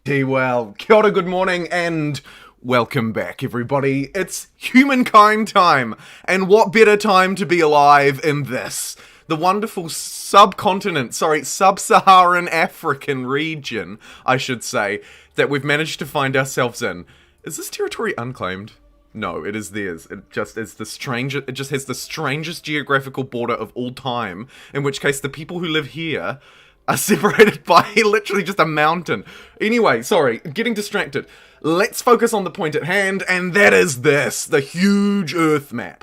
Well, kia ora, good morning, and welcome back, everybody. It's Humankind time, and what better time to be alive in this? The wonderful sub-Saharan African region, I should say, that we've managed to find ourselves in. Is this territory unclaimed? No, it is theirs. It just has the strangest geographical border of all time, in which case the people who live here are separated by literally just a mountain. Anyway, sorry, getting distracted. Let's focus on the point at hand, and that is this, the huge Earth map.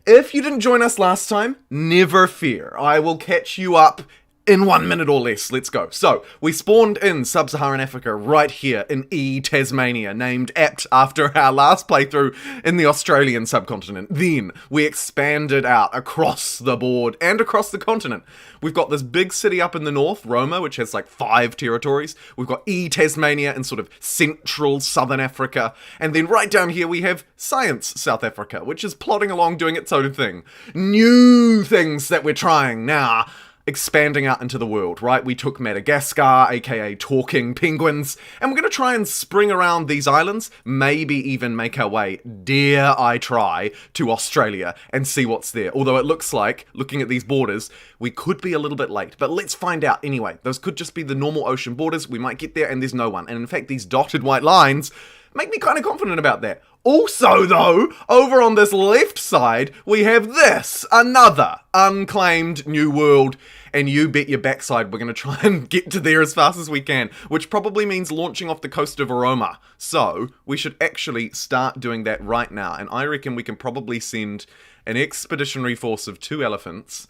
If you didn't join us last time, never fear. I will catch you up in 1 minute or less. Let's go. So, we spawned in Sub-Saharan Africa right here in Tasmania, named apt after our last playthrough in the Australian subcontinent. Then, we expanded out across the board and across the continent. We've got this big city up in the north, Roma, which has like 5 territories. We've got Tasmania in sort of central southern Africa. And then right down here we have Science South Africa, which is plodding along doing its own thing. New things that we're trying now. Expanding out into the world, right? We took Madagascar, aka talking penguins, and we're going to try and spring around these islands, maybe even make our way, dare I try, to Australia and see what's there. Although it looks like, looking at these borders, we could be a little bit late, but let's find out anyway. Those could just be the normal ocean borders. We might get there and there's no one. And in fact, these dotted white lines make me kind of confident about that. Also, though, over on this left side, we have this, another unclaimed new world, and you bet your backside we're going to try and get to there as fast as we can, which probably means launching off the coast of Roma. So, we should actually start doing that right now, and I reckon we can probably send an expeditionary force of 2 elephants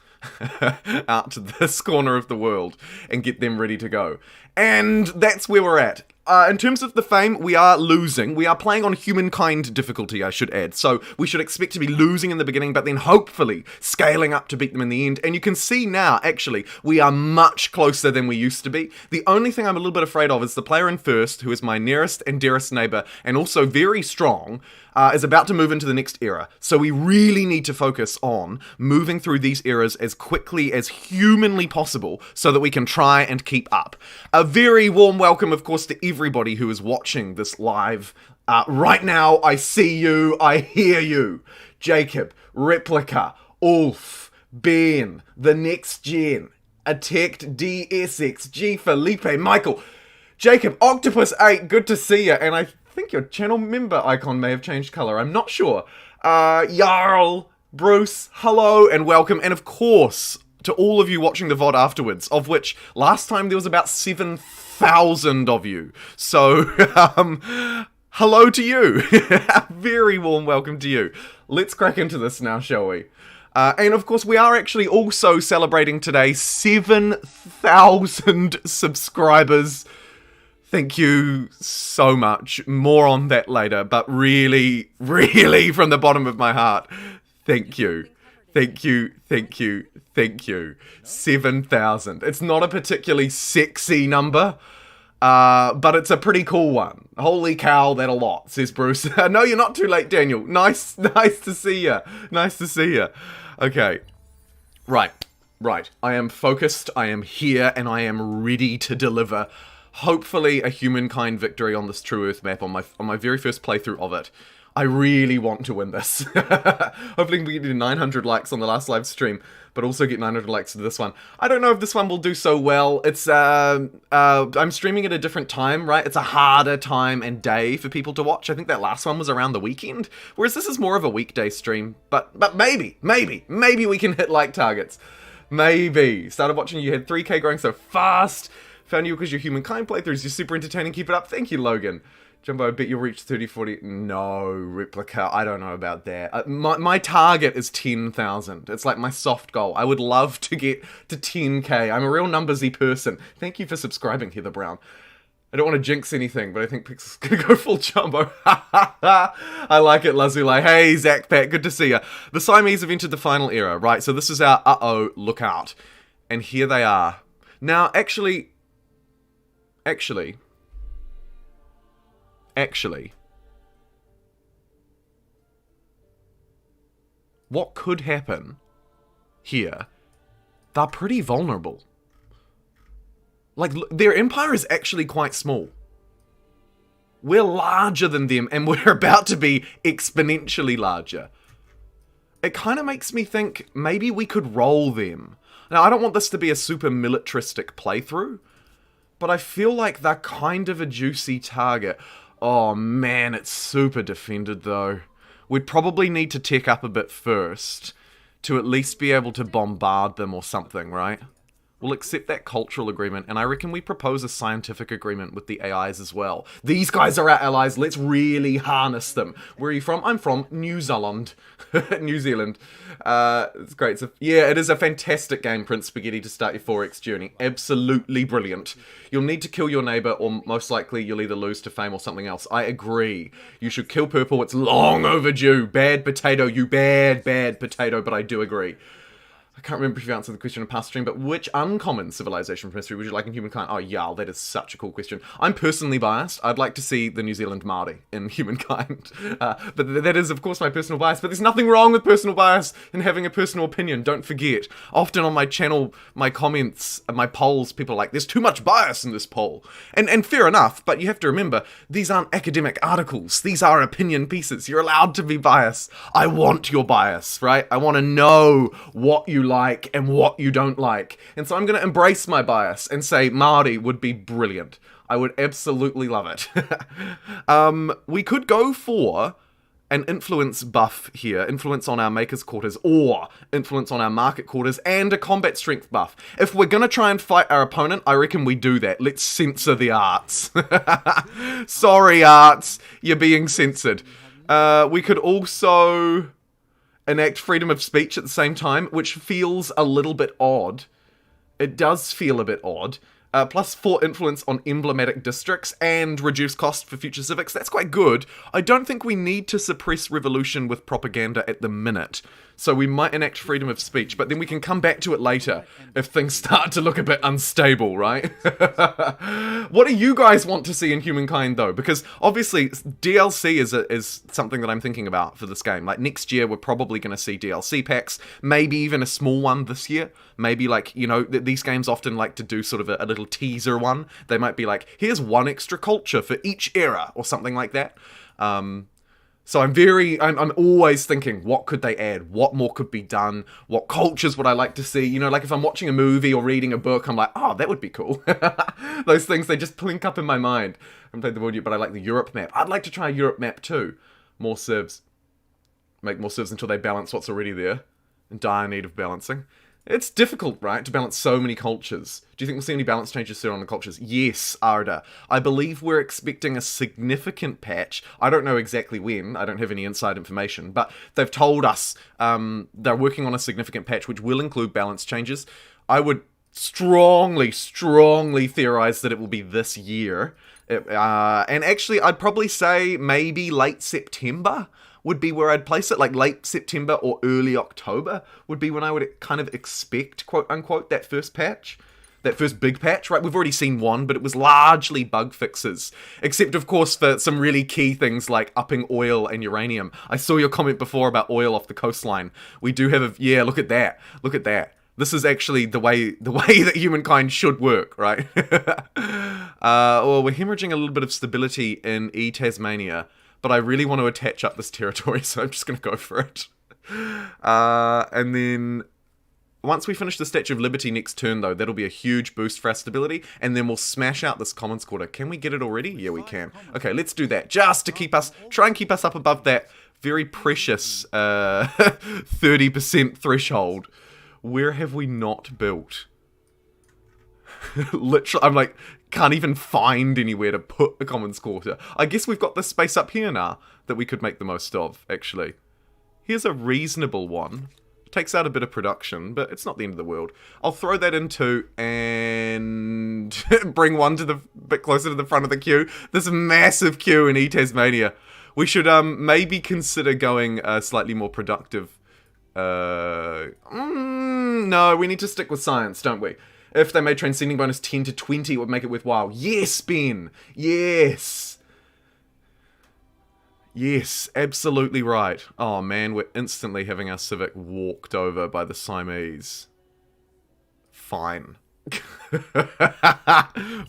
out to this corner of the world and get them ready to go. And that's where we're at. In terms of the fame, we are losing. We are playing on Humankind difficulty, I should add. So we should expect to be losing in the beginning, but then hopefully scaling up to beat them in the end. And you can see now, actually, we are much closer than we used to be. The only thing I'm a little bit afraid of is the player in first, who is my nearest and dearest neighbor, and also very strong, is about to move into the next era. So we really need to focus on moving through these eras as quickly as humanly possible so that we can try and keep up. A very warm welcome, of course, to everybody who is watching this live. Right now, I see you, I hear you. Jacob, Replica, Ulf, Ben, The Next Gen, Attacked DSX, G Felipe, Michael, Jacob, Octopus8, good to see you, and I think your channel member icon may have changed colour, I'm not sure. Jarl, Bruce, hello and welcome, and of course, to all of you watching the VOD afterwards, of which last time there was about 7,000 of you. So, hello to you. Very warm welcome to you. Let's crack into this now, shall we? And of course, we are actually also celebrating today 7,000 subscribers. Thank you so much. More on that later, but really, really from the bottom of my heart, thank you. Thank you, thank you, thank you. 7,000. It's not a particularly sexy number, but it's a pretty cool one. Holy cow, that a lot, says Bruce. No, you're not too late, Daniel. Nice to see ya. Nice to see ya. Okay. Right. I am focused, I am here, and I am ready to deliver, hopefully, a Humankind victory on this True Earth map on my very first playthrough of it. I really want to win this. Hopefully we can get 900 likes on the last live stream, but also get 900 likes to this one. I don't know if this one will do so well. It's, I'm streaming at a different time, right? It's a harder time and day for people to watch. I think that last one was around the weekend, whereas this is more of a weekday stream. But maybe we can hit like targets. Maybe. Started watching you had 3K growing so fast. Found you because your Humankind playthroughs. You're super entertaining. Keep it up. Thank you, Logan. Jumbo, I bet you'll reach 30, 40. No, Replica, I don't know about that. My target is 10,000. It's like my soft goal. I would love to get to 10k. I'm a real numbersy person. Thank you for subscribing, Heather Brown. I don't want to jinx anything, but I think Pixel's gonna go full Jumbo. I like it, Lazuli. Hey, Zach Pat, good to see ya. The Siamese have entered the final era, right? So this is our uh-oh, look out. And here they are. Now, actually, what could happen here? They're pretty vulnerable. Like, their empire is actually quite small. We're larger than them, and we're about to be exponentially larger. It kind of makes me think maybe we could roll them. Now, I don't want this to be a super militaristic playthrough, but I feel like they're kind of a juicy target. Oh man, it's super defended though. We'd probably need to tech up a bit first to at least be able to bombard them or something, right? We'll accept that cultural agreement, and I reckon we propose a scientific agreement with the AIs as well. These guys are our allies, let's really harness them. Where are you from? I'm from New Zealand. New Zealand. It's great. Yeah, it is a fantastic game, Prince Spaghetti, to start your 4X journey. Absolutely brilliant. You'll need to kill your neighbor, or most likely you'll either lose to fame or something else. I agree. You should kill purple, it's long overdue. Bad potato, you bad potato, but I do agree. I can't remember if you answered the question in past stream, but which uncommon civilization from history would you like in Humankind? Oh, yeah, that is such a cool question. I'm personally biased. I'd like to see the New Zealand Māori in Humankind. But that is, of course, my personal bias. But there's nothing wrong with personal bias and having a personal opinion. Don't forget. Often on my channel, my comments, my polls, people are like, there's too much bias in this poll. And fair enough, but you have to remember, these aren't academic articles. These are opinion pieces. You're allowed to be biased. I want your bias, right? I want to know what you like and what you don't like. And so I'm going to embrace my bias and say Māori would be brilliant. I would absolutely love it. We could go for an influence buff here, influence on our maker's quarters, or influence on our market quarters, and a combat strength buff. If we're going to try and fight our opponent, I reckon we do that. Let's censor the arts. Sorry, arts, you're being censored. We could also enact freedom of speech at the same time, which feels a little bit odd. It does feel a bit odd. Plus 4 influence on emblematic districts and reduce cost for future civics. That's quite good. I don't think we need to suppress revolution with propaganda at the minute. So we might enact freedom of speech, but then we can come back to it later if things start to look a bit unstable, right? What do you guys want to see in Humankind, though? Because obviously DLC is something that I'm thinking about for this game. Like next year, we're probably going to see DLC packs, maybe even a small one this year. Maybe like, you know, these games often like to do sort of a little teaser one. They might be like, here's one extra culture for each era or something like that. So I'm always thinking, what could they add? What more could be done? What cultures would I like to see? You know, like if I'm watching a movie or reading a book, I'm like, oh, that would be cool. Those things, they just plink up in my mind. I haven't played the world yet, but I like the Europe map. I'd like to try a Europe map too. More civs. Make more civs until they balance what's already there. In dire need of balancing. It's difficult, right, to balance so many cultures. Do you think we'll see any balance changes soon on the cultures? Yes, Arda. I believe we're expecting a significant patch. I don't know exactly when. I don't have any inside information. But they've told us they're working on a significant patch which will include balance changes. I would strongly theorize that it will be this year. And actually, I'd probably say maybe late September would be where I'd place it, like late September or early October would be when I would kind of expect, quote unquote, that first patch. That first big patch, right? We've already seen one, but it was largely bug fixes. Except, of course, for some really key things like upping oil and uranium. I saw your comment before about oil off the coastline. We do have a... Yeah, look at that. Look at that. This is actually the way that Humankind should work, right? Well, we're hemorrhaging a little bit of stability in Tasmania, but I really want to attach up this territory, so I'm just going to go for it. And then once we finish the Statue of Liberty next turn, though, that'll be a huge boost for our stability, and then we'll smash out this Commons Quarter. Can we get it already? Yeah, we can. Okay, let's do that, just to try and keep us up above that very precious 30% threshold. Where have we not built? Literally, I'm like, can't even find anywhere to put a Commons Quarter. I guess we've got this space up here now that we could make the most of, actually. Here's a reasonable one. Takes out a bit of production, but it's not the end of the world. I'll throw that into and bring one to the bit closer to the front of the queue. This massive queue in Tasmania. We should maybe consider going slightly more productive. No, we need to stick with science, don't we? If they made transcending bonus 10 to 20, it would make it worthwhile. Yes, Ben! Yes! Yes, absolutely right. Oh man, we're instantly having our civic walked over by the Siamese. Fine.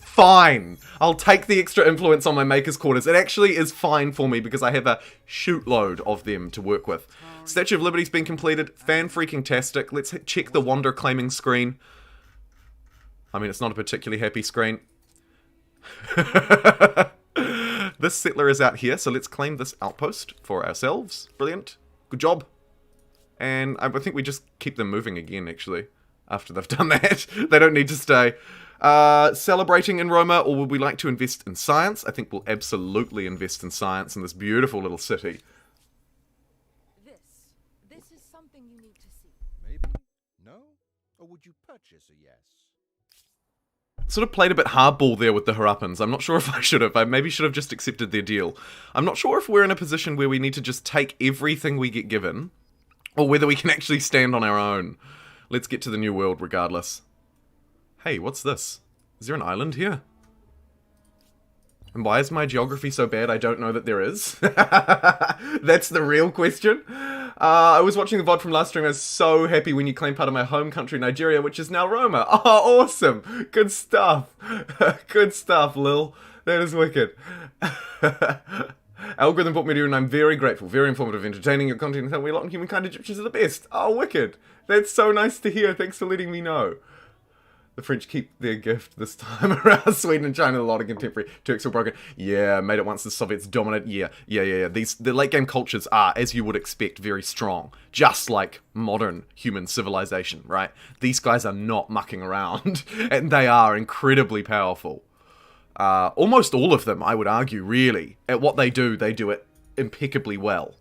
Fine. I'll take the extra influence on my maker's quarters. It actually is fine for me because I have a shootload of them to work with. Statue of Liberty's been completed. Fan-freaking-tastic. Let's check the wander claiming screen. I mean, it's not a particularly happy screen. This settler is out here, so let's claim this outpost for ourselves. Brilliant. Good job. And I think we just keep them moving again, actually, after they've done that. They don't need to stay. Celebrating in Roma, or would we like to invest in science? I think we'll absolutely invest in science in this beautiful little city. This is something you need to see. Maybe? No? Or would you purchase a yes? Sort of played a bit hardball there with the Harappans. I'm not sure if I should have. I maybe should have just accepted their deal. I'm not sure if we're in a position where we need to just take everything we get given, or whether we can actually stand on our own. Let's get to the new world regardless. Hey, what's this? Is there an island here? And why is my geography so bad? I don't know that there is. That's the real question. I was watching the VOD from last stream. I was so happy when you claimed part of my home country, Nigeria, which is now Roma. Oh, awesome. Good stuff. Good stuff, Lil. That is wicked. Algorithm brought me to you, and I'm very grateful. Very informative, entertaining. Your content and me a lot, and Humankind Egyptians are the best. Oh, wicked. That's so nice to hear. Thanks for letting me know. The French keep their gift this time around. Sweden and China, a lot of contemporary. Turks were broken. Yeah, made it once the Soviets dominate. Yeah. The late game cultures are, as you would expect, very strong. Just like modern human civilization, right? These guys are not mucking around. And they are incredibly powerful. Almost all of them, I would argue, really. At what they do it impeccably well.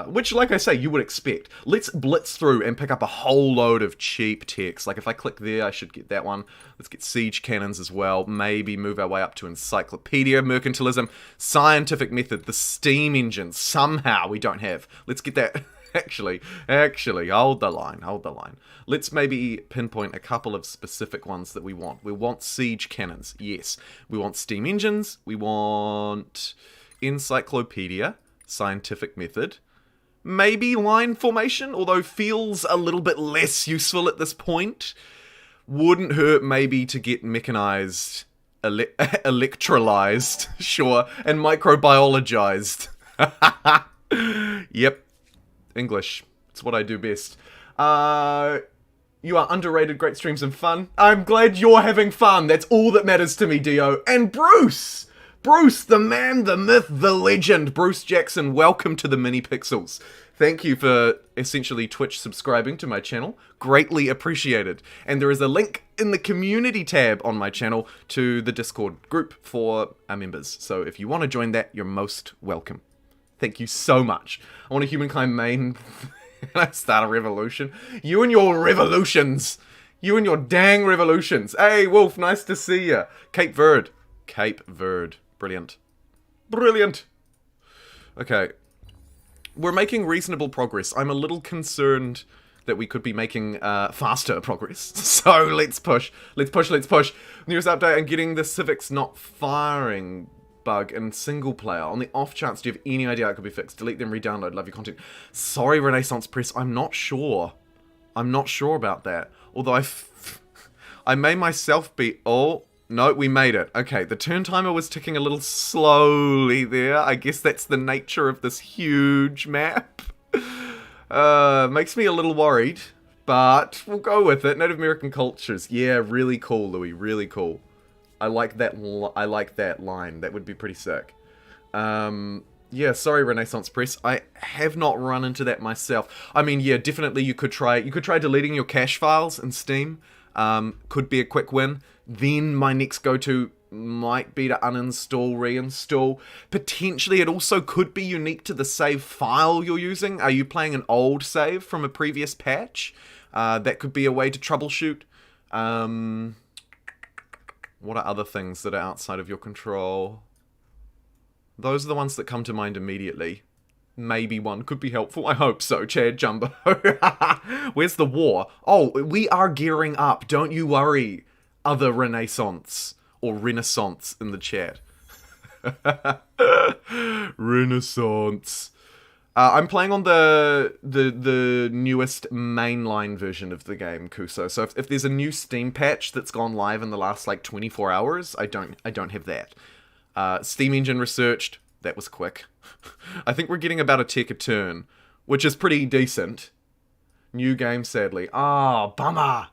Which, like I say, you would expect. Let's blitz through and pick up a whole load of cheap techs. Like, if I click there, I should get that one. Let's get siege cannons as well. Maybe move our way up to encyclopedia, mercantilism, scientific method, the steam engine. Somehow we don't have. Let's get that. Actually, hold the line. Let's maybe pinpoint a couple of specific ones that we want. We want siege cannons, yes. We want steam engines. We want encyclopedia. Scientific method. Maybe line formation, although feels a little bit less useful at this point. Wouldn't hurt maybe to get mechanized, electrolyzed, sure, and microbiologized. Yep. English. It's what I do best. You are underrated, great streams and fun. I'm glad you're having fun. That's all that matters to me, Dio. And Bruce! Bruce, the man, the myth, the legend, Bruce Jackson, welcome to the Mini Pixels. Thank you for essentially Twitch subscribing to my channel. Greatly appreciated. And there is a link in the community tab on my channel to the Discord group for our members. So if you want to join that, you're most welcome. Thank you so much. I want a Humankind main and I start a revolution. You and your revolutions. You and your dang revolutions. Hey, Wolf, nice to see ya. Cape Verde. Brilliant. Okay. We're making reasonable progress. I'm a little concerned that we could be making faster progress. So let's push. News update, I'm getting the civics not firing bug in single player. On the off chance, do you have any idea how it could be fixed? Delete them, re-download. Love your content. Sorry, Renaissance Press. I'm not sure about that. Although I may myself be... Oh... No, we made it. Okay, the turn timer was ticking a little slowly there. I guess that's the nature of this huge map. Makes me a little worried, but we'll go with it. Native American cultures. Yeah, really cool, Louis. Really cool. I like that line. That would be pretty sick. Yeah, sorry, Renaissance Press. I have not run into that myself. I mean, yeah, definitely you could try deleting your cache files in Steam. Could be a quick win. Then my next go-to might be to uninstall, reinstall. Potentially it also could be unique to the save file you're using. Are you playing an old save from a previous patch? That could be a way to troubleshoot. What are other things that are outside of your control? Those are the ones that come to mind immediately. Maybe one could be helpful. I hope so, Chad Jumbo. Where's the war? Oh, we are gearing up. Don't you worry, other Renaissance or Renaissance in the chat. Renaissance. I'm playing on the newest mainline version of the game, Kuso. So if there's a new Steam patch that's gone live in the last like 24 hours, I don't have that. Steam engine researched. That was quick. I think we're getting about a tick a turn, which is pretty decent. New game, sadly. Ah, bummer.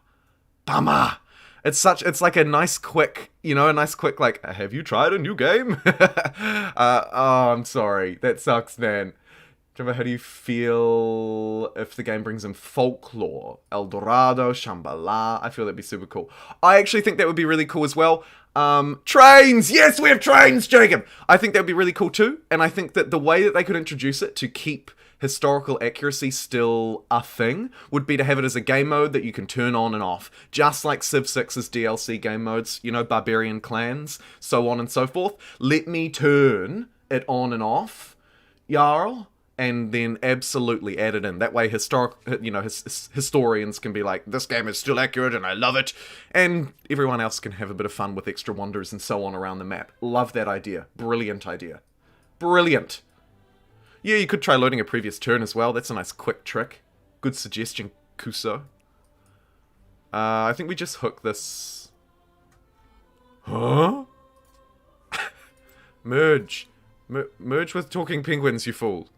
Bummer. It's like a nice quick, like, have you tried a new game? Oh, I'm sorry. That sucks, man. Jumbo, how do you feel if the game brings in folklore? El Dorado, Shambhala. I feel that'd be super cool. I actually think that would be really cool as well. Trains! Yes, we have trains, Jacob! I think that would be really cool too. And I think that the way that they could introduce it to keep historical accuracy still a thing would be to have it as a game mode that you can turn on and off. Just like Civ 6's DLC game modes, barbarian clans, so on and so forth. Let me turn it on and off, Jarl. And then absolutely add it in. That way historians can be like, this game is still accurate and I love it. And everyone else can have a bit of fun with extra wonders and so on around the map. Love that idea. Brilliant idea. Brilliant. Yeah, you could try loading a previous turn as well. That's a nice quick trick. Good suggestion, Kuso. I think we just hook this... Huh? Merge. Merge with talking penguins, you fool.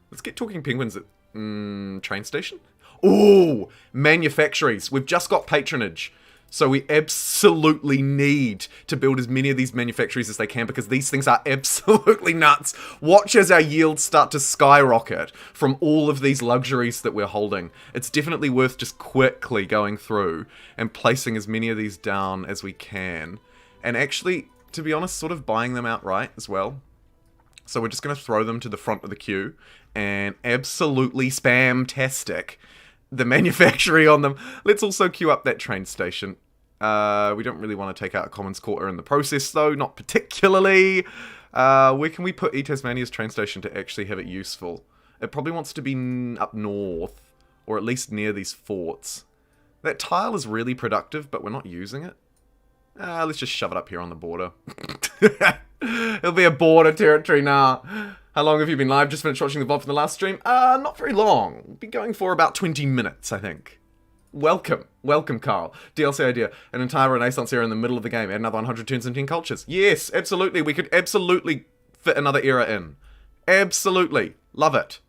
Let's get talking penguins at train station. Ooh, manufactories. We've just got patronage. So we absolutely need to build as many of these manufactories as they can because these things are absolutely nuts. Watch as our yields start to skyrocket from all of these luxuries that we're holding. It's definitely worth just quickly going through and placing as many of these down as we can. And actually, to be honest, sort of buying them outright as well. So we're just going to throw them to the front of the queue and absolutely spam-tastic the manufactory on them. Let's also queue up that train station. We don't really want to take out a Commons Quarter in the process, though. Not particularly. Where can we put Tasmania's train station to actually have it useful? It probably wants to be up north, or at least near these forts. That tile is really productive, but we're not using it. Let's just shove it up here on the border. It'll be a border territory now. How long have you been live? Just finished watching the VOD from the last stream. Not very long. We'll be going for about 20 minutes, I think. Welcome, Carl. DLC idea. An entire Renaissance era in the middle of the game. Add another 100 turns and 10 cultures. Yes, absolutely. We could absolutely fit another era in. Absolutely. Love it.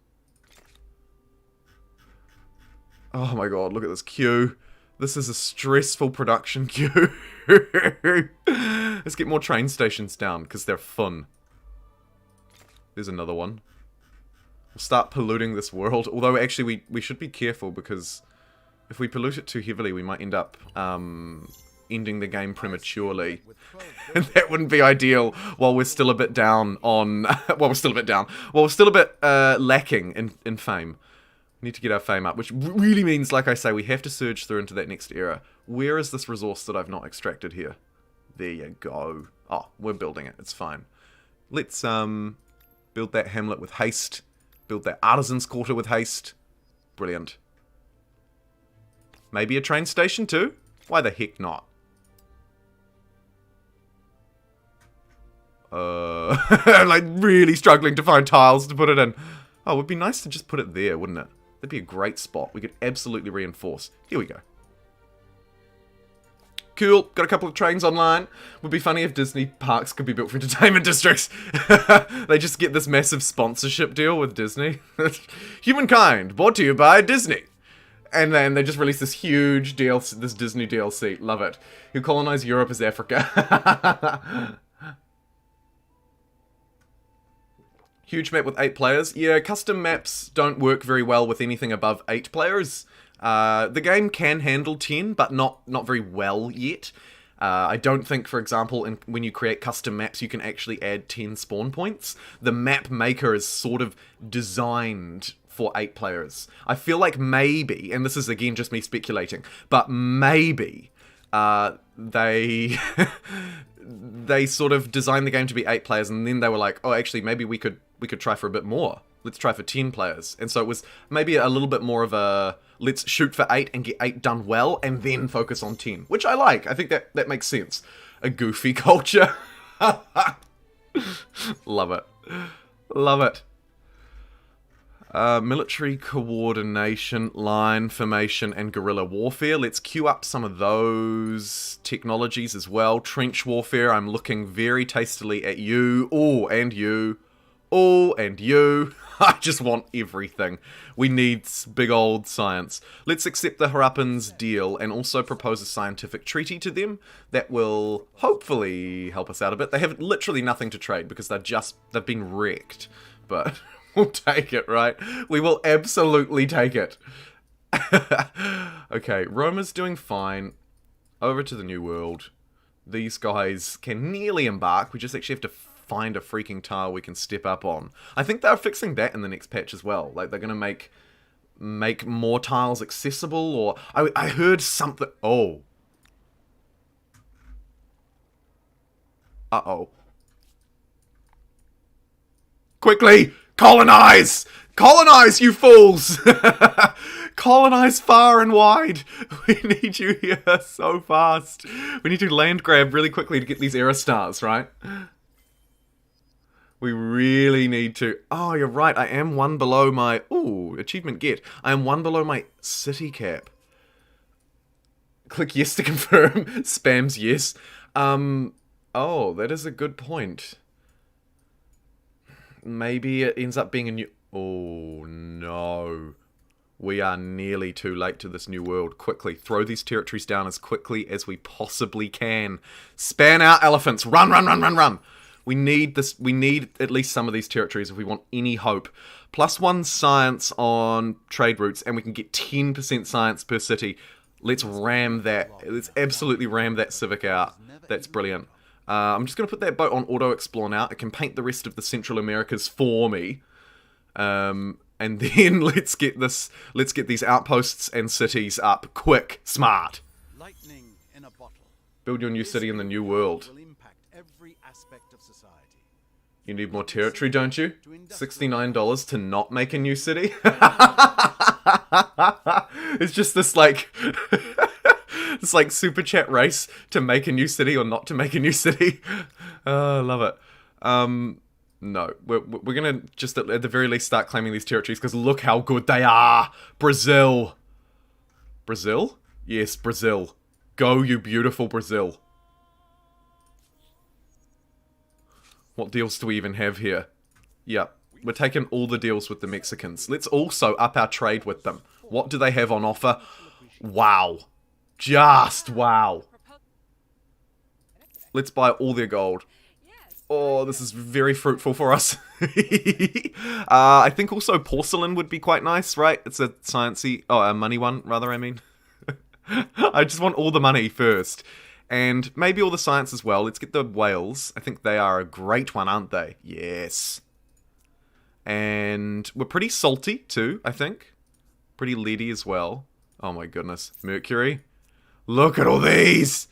Oh my god, look at this queue. This is a stressful production queue. Let's get more train stations down, because they're fun. There's another one. We'll start polluting this world. Although, actually, we should be careful, because if we pollute it too heavily, we might end up ending the game prematurely. And that wouldn't be ideal while we're still a bit down on... While we're still a bit lacking in fame. We need to get our fame up, which really means, like I say, we have to surge through into that next era. Where is this resource that I've not extracted here? There you go. Oh, we're building it. It's fine. Let's build that hamlet with haste. Build that artisan's quarter with haste. Brilliant. Maybe a train station too? Why the heck not? I'm like really struggling to find tiles to put it in. Oh, it would be nice to just put it there, wouldn't it? That'd be a great spot. We could absolutely reinforce. Here we go. Cool. Got a couple of trains online. Would be funny if Disney parks could be built for entertainment districts. They just get this massive sponsorship deal with Disney. Humankind, brought to you by Disney. And then they just release this huge DLC, this Disney DLC. Love it. Who colonize Europe as Africa. Huge map with 8 players. Yeah, custom maps don't work very well with anything above 8 players. The game can handle 10, but not very well yet. I don't think, for example, when you create custom maps, you can actually add 10 spawn points. The map maker is sort of designed for 8 players. I feel like maybe, and this is again just me speculating, but maybe they they sort of designed the game to be 8 players, and then they were like, oh, actually, maybe we could try for a bit more. Let's try for 10 players. And so it was maybe a little bit more of a, let's shoot for 8 and get 8 done well, and then focus on 10. Which I like. I think that makes sense. A goofy culture. Love it. Love it. Military coordination, line formation, and guerrilla warfare. Let's queue up some of those technologies as well. Trench warfare, I'm looking very tastily at you. Oh, and you. Oh, and you. I just want everything. We need big old science. Let's accept the Harappans' deal and also propose a scientific treaty to them that will hopefully help us out a bit. They have literally nothing to trade because they've been wrecked. But we'll take it, right? We will absolutely take it. Okay, Roma's doing fine. Over to the New World. These guys can nearly embark. We just actually have to find a freaking tile we can step up on. I think they're fixing that in the next patch as well. Like, they're gonna make more tiles accessible, or... I heard something... Oh. Uh-oh. Quickly! Colonize! Colonize, you fools! Colonize far and wide! We need you here so fast. We need to land grab really quickly to get these error stars, right? We really need to... Oh, you're right. I am one below my... Ooh, achievement get. I am one below my city cap. Click yes to confirm. Spams yes. Oh, that is a good point. Maybe it ends up being a new... Oh, no. We are nearly too late to this new world. Quickly, throw these territories down as quickly as we possibly can. Span out, elephants. Run, run, run, run, run. We need this. We need at least some of these territories if we want any hope. +1 science on trade routes, and we can get 10% science per city. Let's ram that. Let's absolutely ram that civic out. That's brilliant. I'm just going to put that boat on auto explore now. It can paint the rest of the Central Americas for me. And then let's get this. Let's get these outposts and cities up quick, smart. Lightning in a bottle. Build your new city in the new world. Will impact every aspect of society. You need more territory, don't you? $69 to not make a new city? It's just this like... it's like super chat race to make a new city or not to make a new city. I love it. No, we're gonna just at the very least start claiming these territories because look how good they are! Brazil! Brazil? Yes, Brazil. Go, you beautiful Brazil. What deals do we even have here? Yep, we're taking all the deals with the Mexicans. Let's also up our trade with them. What do they have on offer? Wow. Just wow. Let's buy all their gold. Oh, this is very fruitful for us. I think also porcelain would be quite nice, right? It's a sciencey... Oh, a money one, rather, I mean. I just want all the money first. And maybe all the science as well. Let's get the whales. I think they are a great one, aren't they? Yes. And we're pretty salty, too, I think. Pretty leady as well. Oh my goodness. Mercury. Look at all these!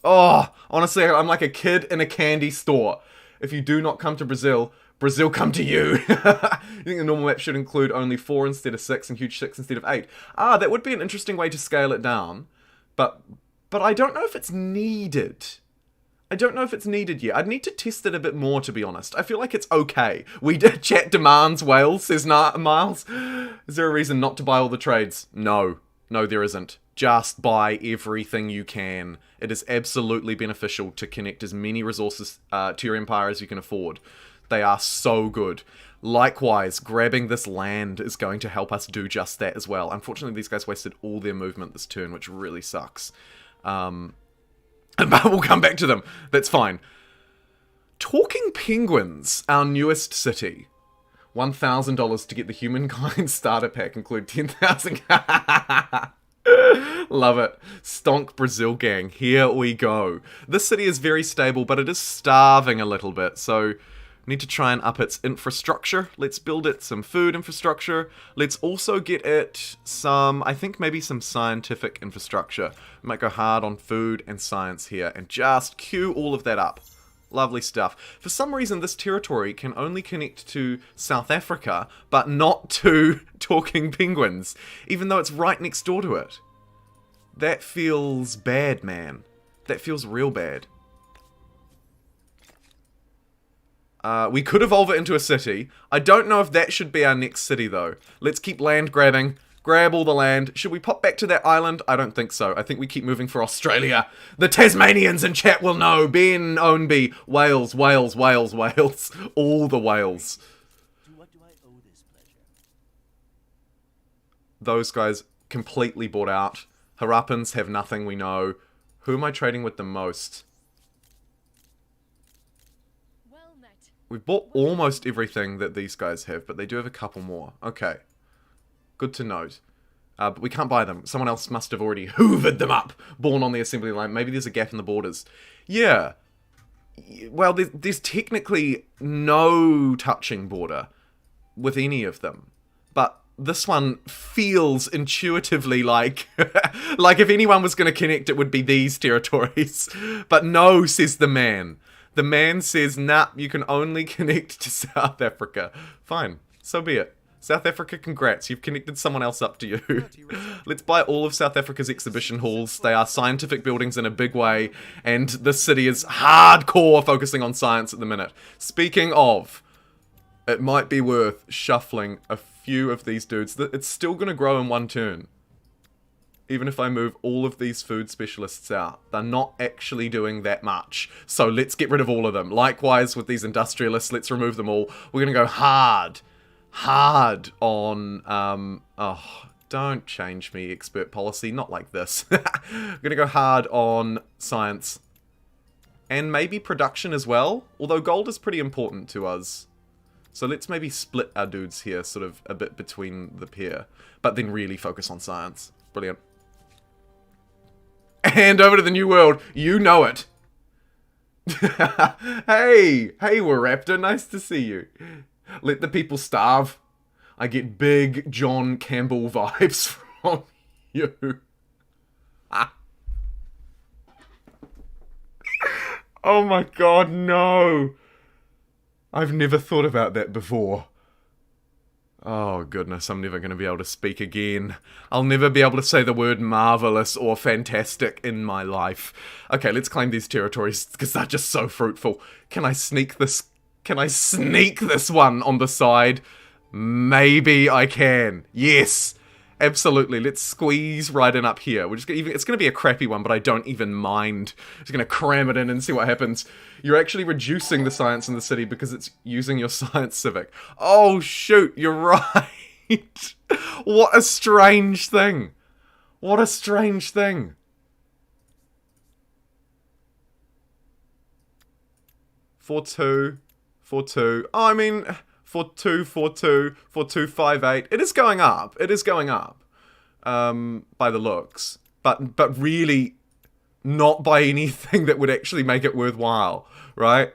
Oh, honestly, I'm like a kid in a candy store. If you do not come to Brazil, Brazil come to you. I think the normal map should include only 4 instead of 6 and huge 6 instead of 8. Ah, that would be an interesting way to scale it down. But I don't know if it's needed. I don't know if it's needed yet. I'd need to test it a bit more, to be honest. I feel like it's okay. Chat demands whales, says Miles. Is there a reason not to buy all the trades? No. No, there isn't. Just buy everything you can. It is absolutely beneficial to connect as many resources to your empire as you can afford. They are so good. Likewise, grabbing this land is going to help us do just that as well. Unfortunately, these guys wasted all their movement this turn, which really sucks. But we'll come back to them. That's fine. Talking Penguins, our newest city. $1,000 to get the Humankind starter pack, include 10,000. Love it. Stonk Brazil gang. Here we go. This city is very stable, but it is starving a little bit, so need to try and up its infrastructure. Let's build it some food infrastructure. Let's also get it some, I think maybe some scientific infrastructure. Might go hard on food and science here, and just queue all of that up. Lovely stuff. For some reason, this territory can only connect to South Africa, but not to Talking Penguins, even though it's right next door to it. That feels bad, man. That feels real bad. We could evolve it into a city. I don't know if that should be our next city, though. Let's keep land grabbing. Grab all the land. Should we pop back to that island? I don't think so. I think we keep moving for Australia. The Tasmanians in chat will know. Ben, Ownby, Wales, Wales, Wales, Wales. All the Wales. To what do I owe this pleasure? Those guys completely bought out. Harappans have nothing, we know. Who am I trading with the most? Well met. We've bought almost everything that these guys have, but they do have a couple more. Okay. Good to note. But we can't buy them. Someone else must have already hoovered them up. Born on the assembly line. Maybe there's a gap in the borders. Yeah. Well, there's technically no touching border with any of them. But this one feels intuitively like... like if anyone was going to connect, it would be these territories. But no, says the man. The man says, nah, you can only connect to South Africa. Fine. So be it. South Africa, congrats, you've connected someone else up to you. Let's buy all of South Africa's exhibition halls. They are scientific buildings in a big way, and this city is hardcore focusing on science at the minute. Speaking of, it might be worth shuffling a few of these dudes. It's still going to grow in one turn. Even if I move all of these food specialists out, they're not actually doing that much. So let's get rid of all of them. Likewise with these industrialists, let's remove them all. We're going to go hard on, oh, don't change me, expert policy, not like this. I'm gonna go hard on science. And maybe production as well, although gold is pretty important to us. So let's maybe split our dudes here, sort of a bit between the pair, but then really focus on science. Brilliant. And over to the New World, you know it. Hey, Warraptor, nice to see you. Let the people starve. I get big John Campbell vibes from you. Oh my god, no. I've never thought about that before. Oh goodness, I'm never going to be able to speak again. I'll never be able to say the word marvelous or fantastic in my life. Okay, let's claim these territories because they're just so fruitful. Can I sneak this? Can I sneak this one on the side? Maybe I can. Yes, absolutely. Let's squeeze right in up here. It's going to be a crappy one, but I don't even mind. Just going to cram it in and see what happens. You're actually reducing the science in the city because it's using your science civic. Oh, shoot, you're right. What a strange thing. What a strange thing. For 2. Oh, I mean, 4-2, 4-2, 4-2, 5-8. It is going up. It is going up. By the looks. But really not by anything that would actually make it worthwhile, right?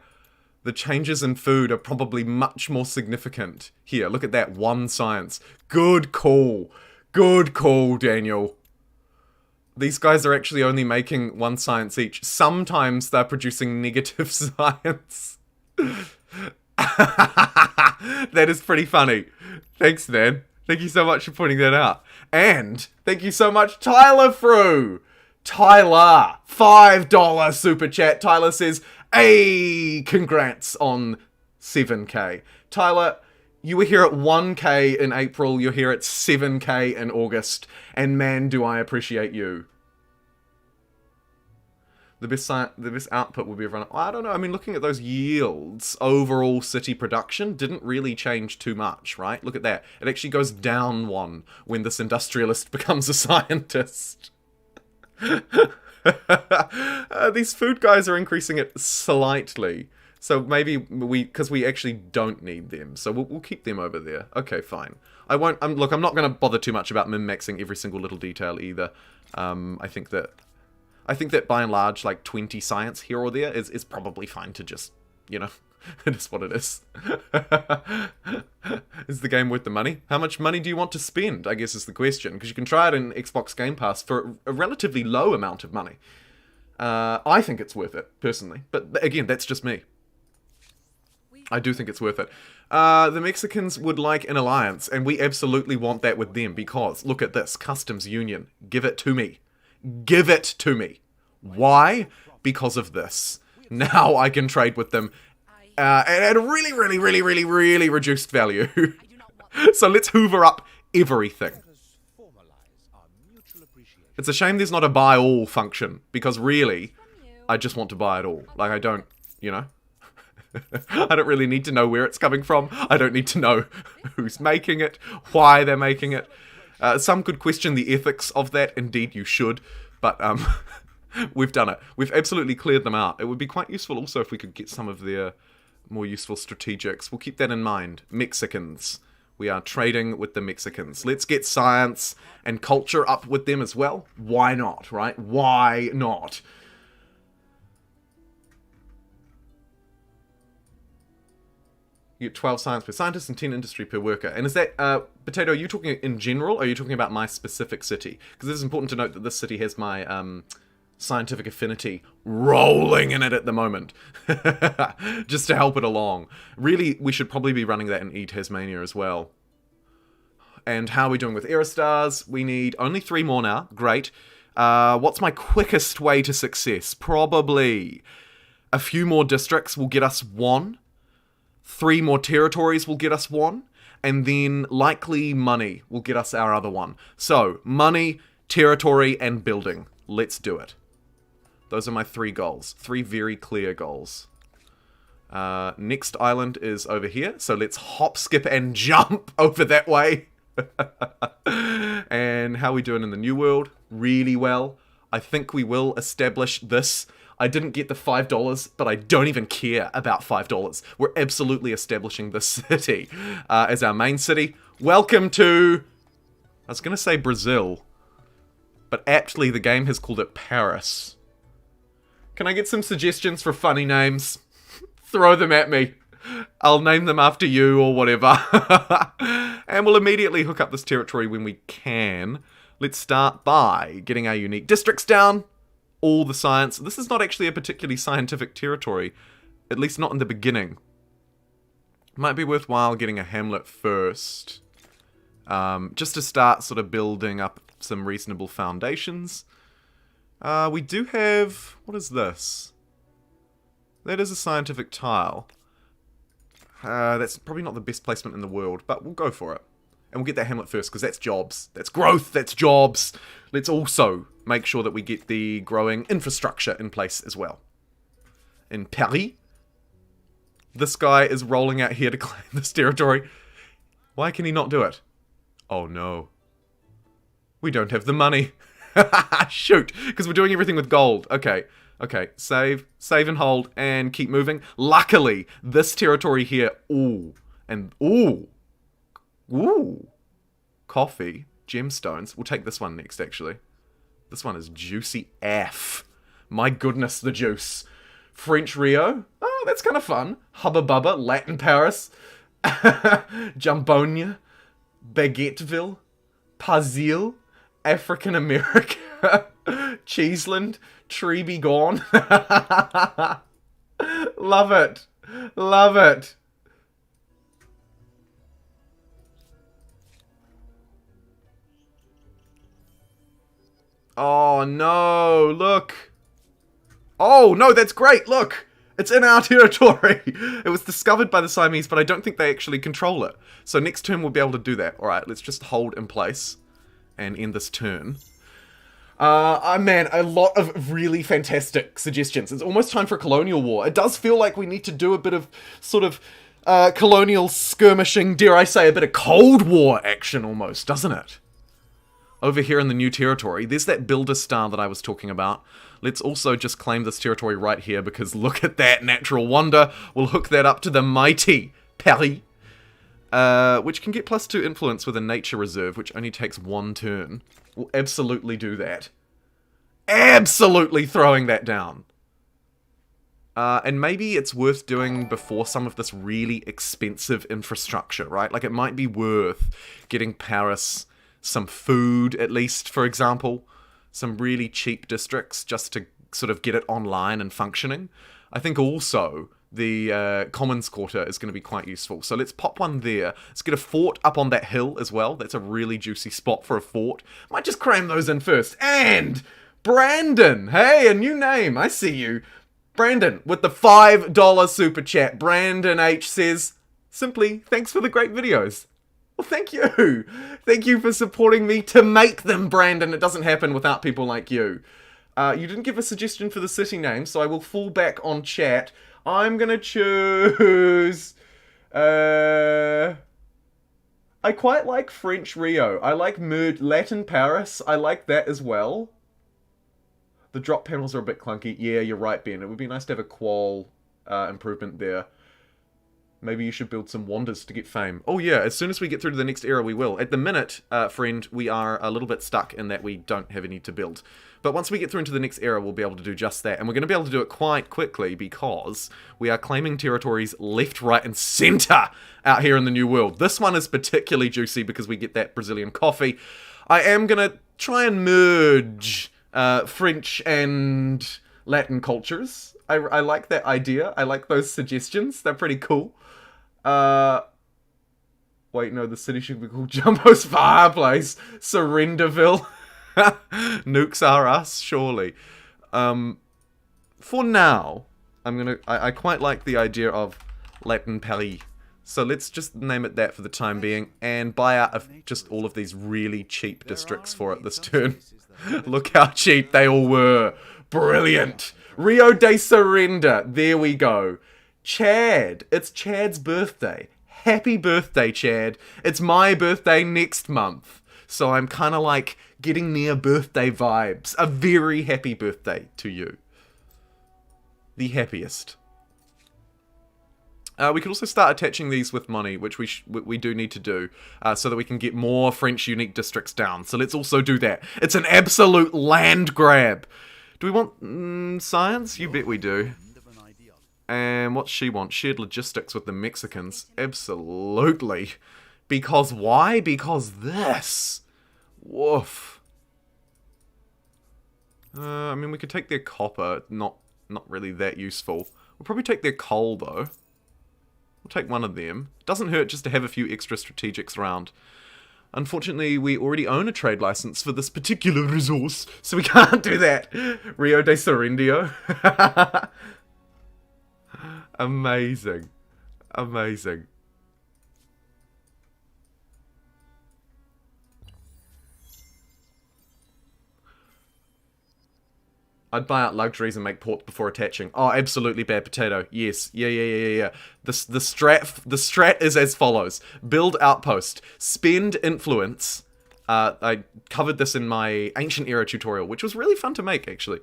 The changes in food are probably much more significant. Here, look at that. 1 science. Good call. Good call, Daniel. These guys are actually only making 1 science each. Sometimes they're producing negative science. That is pretty funny. Thanks, man. Thank you so much for pointing that out. And thank you so much, Tyler Frew. Tyler, $5 super chat. Tyler says, hey, congrats on 7k. Tyler, you were here at 1k in April. You're here at 7k in August. And man, do I appreciate you. The best output will be around... I don't know. I mean, looking at those yields, overall city production didn't really change too much, right? Look at that. It actually goes down 1 when this industrialist becomes a scientist. These food guys are increasing it slightly. So maybe because we actually don't need them. So we'll keep them over there. Okay, fine. I won't... look, I'm not going to bother too much about min-maxing every single little detail either. I think that by and large, like 20 science here or there is probably fine to just, you know, it is what it is. Is the game worth the money? How much money do you want to spend, I guess is the question. Because you can try it in Xbox Game Pass for a relatively low amount of money. I think it's worth it, personally. But again, that's just me. I do think it's worth it. The Mexicans would like an alliance, and we absolutely want that with them because, look at this, customs union. Give it to me. Give it to me. Why? Because of this. Now I can trade with them and at a really, really, really, really, really reduced value. I do not want So let's hoover up everything. Let us formalize our mutual appreciation. It's a shame there's not a buy all function, because really, from you. I just want to buy it all. Like, I don't, you know? I don't really need to know where it's coming from. I don't need to know who's making it, why they're making it. Some could question the ethics of that. Indeed, you should. But we've done it. We've absolutely cleared them out. It would be quite useful also if we could get some of their more useful strategics. We'll keep that in mind. Mexicans. We are trading with the Mexicans. Let's get science and culture up with them as well. Why not, right? Why not? You get 12 science per scientist and 10 industry per worker. And is that, Potato, are you talking in general, or are you talking about my specific city? Because it is important to note that this city has my scientific affinity rolling in it at the moment. Just to help it along. Really, we should probably be running that in E-Tasmania as well. And how are we doing with Aerostars? We need only 3 more now. Great. What's my quickest way to success? Probably a few more districts will get us 1. 3 more territories will get us 1, and then likely money will get us our other 1. So, money, territory, and building. Let's do it. Those are my 3 goals. 3 very clear goals. Next island is over here, so let's hop, skip, and jump over that way. And how are we doing in the New World? Really well. I think we will establish this. I didn't get the $5, but I don't even care about $5. We're absolutely establishing this city as our main city. Welcome to... I was going to say Brazil, but aptly the game has called it Paris. Can I get some suggestions for funny names? Throw them at me. I'll name them after you or whatever. And we'll immediately hook up this territory when we can. Let's start by getting our unique districts down. All the science. This is not actually a particularly scientific territory, at least not in the beginning. Might be worthwhile getting a hamlet first, just to start sort of building up some reasonable foundations. We do have... what is this? That is a scientific tile. That's probably not the best placement in the world, but we'll go for it. And we'll get that hamlet first, because that's jobs. That's growth, that's jobs. Let's also make sure that we get the growing infrastructure in place as well. In Paris. This guy is rolling out here to claim this territory. Why can he not do it? Oh no. We don't have the money. Shoot, because we're doing everything with gold. Okay, save and hold, and keep moving. Luckily, this territory here, ooh, coffee, gemstones. We'll take this one next, actually. This one is juicy AF. My goodness, the juice. French Rio. Oh, that's kind of fun. Hubba Bubba, Latin Paris. Jambonia. Baguetteville. Pazil. African America. Cheeseland. Tree be gone. Love it. Love it. Oh no, look. Oh no, that's great, look. It's in our territory. It was discovered by the Siamese, but I don't think they actually control it. So next turn we'll be able to do that. Alright, let's just hold in place and end this turn. Man, a lot of really fantastic suggestions. It's almost time for a colonial war. It does feel like we need to do a bit of sort of colonial skirmishing, dare I say, a bit of Cold War action almost, doesn't it? Over here in the new territory, there's that builder star that I was talking about. Let's also just claim this territory right here, because look at that natural wonder. We'll hook that up to the mighty Paris, which can get +2 influence with a nature reserve, which only takes 1 turn. We'll absolutely do that. Absolutely throwing that down. And maybe it's worth doing before some of this really expensive infrastructure, right? Like, it might be worth getting Paris some food, at least, for example. Some really cheap districts, just to sort of get it online and functioning. I think also the Commons Quarter is going to be quite useful. So let's pop one there. Let's get a fort up on that hill as well. That's a really juicy spot for a fort. Might just cram those in first. And Brandon! Hey, a new name. I see you. Brandon, with the $5 super chat. Brandon H says, simply, thanks for the great videos. Well, thank you. Thank you for supporting me to make them, Brandon. It doesn't happen without people like you. You didn't give a suggestion for the city name, so I will fall back on chat. I'm gonna choose... I quite like French Rio. I like Latin Paris. I like that as well. The drop panels are a bit clunky. Yeah, you're right, Ben. It would be nice to have a qual improvement there. Maybe you should build some wonders to get fame. Oh yeah, as soon as we get through to the next era, we will. At the minute, friend, we are a little bit stuck in that we don't have any to build. But once we get through into the next era, we'll be able to do just that. And we're going to be able to do it quite quickly because we are claiming territories left, right, and center out here in the New World. This one is particularly juicy because we get that Brazilian coffee. I am going to try and merge French and Latin cultures. I like that idea. I like those suggestions. They're pretty cool. Wait, no, the city should be called Jumbo's Fireplace. Surrenderville. Nukes are us, surely. For now, I quite like the idea of Latin Paris. So let's just name it that for the time being, and buy out of just all of these really cheap districts for it this turn. Look how cheap they all were. Brilliant. Rio de Surrender. There we go. Chad. It's Chad's birthday. Happy birthday, Chad. It's my birthday next month. So I'm kind of like getting near birthday vibes. A very happy birthday to you. The happiest. We could also start attaching these with money, which we do need to do, so that we can get more French unique districts down. So let's also do that. It's an absolute land grab. Do we want science? You bet we do. And what's she want? Shared logistics with the Mexicans. Absolutely. Because why? Because this. Woof. I mean, we could take their copper. Not really that useful. We'll probably take their coal, though. We'll take one of them. Doesn't hurt just to have a few extra strategics around. Unfortunately, we already own a trade license for this particular resource, so we can't do that. Rio de Surrender. Amazing. Amazing. I'd buy out luxuries and make ports before attaching. Oh, absolutely bad potato. Yes. Yeah. The strat is as follows. Build outpost. Spend influence. I covered this in my Ancient Era tutorial, which was really fun to make, actually.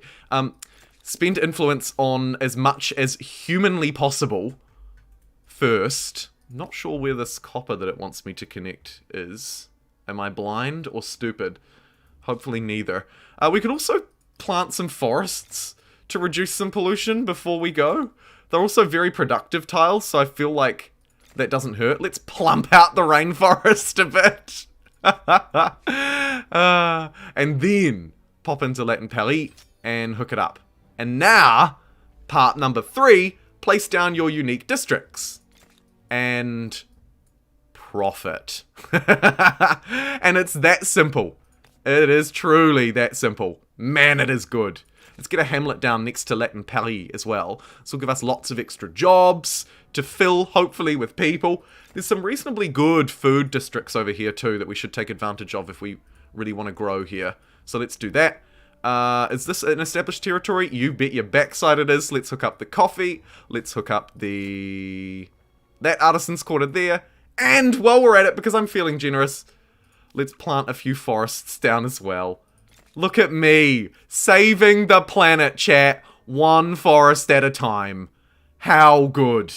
Spend influence on as much as humanly possible first. Not sure where this copper that it wants me to connect is. Am I blind or stupid? Hopefully neither. We could also plant some forests to reduce some pollution before we go. They're also very productive tiles, so I feel like that doesn't hurt. Let's plump out the rainforest a bit. And then pop into Latin Paris and hook it up. And now, part number 3, place down your unique districts. And profit. And it's that simple. It is truly that simple. Man, it is good. Let's get a hamlet down next to Latin Paris as well. This will give us lots of extra jobs to fill, hopefully, with people. There's some reasonably good food districts over here, too, that we should take advantage of if we really want to grow here. So let's do that. Is this an established territory? You bet your backside it is. Let's hook up the coffee. Let's hook up that artisan's quarter there. And while we're at it, because I'm feeling generous, let's plant a few forests down as well. Look at me, saving the planet, chat, one forest at a time. How good.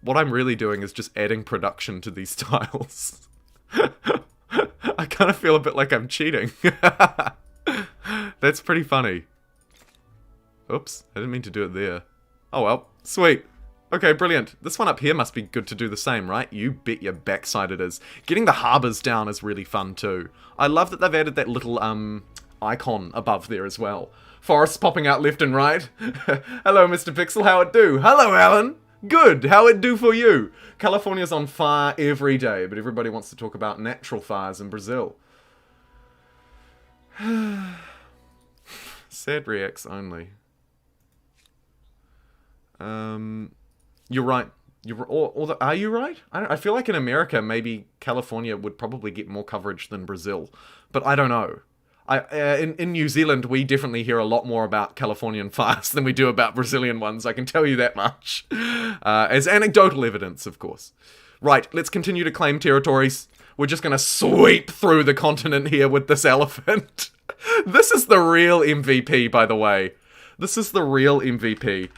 What I'm really doing is just adding production to these tiles. I kind of feel a bit like I'm cheating. That's pretty funny. Oops, I didn't mean to do it there. Oh well, sweet. Okay, brilliant. This one up here must be good to do the same, right? You bet your backside it is. Getting the harbours down is really fun too. I love that they've added that little, icon above there as well. Forests popping out left and right. Hello, Mr. Pixel, how it do? Hello, Alan. Good, how it do for you? California's on fire every day, but everybody wants to talk about natural fires in Brazil. Sad reacts only. You're right. Are you right? I feel like in America, maybe California would probably get more coverage than Brazil, but I don't know. In New Zealand, we definitely hear a lot more about Californian fires than we do about Brazilian ones. I can tell you that much, as anecdotal evidence, of course. Right, let's continue to claim territories. We're just gonna sweep through the continent here with this elephant. This is the real MVP, by the way. This is the real MVP.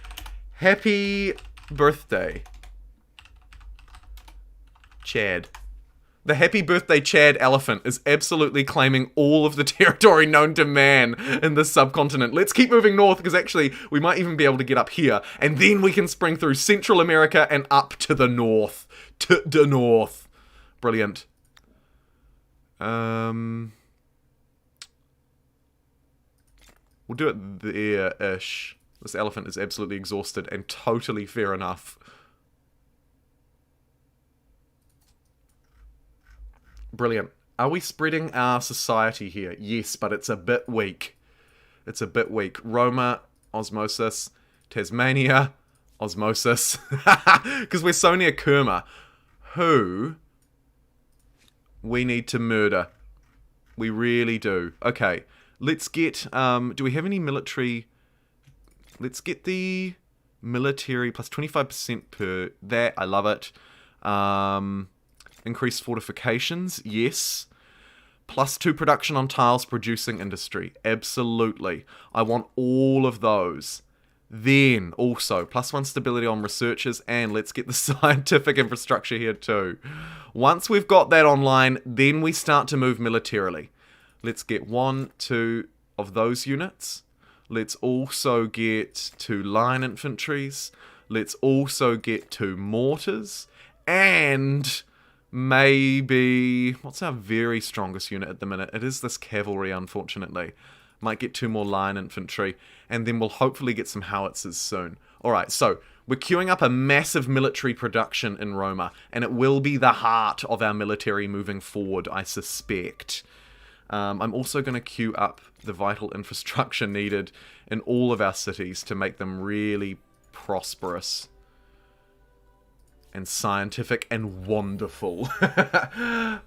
Happy birthday, Chad. The happy birthday Chad elephant is absolutely claiming all of the territory known to man in this subcontinent. Let's keep moving north, because actually we might even be able to get up here, and then we can spring through Central America and up to the north. To the north. Brilliant. We'll do it there-ish. This elephant is absolutely exhausted and totally fair enough. Brilliant. Are we spreading our society here? Yes, but it's a bit weak. It's a bit weak. Roma, osmosis. Tasmania, osmosis. Because we're so near Kerma. Who we need to murder. We really do. Okay. Let's get, do we have any military? Let's get the military plus 25% per that. I love it. Increased fortifications. Yes. Plus 2 production on tiles producing industry. Absolutely. I want all of those. Then also plus 1 stability on researchers, and let's get the scientific infrastructure here too. Once we've got that online, then we start to move militarily. Let's get 1, 2 of those units. Let's also get 2 line infantries. Let's also get 2 mortars. And maybe... what's our very strongest unit at the minute? It is this cavalry, unfortunately. Might get 2 more line infantry. And then we'll hopefully get some howitzers soon. Alright, so we're queuing up a massive military production in Roma. And it will be the heart of our military moving forward, I suspect. I'm also going to queue up the vital infrastructure needed in all of our cities to make them really prosperous and scientific and wonderful.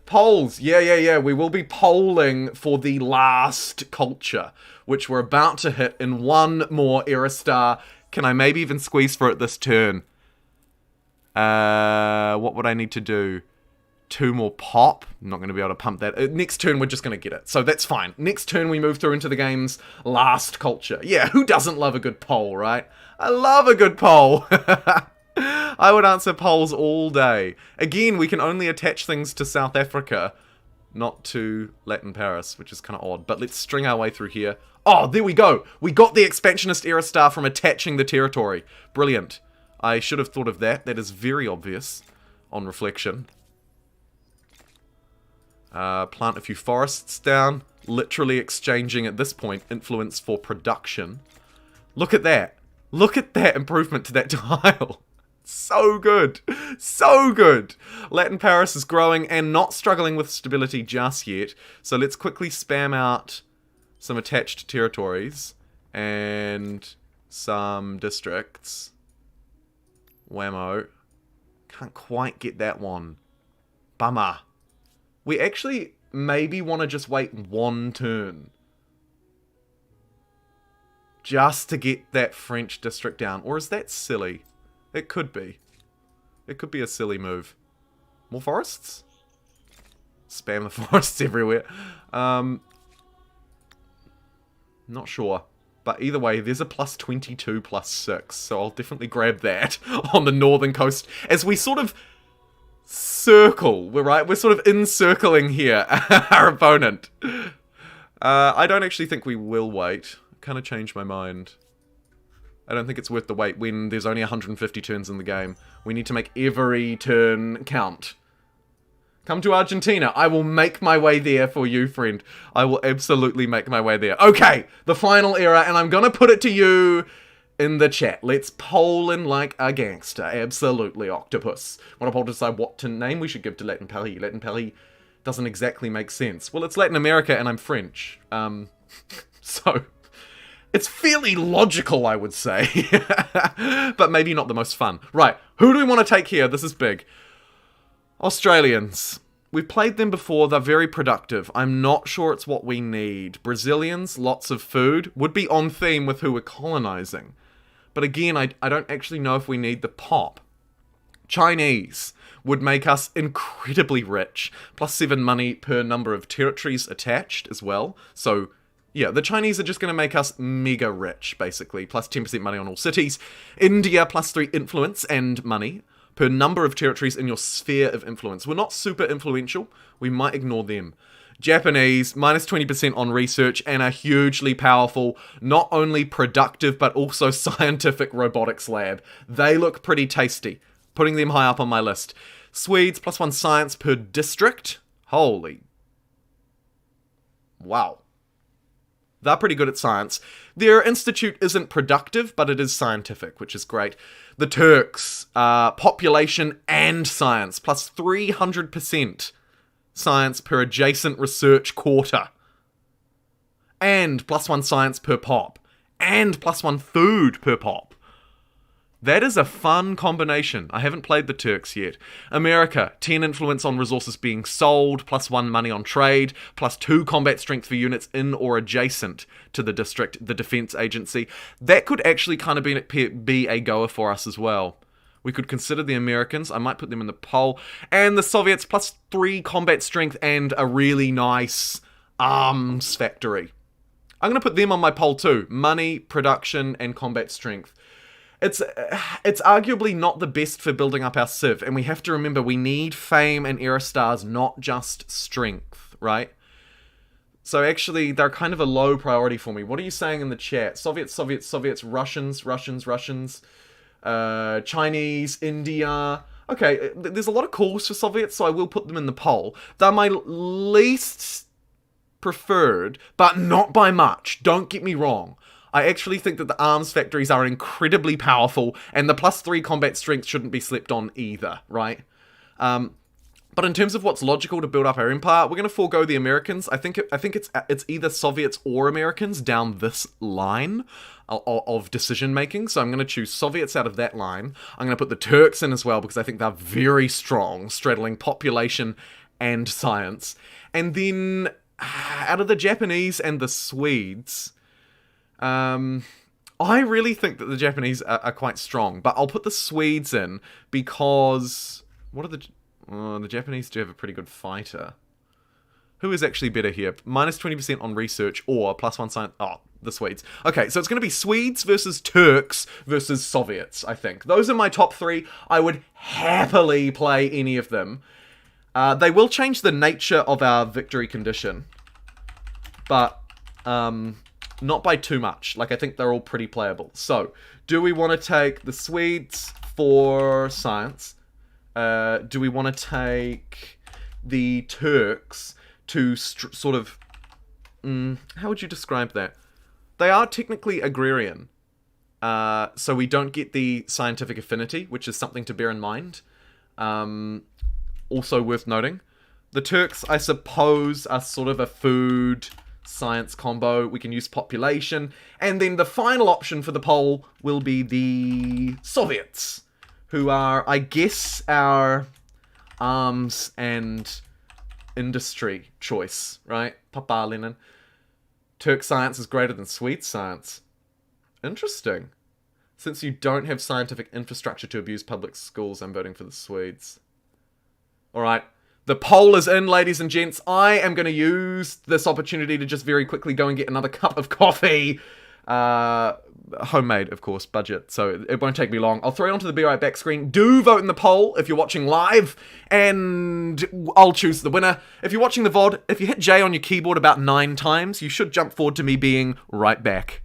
Polls! Yeah. We will be polling for the last culture, which we're about to hit in 1 more era star. Can I maybe even squeeze for it this turn? What would I need to do? 2 more pop. I'm not going to be able to pump that. Next turn, we're just going to get it. So that's fine. Next turn, we move through into the game's last culture. Yeah, who doesn't love a good poll, right? I love a good poll. I would answer polls all day. Again, we can only attach things to South Africa, not to Latin Paris, which is kind of odd. But let's string our way through here. Oh, there we go. We got the Expansionist era star from attaching the territory. Brilliant. I should have thought of that. That is very obvious on reflection. Plant a few forests down. Literally exchanging, at this point, influence for production. Look at that. Look at that improvement to that tile. So good. So good. Latin Paris is growing and not struggling with stability just yet. So let's quickly spam out some attached territories and some districts. Whammo. Can't quite get that one. Bummer. We actually maybe want to just wait 1 turn. Just to get that French district down. Or is that silly? It could be. It could be a silly move. More forests? Spam the forests everywhere. Not sure. But either way, there's a plus 22 plus 6. So I'll definitely grab that on the northern coast. As we sort of circle. We're sort of encircling here our opponent. I don't actually think we will wait. Kind of changed my mind. I don't think it's worth the wait when there's only 150 turns in the game. We need to make every turn count. Come to Argentina. I will make my way there for you, friend. I will absolutely make my way there. Okay, the final era, and I'm gonna put it to you in the chat. Let's poll in like a gangster. Absolutely, Octopus. Want to poll to decide what name we should give to Latin Paris. Latin Paris doesn't exactly make sense. Well, it's Latin America and I'm French. So, It's fairly logical, I would say. But maybe not the most fun. Right, who do we want to take here? This is big. Australians. We've played them before, they're very productive. I'm not sure it's what we need. Brazilians, lots of food, would be on theme with who we're colonizing. But again, I don't actually know if we need the pop. Chinese would make us incredibly rich, plus 7 money per number of territories attached as well. So, yeah, the Chinese are just going to make us mega rich, basically, plus 10% money on all cities. India, plus 3 influence and money per number of territories in your sphere of influence. We're not super influential, we might ignore them. Japanese, minus 20% on research, and a hugely powerful, not only productive, but also scientific robotics lab. They look pretty tasty. Putting them high up on my list. Swedes, plus 1 science per district. Holy. Wow. They're pretty good at science. Their institute isn't productive, but it is scientific, which is great. The Turks, population and science, plus 300%. Science per adjacent research quarter. And plus 1 science per pop. And plus 1 food per pop. That is a fun combination. I haven't played the Turks yet. America, 10 influence on resources being sold, plus 1 money on trade, plus 2 combat strength for units in or adjacent to the district, the defense agency. That could actually kind of be a goer for us as well. We could consider the Americans. I might put them in the poll. And the Soviets, plus 3 combat strength and a really nice arms factory. I'm going to put them on my poll too. Money, production, and combat strength. It's arguably not the best for building up our civ, and we have to remember we need fame and era stars, not just strength, right? So actually, they're kind of a low priority for me. What are you saying in the chat? Soviets, Soviets, Soviets, Russians, Russians, Russians, Chinese, India. Okay, there's a lot of calls for Soviets, so I will put them in the poll. They're my least preferred, but not by much. Don't get me wrong. I actually think that the arms factories are incredibly powerful, and the plus 3 combat strength shouldn't be slept on either, right? But in terms of what's logical to build up our empire, we're going to forego the Americans. I think it's either Soviets or Americans down this line of decision making. So I'm going to choose Soviets out of that line. I'm going to put the Turks in as well because I think they're very strong, straddling population and science. And then out of the Japanese and the Swedes, I really think that the Japanese are quite strong, but I'll put the Swedes in because what are the Japanese do have a pretty good fighter. Who is actually better here? Minus 20% on research or plus 1 science. Oh, the Swedes. Okay, so it's going to be Swedes versus Turks versus Soviets, I think. Those are my top 3. I would happily play any of them. They will change the nature of our victory condition, but not by too much. Like, I think they're all pretty playable. So, do we want to take the Swedes for science? Do we want to take the Turks to sort of... how would you describe that? They are technically agrarian. So we don't get the scientific affinity, which is something to bear in mind. Also worth noting. The Turks, I suppose, are sort of a food science combo. We can use population. And then the final option for the poll will be the Soviets, who are, I guess, our arms and industry choice, right? Papa Lenin. Turk science is greater than Swede science. Interesting. Since you don't have scientific infrastructure to abuse public schools, I'm voting for the Swedes. Alright. The poll is in, ladies and gents. I am going to use this opportunity to just very quickly go and get another cup of coffee. Homemade, of course, budget, so it won't take me long. I'll throw it onto the Be Right Back screen. Do vote in the poll if you're watching live, and I'll choose the winner. If you're watching the VOD, if you hit J on your keyboard about 9 times, you should jump forward to me being right back.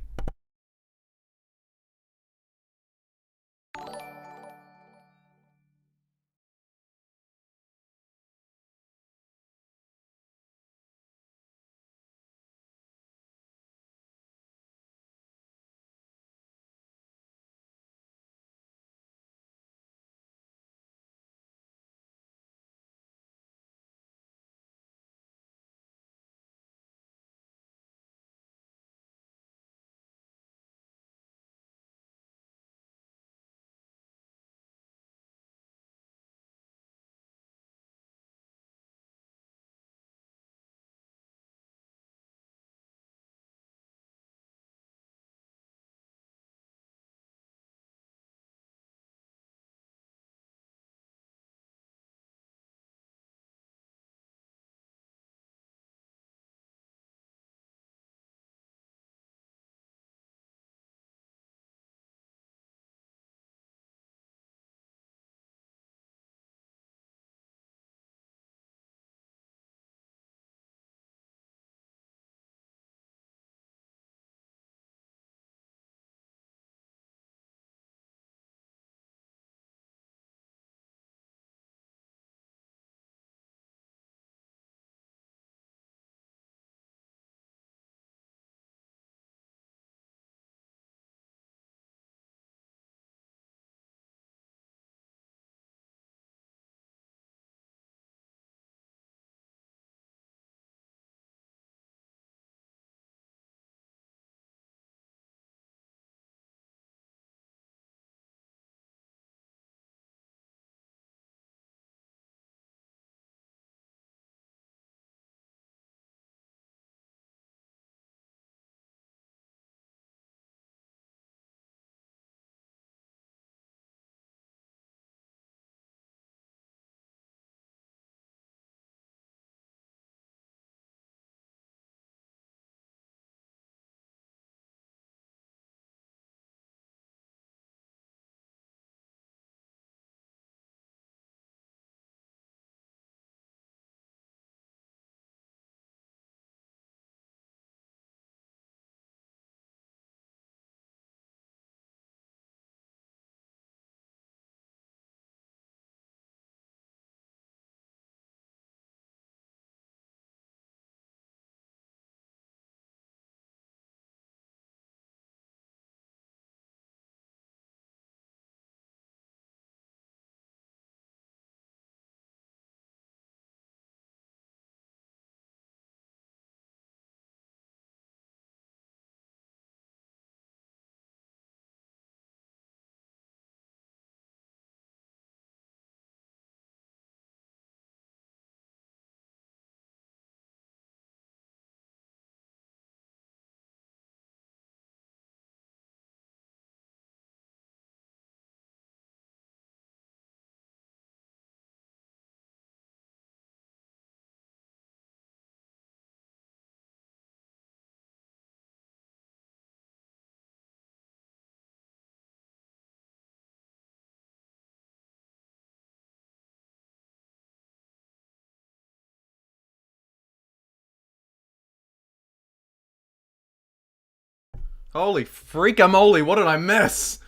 Holy freak-a-moly, what did I miss?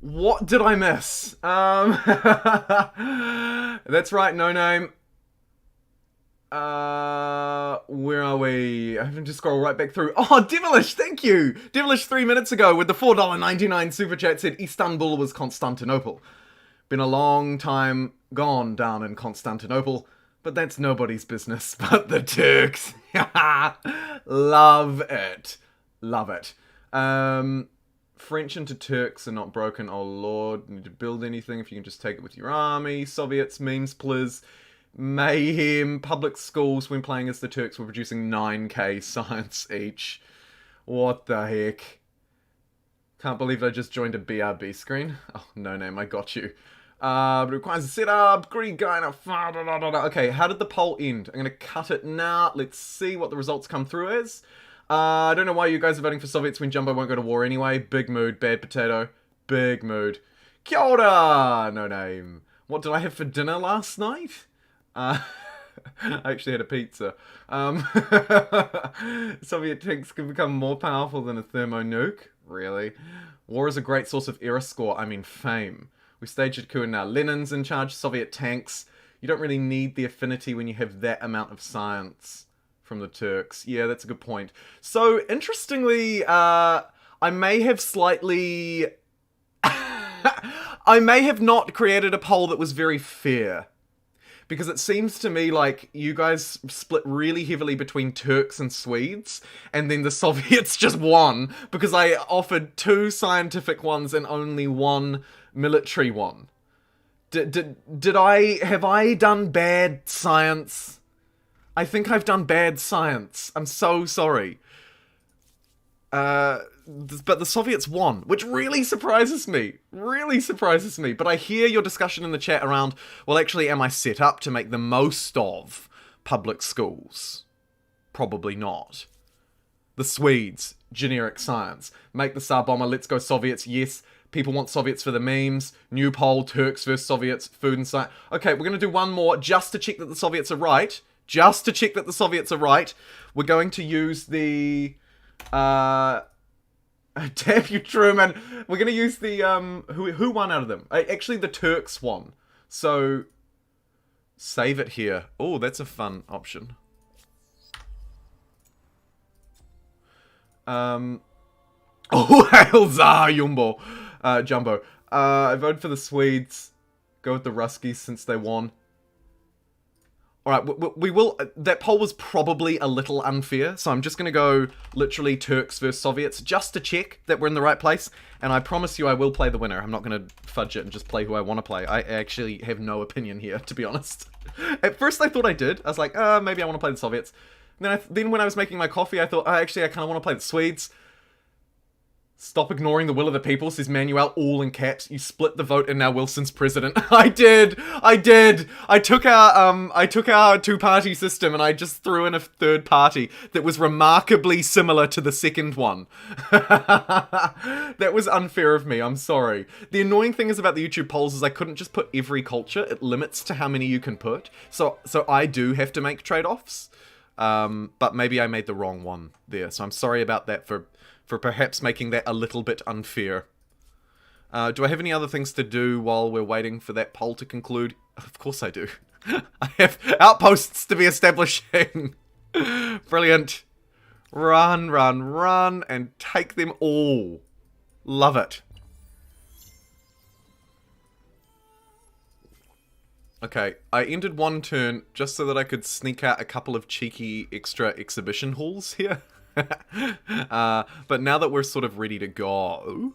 What did I miss? That's right, no name. Where are we? I have to scroll right back through. Oh, Devilish, thank you! Devilish 3 minutes ago with the $4.99 super chat said Istanbul was Constantinople. Been a long time gone down in Constantinople, but that's nobody's business but the Turks. Love it. Love it. French into Turks are not broken, oh lord. Need to build anything if you can just take it with your army. Soviets, memes, please. Mayhem, public schools when playing as the Turks were producing 9k science each. What the heck? Can't believe I just joined a BRB screen. Oh, no name, I got you. But it requires a setup, Greek guy in a... Okay, how did the poll end? I'm gonna cut it now. Let's see what the results come through as. I don't know why you guys are voting for Soviets when Jumbo won't go to war anyway. Big mood, bad potato. Big mood. Kia ora! No name. What did I have for dinner last night? I actually had a pizza. Soviet tanks can become more powerful than a thermonuke. Really? War is a great source of era score. I mean fame. We staged a coup and now Lenin's in charge. Soviet tanks. You don't really need the affinity when you have that amount of science from the Turks. Yeah, that's a good point. So, interestingly, I may have slightly... I may have not created a poll that was very fair. Because it seems to me like you guys split really heavily between Turks and Swedes, and then the Soviets just won, because I offered 2 scientific ones and only 1 military one. Have I done bad science? I think I've done bad science. I'm so sorry. But the Soviets won, which really surprises me. Really surprises me. But I hear your discussion in the chat around, well, actually, am I set up to make the most of public schools? Probably not. The Swedes, generic science. Make the Tsar bomber, let's go Soviets, yes. People want Soviets for the memes. New poll, Turks versus Soviets, food and science. Okay, we're going to do one more just to check that the Soviets are right. Just to check that the Soviets are right. We're going to use the... Damn you, Truman. We're going to use the, who won out of them? Actually, the Turks won. So, save it here. Oh, that's a fun option. Oh, hail Tsar, Jumbo. Jumbo. I voted for the Swedes. Go with the Ruskies since they won. Alright, we will... That poll was probably a little unfair, so I'm just going to go literally Turks versus Soviets, just to check that we're in the right place, and I promise you I will play the winner. I'm not going to fudge it and just play who I want to play. I actually have no opinion here, to be honest. At first I thought I did. I was like, maybe I want to play the Soviets. Then when I was making my coffee, I thought, actually I kind of want to play the Swedes. Stop ignoring the will of the people, says Manuel, all in caps. You split the vote and now Wilson's president. I did! I took our two-party system and I just threw in a third party that was remarkably similar to the second one. That was unfair of me, I'm sorry. The annoying thing is about the YouTube polls is I couldn't just put every culture. It limits to how many you can put. So I do have to make trade-offs. But maybe I made the wrong one there. So I'm sorry about that for perhaps making that a little bit unfair. Do I have any other things to do while we're waiting for that poll to conclude? Of course I do. I have outposts to be establishing. Brilliant. Run, run, run, and take them all. Love it. Okay, I ended one turn just so that I could sneak out a couple of cheeky extra exhibition halls here. But now that we're sort of ready to go,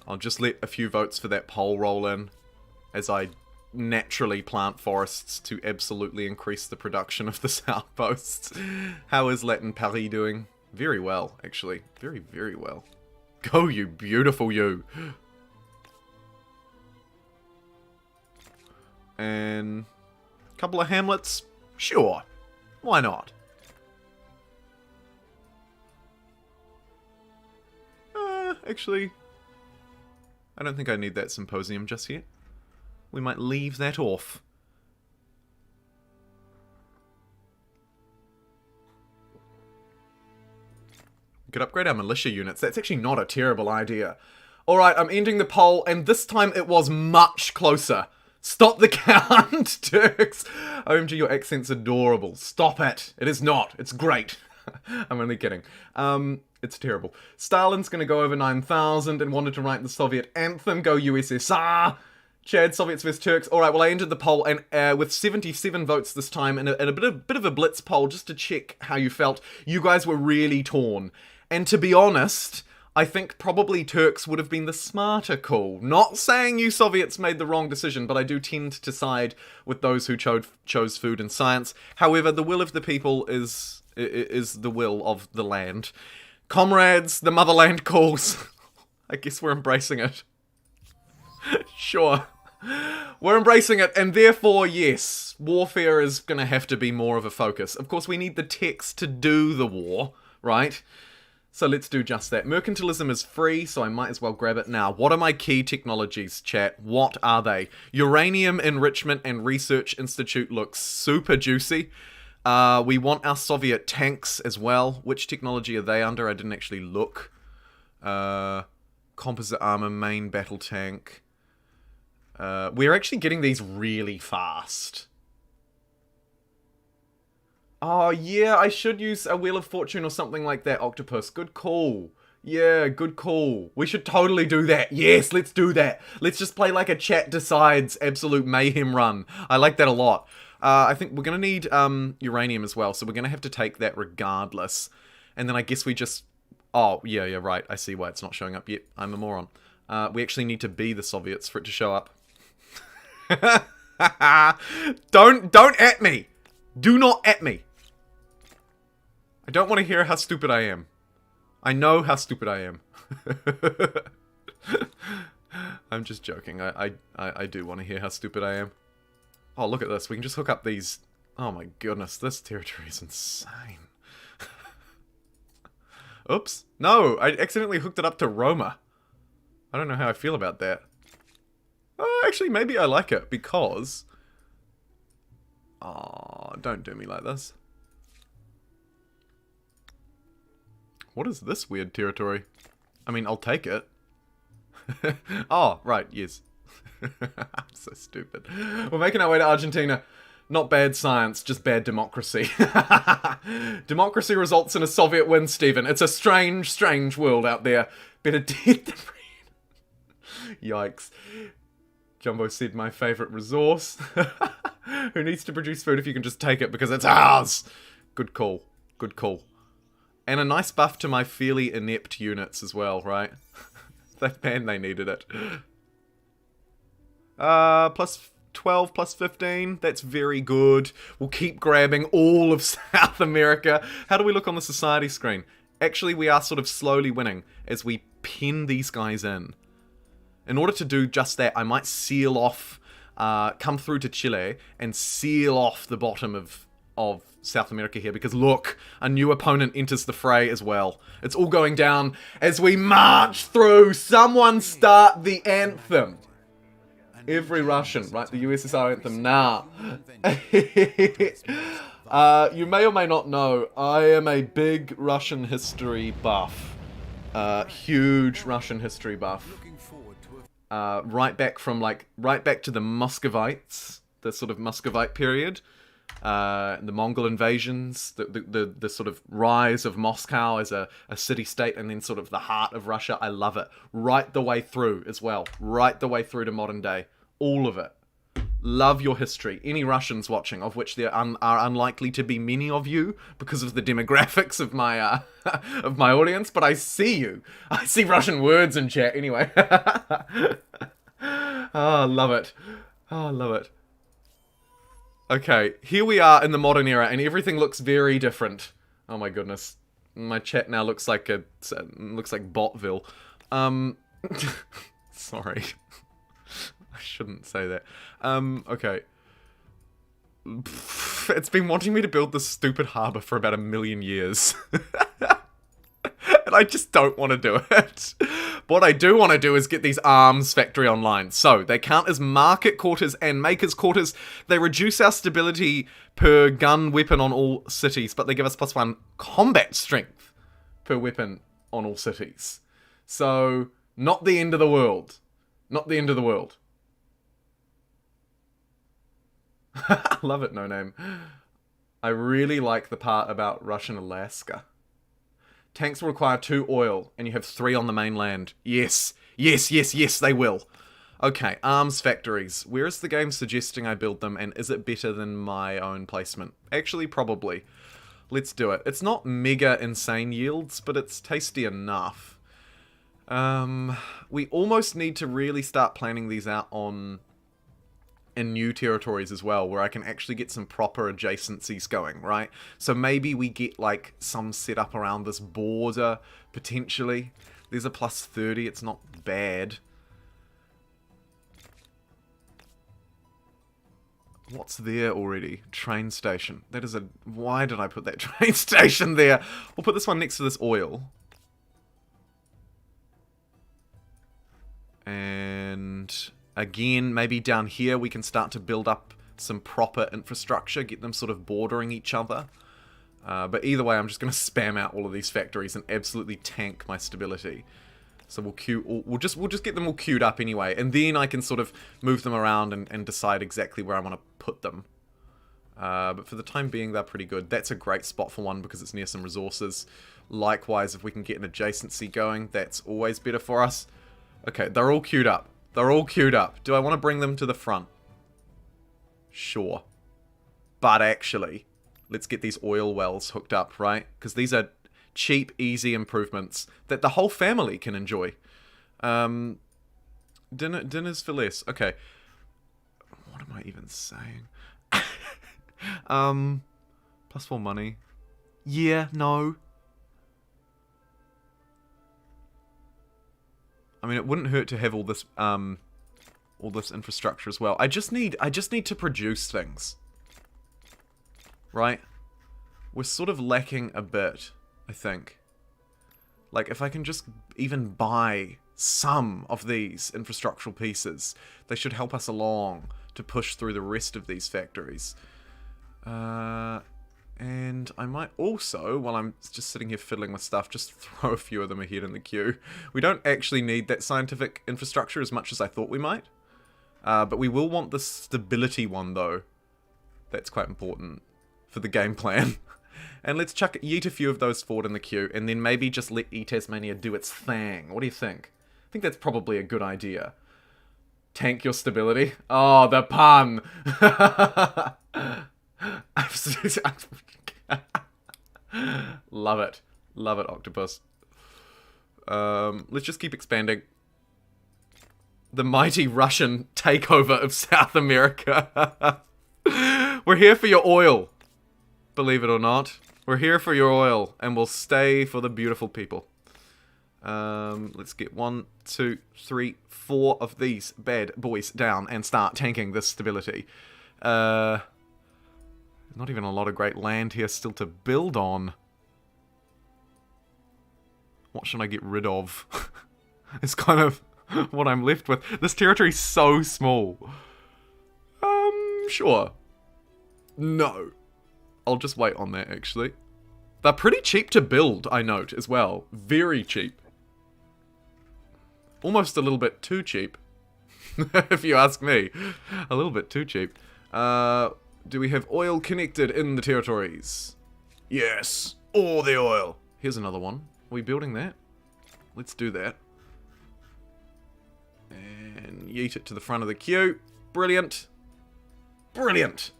I'll just let a few votes for that poll roll in as I naturally plant forests to absolutely increase the production of this outpost. How is Latin Paris doing? Very well, actually. Very, very well. Go, you beautiful you! And a couple of hamlets? Sure. Why not? Actually, I don't think I need that symposium just yet. We might leave that off. Could upgrade our militia units. That's actually not a terrible idea. Alright, I'm ending the poll, and this time it was much closer. Stop the count, Turks. OMG, your accent's adorable. Stop it. It is not. It's great. I'm only kidding. It's terrible. Stalin's gonna go over 9,000 and wanted to write the Soviet anthem. Go USSR. Chad, Soviets vs Turks. Alright, well I entered the poll and with 77 votes this time and a bit of a blitz poll just to check how you felt. You guys were really torn. And to be honest, I think probably Turks would have been the smarter call. Not saying you Soviets made the wrong decision, but I do tend to side with those who chose food and science. However, the will of the people is the will of the land. Comrades, the motherland calls. I guess we're embracing it. Sure. We're embracing it, and therefore, yes, warfare is gonna have to be more of a focus. Of course, we need the techs to do the war, right? So let's do just that. Mercantilism is free, so I might as well grab it now. What are my key technologies, chat? What are they? Uranium Enrichment and Research Institute looks super juicy. We want our Soviet tanks as well. Which technology are they under? I didn't actually look. Composite armor, main battle tank. We're actually getting these really fast. Oh, yeah, I should use a Wheel of Fortune or something like that, Octopus. Good call. Yeah, good call. We should totally do that. Yes, let's do that. Let's just play like a chat decides absolute mayhem run. I like that a lot. I think we're going to need uranium as well, so we're going to have to take that regardless. And then I guess we just... Oh, yeah, right. I see why it's not showing up yet. I'm a moron. We actually need to be the Soviets for it to show up. Don't at me. Do not at me. I don't want to hear how stupid I am. I know how stupid I am. I'm just joking. I do want to hear how stupid I am. Oh, look at this. We can just hook up these... Oh my goodness, this territory is insane. Oops. No, I accidentally hooked it up to Roma. I don't know how I feel about that. Oh, actually, maybe I like it, because... Oh, don't do me like this. What is this weird territory? I mean, I'll take it. Oh, right, yes. I'm so stupid. We're making our way to Argentina. Not bad science, just bad democracy. Democracy results in a Soviet win, Stephen. It's a strange, strange world out there. Better dead than breed. Yikes. Jumbo said my favourite resource. Who needs to produce food if you can just take it because it's ours? Good call. Good call. And a nice buff to my fairly inept units as well, right? Man, they needed it. Plus 12, plus 15. That's very good. We'll keep grabbing all of South America. How do we look on the society screen? Actually, we are sort of slowly winning as we pin these guys in. In order to do just that, I might seal off, come through to Chile and seal off the bottom of South America here, because look, a new opponent enters the fray as well. It's all going down as we march through. Someone start the anthem. Every Russian, right? The USSR anthem now. You may or may not know, I am a big Russian history buff. Huge Russian history buff. Right back to the Muscovites, the sort of Muscovite period. The Mongol invasions, the sort of rise of Moscow as a city-state, and then sort of the heart of Russia. I love it. Right the way through as well. Right the way through to modern day. All of it. Love your history. Any Russians watching, of which there are unlikely to be many of you because of the demographics of my of my audience, but I see you. I see Russian words in chat anyway. Oh, love it. Oh, love it. Okay, here we are in the modern era, and everything looks very different. Oh my goodness, my chat now looks like Botville. Sorry, I shouldn't say that. Okay. It's been wanting me to build this stupid harbour for about 1 million years. And I just don't want to do it. What I do want to do is get these arms factory online. So, they count as market quarters and makers quarters. They reduce our stability per gun weapon on all cities, but they give us +1 combat strength per weapon on all cities. So, not the end of the world. Not the end of the world. Love it, No Name. I really like the part about Russian Alaska. Tanks will require 2 oil, and you have 3 on the mainland. Yes. Yes, yes, yes, they will. Okay, arms factories. Where is the game suggesting I build them, and is it better than my own placement? Actually, probably. Let's do it. It's not mega insane yields, but it's tasty enough. We almost need to really start planning these out in new territories as well, where I can actually get some proper adjacencies going, right? So maybe we get, like, some setup around this border, potentially. There's a plus 30, it's not bad. What's there already? Train station. That is a... Why did I put that train station there? We'll put this one next to this oil. And... again, maybe down here we can start to build up some proper infrastructure, get them sort of bordering each other. But either way, I'm just going to spam out all of these factories and absolutely tank my stability. So we'll just get them all queued up anyway, and then I can sort of move them around and decide exactly where I want to put them. But for the time being, they're pretty good. That's a great spot for one because it's near some resources. Likewise, if we can get an adjacency going, that's always better for us. Okay, they're all queued up. They're all queued up. Do I want to bring them to the front? Sure. But actually, let's get these oil wells hooked up, right? Because these are cheap, easy improvements that the whole family can enjoy. Dinners for less. Okay. What am I even saying? Plus 4 money. Yeah, no. I mean, it wouldn't hurt to have all this infrastructure as well. I just need to produce things. Right? We're sort of lacking a bit, I think. Like, if I can just even buy some of these infrastructural pieces, they should help us along to push through the rest of these factories. And I might also, while I'm just sitting here fiddling with stuff, just throw a few of them ahead in the queue. We don't actually need that scientific infrastructure as much as I thought we might. But we will want the stability one, though. That's quite important for the game plan. And let's yeet a few of those forward in the queue, and then maybe just let E-Tasmania do its thing. What do you think? I think that's probably a good idea. Tank your stability. Oh, the pun! Love it. Love it, Octopus. Let's just keep expanding. The mighty Russian takeover of South America. We're here for your oil. Believe it or not. We're here for your oil, and we'll stay for the beautiful people. Let's get 1, 2, 3, 4 of these bad boys down and start tanking this stability. Not even a lot of great land here still to build on. What should I get rid of? It's kind of what I'm left with. This territory's so small. Sure. No. I'll just wait on that, actually. They're pretty cheap to build, I note, as well. Very cheap. Almost a little bit too cheap. If you ask me. A little bit too cheap. Do we have oil connected in the territories? Yes. All the oil. Here's another one. Are we building that? Let's do that. And yeet it to the front of the queue. Brilliant. Brilliant.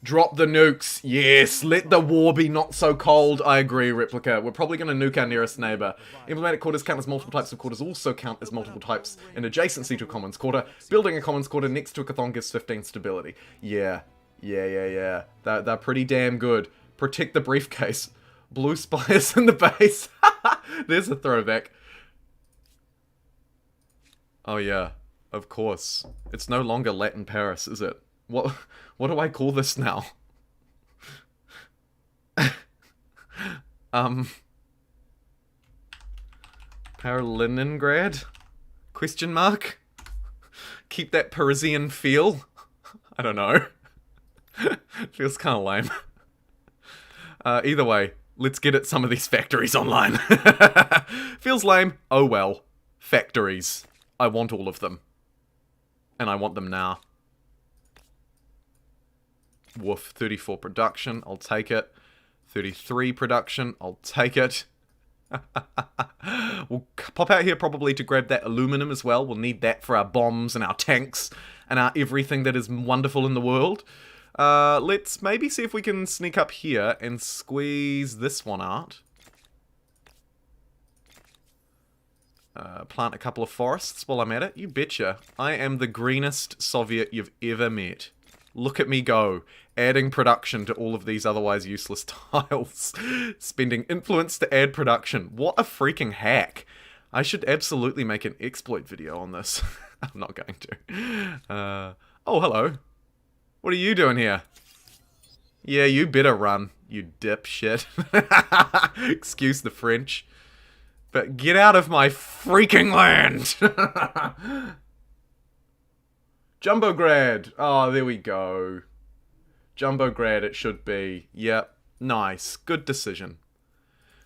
Drop the nukes. Yes, let the war be not so cold. I agree, Replica. We're probably going to nuke our nearest neighbor. Emblematic quarters count as multiple types of quarters, also count as multiple types in adjacency to a commons quarter. Building a commons quarter next to a Chthon gives 15 stability. Yeah. They're pretty damn good. Protect the briefcase. Blue spires in the base. There's a throwback. Oh yeah, of course. It's no longer Latin Paris, is it? What do I call this now? Paraliningrad? Question mark? Keep that Parisian feel? I don't know. Feels kind of lame. Either way, Let's get at some of these factories online. Feels lame. Oh well. Factories. I want all of them. And I want them now. Woof. 34 production. I'll take it. 33 production. I'll take it. We'll pop out here probably to grab that aluminum as well. We'll need that for our bombs and our tanks and our everything that is wonderful in the world. Let's maybe see if we can sneak up here and squeeze this one out. Plant a couple of forests while I'm at it. You betcha. I am the greenest Soviet you've ever met. Look at me go. Adding production to all of these otherwise useless tiles. Spending influence to add production. What a freaking hack. I should absolutely make an exploit video on this. I'm not going to. Oh, hello. What are you doing here? Yeah, you better run, you dipshit. Excuse the French. But get out of my freaking land! Jumbograd. Oh, there we go. Jumbograd it should be. Yep. Nice. Good decision.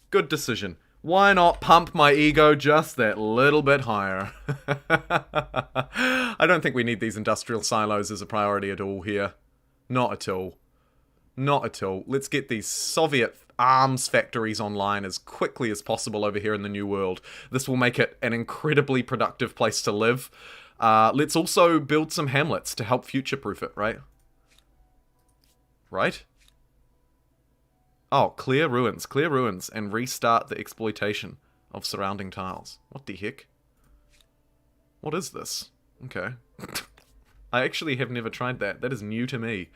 Good decision. Why not pump my ego just that little bit higher? I don't think we need these industrial silos as a priority at all here. Not at all. Not at all. Let's get these Soviet arms factories online as quickly as possible over here in the New World. This will make it an incredibly productive place to live. Let's also build some hamlets to help future-proof it, right? Right? Oh, clear ruins, and restart the exploitation of surrounding tiles. What the heck? What is this? Okay. I actually have never tried that. That is new to me.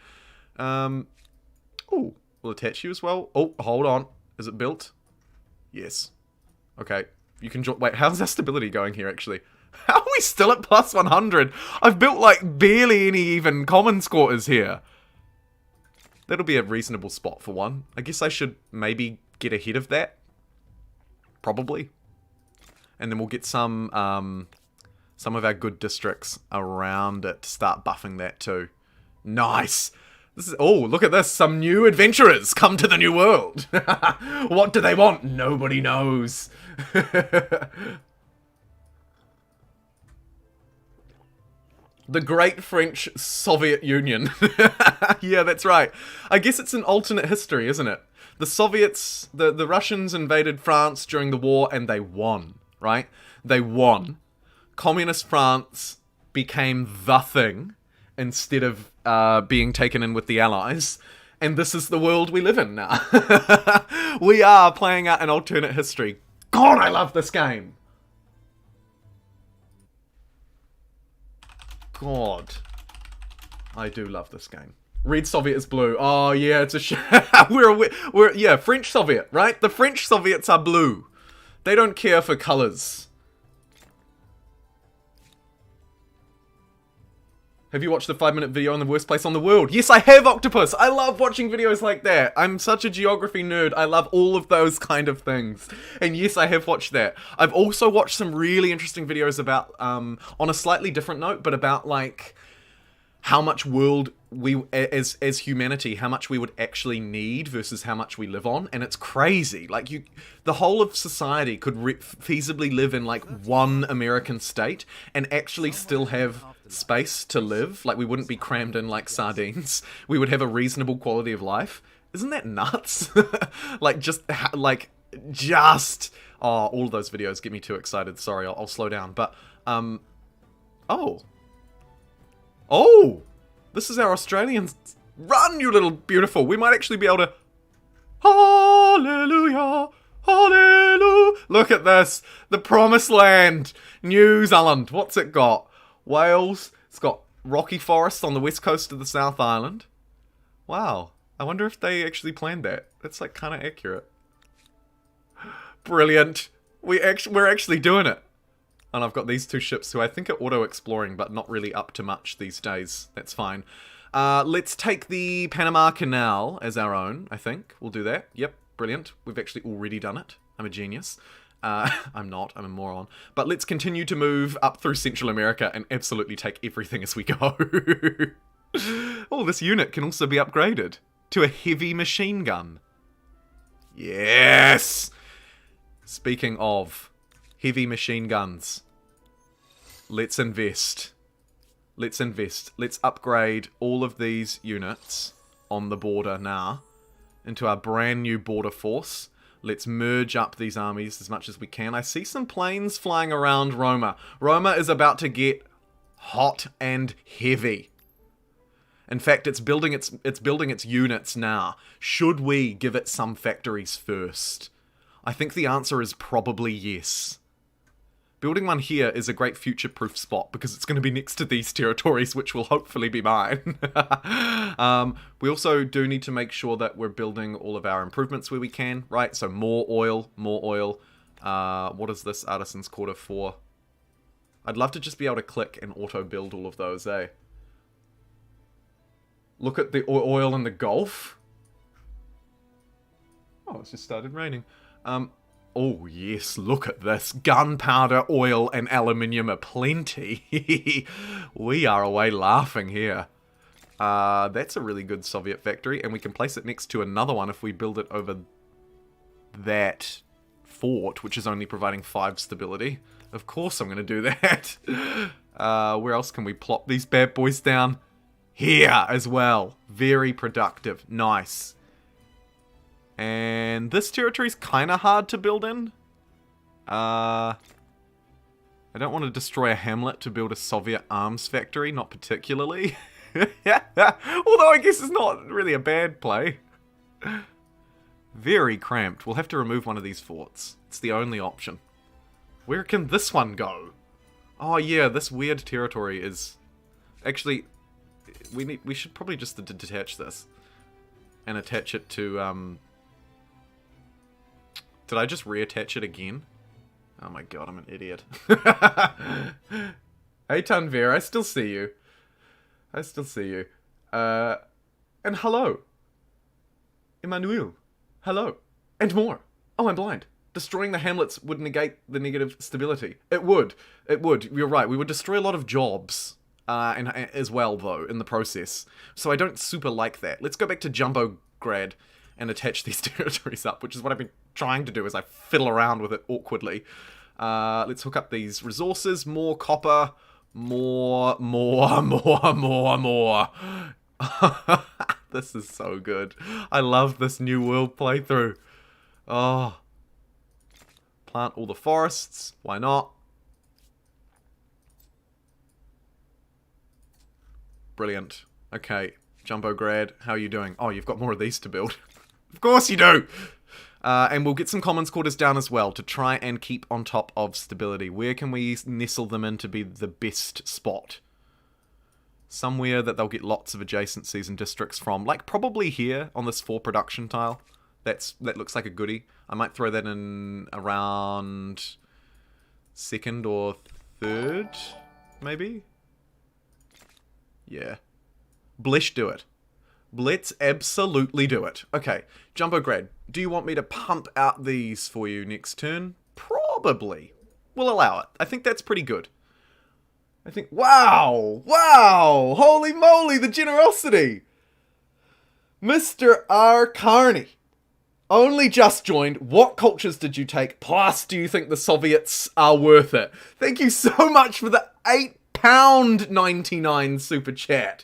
Oh, we'll attach you as well. Oh, hold on. Is it built? Yes. Okay. You can wait, how's our stability going here, actually? How are we still at plus 100? I've built, like, barely any even common squatters here. That'll be a reasonable spot for one. I guess I should maybe get ahead of that. Probably. And then we'll get some of our good districts around it to start buffing that too. Nice! This is, oh, look at this. Some new adventurers come to the New World. What do they want? Nobody knows. The Great French Soviet Union. Yeah, that's right. I guess it's an alternate history, isn't it? The Soviets, the Russians invaded France during the war and they won, right? They won. Communist France became the thing instead of being taken in with the Allies. And this is the world we live in now. We are playing out an alternate history. God, I love this game. God, I do love this game. Red Soviet is blue. Oh yeah, it's a we're yeah, French Soviet, right? The French Soviets are blue. They don't care for colors. Have you watched the 5-minute video on the worst place on the world? Yes, I have, Octopus. I love watching videos like that. I'm such a geography nerd. I love all of those kind of things. And yes, I have watched that. I've also watched some really interesting videos about, on a slightly different note, but about, like, how much world we, as humanity, how much we would actually need versus how much we live on. And it's crazy. Like, the whole of society could feasibly live in, like, one American state and actually still have space to live. Like, we wouldn't be crammed in like sardines. We would have a reasonable quality of life. Isn't that nuts? Like, oh, all of those videos get me too excited. Sorry, I'll slow down. But, oh, this is our Australian run, you little beautiful. We might actually be able to, hallelujah, hallelujah. Look at this, the promised land, New Zealand. What's it got? Wales. It's got rocky forests on the west coast of the South Island. Wow. I wonder if they actually planned that. That's like kind of accurate. Brilliant. We're actually doing it. And I've got these two ships who I think are auto-exploring, but not really up to much these days. That's fine. Let's take the Panama Canal as our own, I think. We'll do that. Yep, brilliant. We've actually already done it. I'm a genius. I'm not, I'm a moron. But let's continue to move up through Central America and absolutely take everything as we go. Oh, this unit can also be upgraded to a heavy machine gun. Yes! Speaking of heavy machine guns, let's invest. Let's invest. Let's upgrade all of these units on the border now into our brand new border force. Let's merge up these armies as much as we can. I see some planes flying around Roma. Roma is about to get hot and heavy. In fact, it's building its units now. Should we give it some factories first? I think the answer is probably yes. Building one here is a great future-proof spot because it's going to be next to these territories, which will hopefully be mine. We also do need to make sure that we're building all of our improvements where we can, right? So more oil, more oil. What is this Artisan's Quarter for? I'd love to just be able to click and auto-build all of those, eh? Look at the oil in the Gulf. Oh, it's just started raining. Oh yes, look at this. Gunpowder, oil, and aluminium aplenty. We are away laughing here. That's a really good Soviet factory, and we can place it next to another one if we build it over that fort, which is only providing 5 stability. Of course I'm going to do that. Where else can we plop these bad boys down? Here as well. Very productive. Nice. And this territory's kind of hard to build in. I don't want to destroy a hamlet to build a Soviet arms factory, not particularly. Although I guess it's not really a bad play. Very cramped. We'll have to remove one of these forts. It's the only option. Where can this one go? Oh yeah, this weird territory is... Actually, we should probably just detach this. And attach it to, Did I just reattach it again? Oh my god, I'm an idiot. Hey Tanvir, I still see you. I still see you. And hello. Emmanuel. Hello. And more. Oh, I'm blind. Destroying the hamlets would negate the negative stability. It would. It would. You're right. We would destroy a lot of jobs. And as well, though, in the process. So I don't super like that. Let's go back to JumboGrad and attach these territories up, which is what I've been trying to do as I fiddle around with it awkwardly. Let's hook up these resources. More copper. More. This is so good. I love this new world playthrough. Oh. Plant all the forests. Why not? Brilliant. Okay, JumboGrad, how are you doing? Oh, you've got more of these to build. Of course you do! And we'll get some commons quarters down as well to try and keep on top of stability. Where can we nestle them in to be the best spot? Somewhere that they'll get lots of adjacencies and districts from. Like probably here on this 4 production tile. That looks like a goodie. I might throw that in around 2nd or 3rd, maybe? Yeah. Blish, do it. Let's absolutely do it. Okay, JumboGrad, do you want me to pump out these for you next turn? Probably. We'll allow it. I think that's pretty good. I think... Wow! Wow! Holy moly, the generosity! Mr. R. Carney. Only just joined. What cultures did you take? Plus, do you think the Soviets are worth it? Thank you so much for the £8.99 super chat.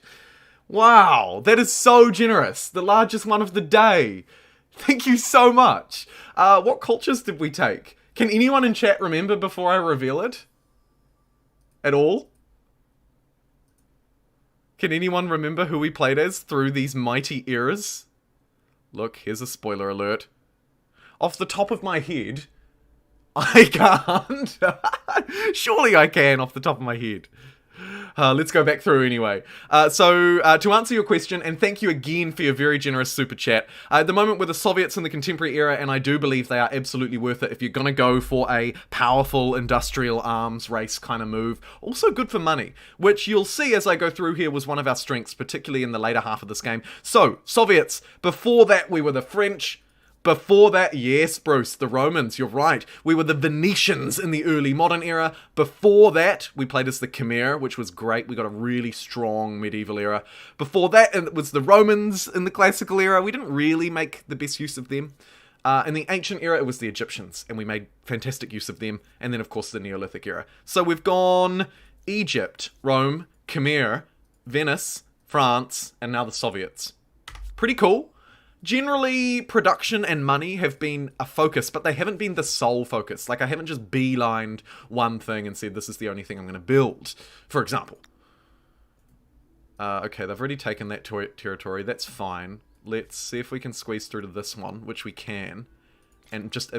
Wow, that is so generous. The largest one of the day. Thank you so much. What cultures did we take? Can anyone in chat remember before I reveal it? At all? Can anyone remember who we played as through these mighty eras? Look, here's a spoiler alert. Off the top of my head, I can't. Surely I can off the top of my head. Let's go back through anyway. So, to answer your question, and thank you again for your very generous super chat. At the moment, we're the Soviets in the contemporary era, and I do believe they are absolutely worth it if you're gonna go for a powerful industrial arms race kind of move. Also good for money, which you'll see as I go through here was one of our strengths, particularly in the later half of this game. So, Soviets. Before that, we were the French. Before that, yes, Bruce, the Romans, you're right. We were the Venetians in the early modern era. Before that, we played as the Khmer, which was great. We got a really strong medieval era. Before that, it was the Romans in the classical era. We didn't really make the best use of them. In the ancient era, it was the Egyptians, and we made fantastic use of them. And then, of course, the Neolithic era. So we've gone Egypt, Rome, Khmer, Venice, France, and now the Soviets. Pretty cool. Generally, production and money have been a focus, but they haven't been the sole focus. Like, I haven't just beelined one thing and said, this is the only thing I'm going to build, for example. Okay, they've already taken that territory. That's fine. Let's see if we can squeeze through to this one, which we can. And just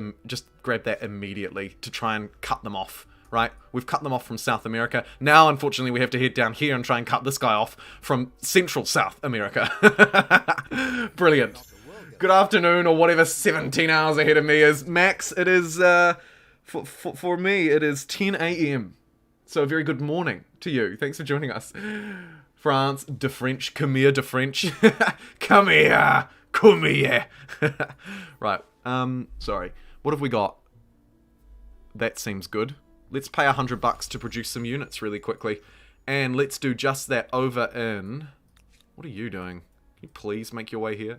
grab that immediately to try and cut them off, right? We've cut them off from South America. Now, unfortunately, we have to head down here and try and cut this guy off from Central South America. Brilliant. Good afternoon, or whatever 17 hours ahead of me is. Max, it is, for me, it is 10 a.m. So a very good morning to you. Thanks for joining us. France, de French, Khmer de French. Come here, come here. Right, sorry. What have we got? That seems good. Let's pay $100 to produce some units really quickly. And let's do just that over in... What are you doing? Can you please make your way here?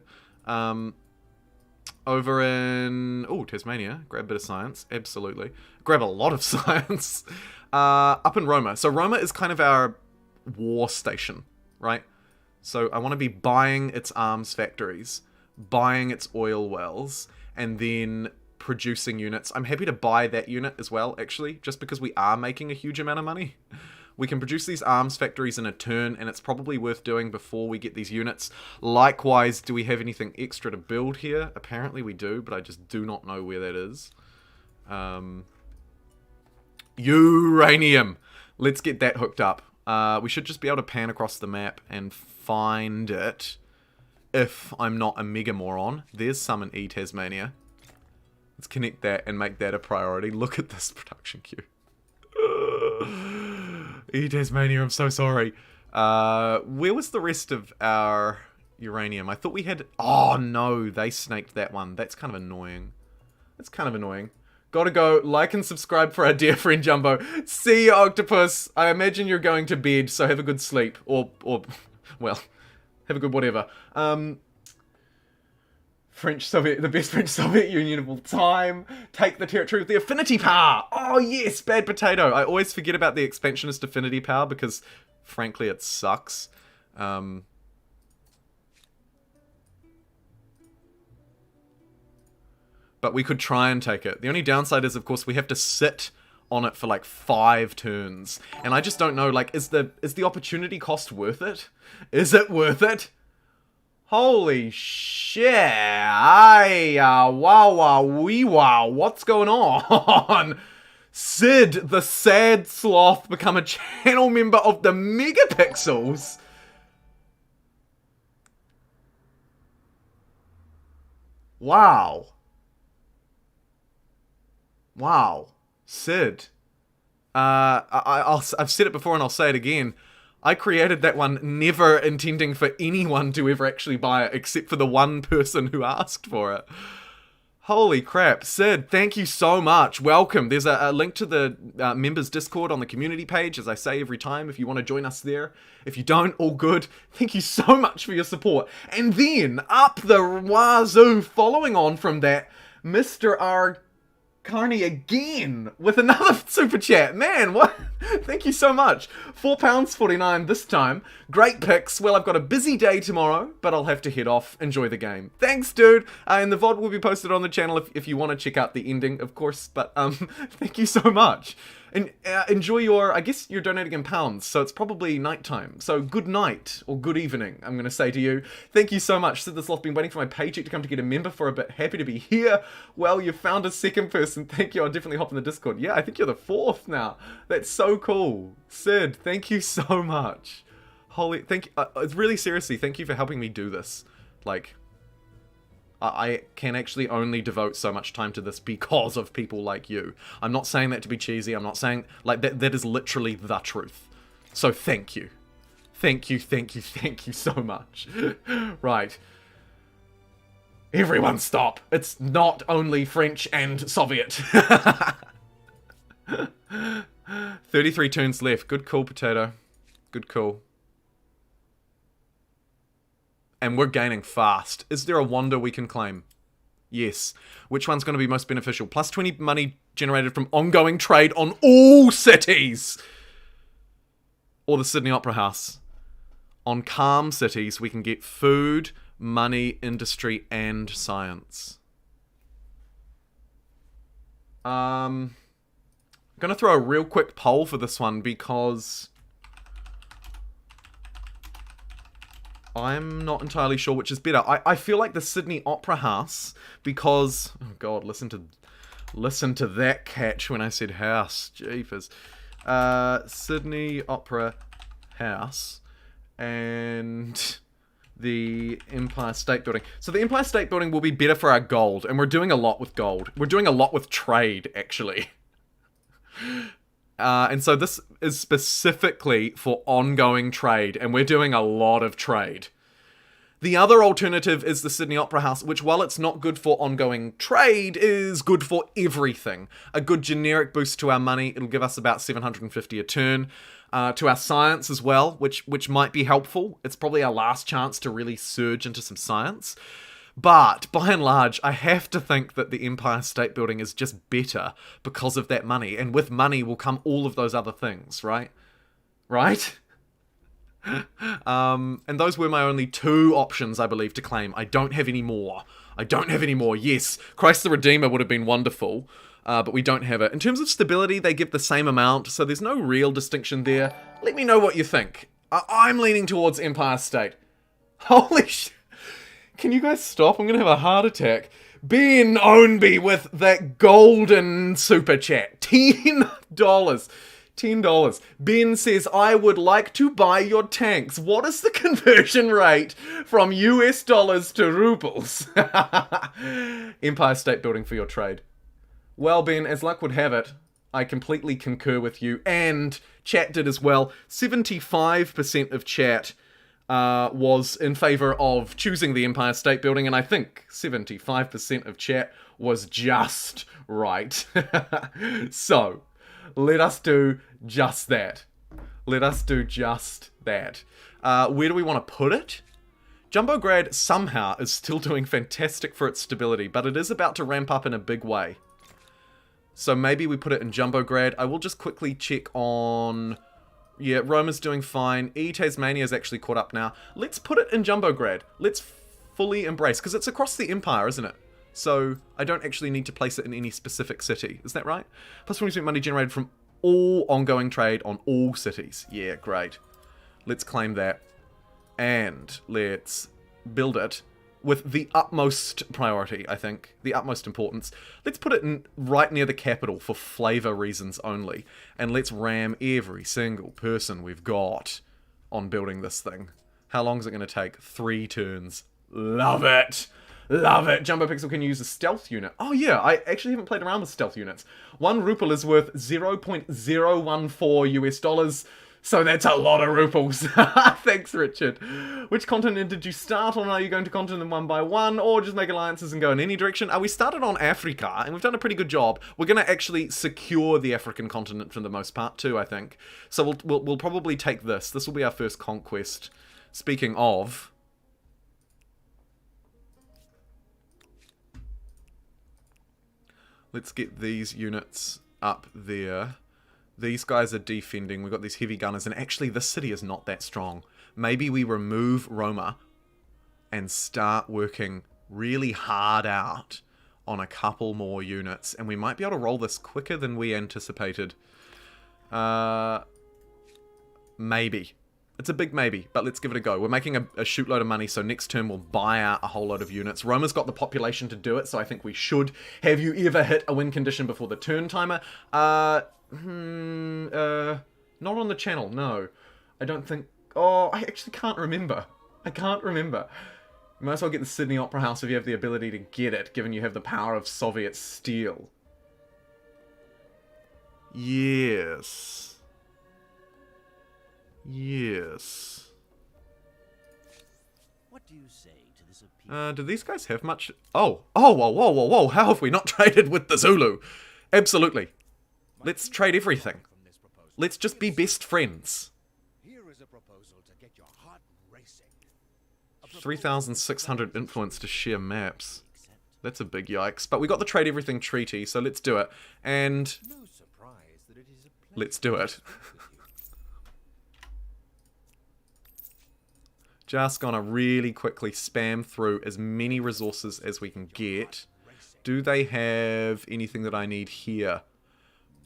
Over in... Oh, Tasmania. Grab a bit of science. Absolutely. Grab a lot of science. Up in Roma. So Roma is kind of our war station, right? So I want to be buying its arms factories, buying its oil wells, and then producing units. I'm happy to buy that unit as well, actually, just because we are making a huge amount of money. We can produce these arms factories in a turn, and it's probably worth doing before we get these units. Likewise, do we have anything extra to build here? Apparently we do, but I just do not know where that is. Uranium! Let's get that hooked up. We should just be able to pan across the map and find it, if I'm not a mega moron. There's some in Tasmania. Let's connect that and make that a priority. Look at this production queue. Tasmania, I'm so sorry. Where was the rest of our uranium? I thought we had... Oh, no, they snaked that one. That's kind of annoying. That's kind of annoying. Gotta go. Like and subscribe for our dear friend Jumbo. See you, Octopus. I imagine you're going to bed, so have a good sleep. Or well, have a good whatever. The best French-Soviet Union of all time. Take the territory with the affinity power. Oh, yes, bad potato. I always forget about the expansionist affinity power because, frankly, it sucks. But we could try and take it. The only downside is, of course, we have to sit on it for like 5 turns. And I just don't know, like, is the opportunity cost worth it? Is it worth it? Holy shit. Wow. What's going on? Sid, the sad sloth, become a channel member of the Megapixels. Wow. Sid. I've said it before and I'll say it again. I created that one never intending for anyone to ever actually buy it, except for the one person who asked for it. Holy crap. Sid, thank you so much. Welcome. There's a link to the members Discord on the community page, as I say every time, if you want to join us there. If you don't, all good. Thank you so much for your support. And then, up the wazoo, following on from that, Mr. R. Carney again with another super chat. Man, what? Thank you so much. £4.49 this time. Great picks. Well, I've got a busy day tomorrow, but I'll have to head off. Enjoy the game. Thanks, dude. And the VOD will be posted on the channel if you want to check out the ending, of course. But thank you so much. And enjoy your, I guess you're donating in pounds, so it's probably nighttime. So good night, or good evening, I'm going to say to you. Thank you so much. Sid the Sloth, been waiting for my paycheck to come to get a member for a bit. Happy to be here. Well, you found a second person. Thank you. I'll definitely hop in the Discord. Yeah, I think you're the 4th now. That's so cool. Sid, thank you so much. Holy, thank you. Really seriously, thank you for helping me do this. Like, I can actually only devote so much time to this because of people like you. I'm not saying that to be cheesy. I'm not saying, like, that is literally the truth. So thank you. Thank you so much. Right. Everyone stop. It's not only French and Soviet. 33 turns left. Good call, Potato. Good call. And we're gaining fast. Is there a wonder we can claim? Yes. Which one's going to be most beneficial? Plus 20 money generated from ongoing trade on all cities. Or the Sydney Opera House. On calm cities, we can get food, money, industry, and science. I'm going to throw a real quick poll for this one because I'm not entirely sure which is better. I feel like the Sydney Opera House because... Oh god, listen to that catch when I said house. Jeepers. Sydney Opera House and the Empire State Building. So the Empire State Building will be better for our gold, and we're doing a lot with gold. We're doing a lot with trade, actually. And so this is specifically for ongoing trade, and we're doing a lot of trade. The other alternative is the Sydney Opera House, which, while it's not good for ongoing trade, is good for everything. A good generic boost to our money. It'll give us about 750 a turn. To our science as well, which might be helpful. It's probably our last chance to really surge into some science. But, by and large, I have to think that the Empire State Building is just better because of that money. And with money will come all of those other things, right? Right? And those were my only 2 options, I believe, to claim. I don't have any more. Yes, Christ the Redeemer would have been wonderful, but we don't have it. In terms of stability, they give the same amount, so there's no real distinction there. Let me know what you think. I'm leaning towards Empire State. Holy shit. Can you guys stop? I'm gonna have a heart attack. Ben Ownby with that golden super chat. $10. $10. Ben says, I would like to buy your tanks. What is the conversion rate from US dollars to rubles? Empire State Building for your trade. Well, Ben, as luck would have it, I completely concur with you. And chat did as well. 75% of chat was in favor of choosing the Empire State Building, and I think 75% of chat was just right. So, let us do just that. Where do we want to put it? Jumbograd somehow is still doing fantastic for its stability, but it is about to ramp up in a big way. So maybe we put it in Jumbograd. I will just quickly check on... Yeah, Roma's doing fine. Tasmania is actually caught up now. Let's put it in Jumbograd. Let's fully embrace, because it's across the Empire, isn't it? So I don't actually need to place it in any specific city. Is that right? Plus 20% money generated from all ongoing trade on all cities. Yeah, great. Let's claim that. And let's build it with the utmost priority, I think. The utmost importance. Let's put it in right near the capital for flavor reasons only. And let's ram every single person we've got on building this thing. How long is it going to take? 3 turns. Love it! Love it! JumboPixel can use a stealth unit. Oh yeah, I actually haven't played around with stealth units. 1 ruple is worth 0.014 US dollars. So that's a lot of ruples. Thanks, Richard. Which continent did you start on? Are you going to continent one by one, or just make alliances and go in any direction? We started on Africa, and we've done a pretty good job. We're going to actually secure the African continent for the most part, too, I think. So we'll probably take this. This will be our first conquest. Speaking of... Let's get these units up there. These guys are defending. We've got these heavy gunners. And actually, this city is not that strong. Maybe we remove Roma and start working really hard out on a couple more units. And we might be able to roll this quicker than we anticipated. Maybe. It's a big maybe, but let's give it a go. We're making a shootload of money, so next turn we'll buy out a whole load of units. Roma's got the population to do it, so I think we should. Have you ever hit a win condition before the turn timer? Not on the channel, no. I don't think... Oh, I actually can't remember. I can't remember. You might as well get the Sydney Opera House if you have the ability to get it, given you have the power of Soviet steel. Yes. Yes. What do you say to this appeal? Do these guys have much... Oh, whoa. How have we not traded with the Zulu? Absolutely. Let's trade everything. Let's just be best friends. Here is a proposal to get your heart racing. 3,600 influence to share maps. That's a big yikes. But we got the trade everything treaty, so let's do it. And No surprise that it is a pleasure let's do it. to work with you. Just gonna really quickly spam through as many resources as we can get. Do they have anything that I need here?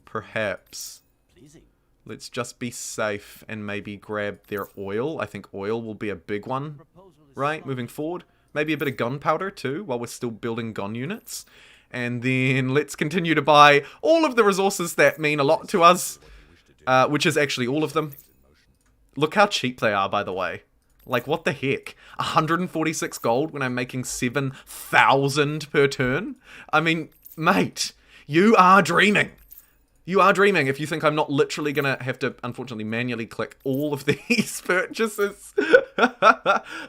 Perhaps. Pleasing. Let's just be safe and maybe grab their oil. I think oil will be a big one, Proposal is right? Moving forward. Maybe a bit of gunpowder too, while we're still building gun units. And then let's continue to buy all of the resources that mean a lot to us, which is actually all of them. Look how cheap they are, by the way. Like, what the heck? 146 gold when I'm making 7,000 per turn? I mean, mate, you are dreaming. You are dreaming if you think I'm not literally going to have to, unfortunately, manually click all of these purchases.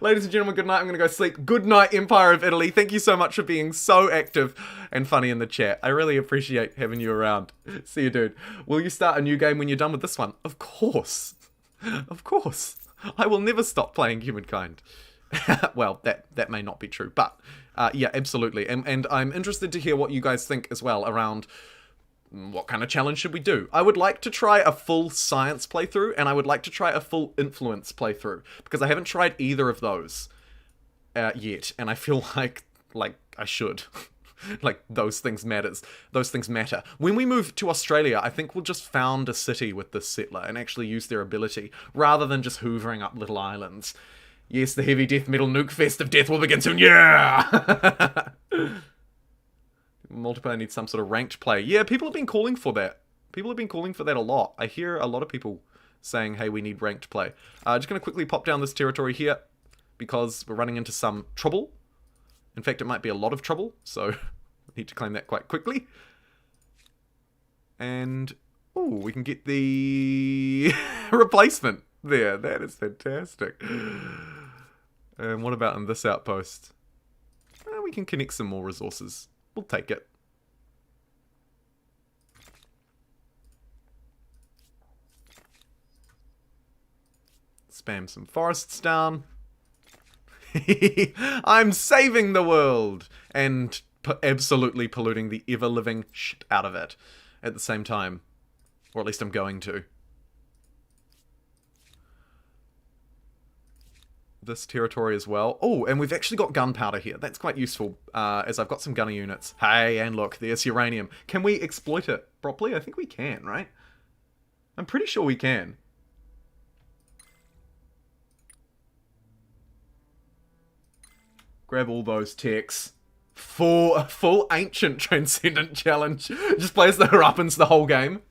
Ladies and gentlemen, good night. I'm going to go sleep. Good night, Empire of Italy. Thank you so much for being so active and funny in the chat. I really appreciate having you around. See you, dude. Will you start a new game when you're done with this one? Of course. Of course. I will never stop playing Humankind. Well, that may not be true, but yeah, absolutely. And I'm interested to hear what you guys think as well around what kind of challenge should we do. I would like to try a full science playthrough, and I would like to try a full influence playthrough, because I haven't tried either of those yet, and I feel like I should. Like, those things matter. When we move to Australia, I think we'll just found a city with this settler and actually use their ability, rather than just hoovering up little islands. Yes, the heavy death metal nuke fest of death will begin soon. Yeah! Multiplayer needs some sort of ranked play. Yeah, people have been calling for that. People have been calling for that a lot. I hear a lot of people saying, hey, we need ranked play. Just going to quickly pop down this territory here, because we're running into some trouble. In fact, it might be a lot of trouble, so we need to claim that quite quickly. And, oh, we can get the replacement there. That is fantastic. And what about in this outpost? We can connect some more resources. We'll take it. Spam some forests down. I'm saving the world and absolutely polluting the ever-living shit out of it at the same time. Or at least I'm going to. This territory as well. Oh, and we've actually got gunpowder here. That's quite useful, as I've got some gunner units. Hey, and look, there's uranium. Can we exploit it properly? I think we can, right? I'm pretty sure we can. Grab all those techs. Full ancient transcendent challenge. Just plays the Harappans the whole game.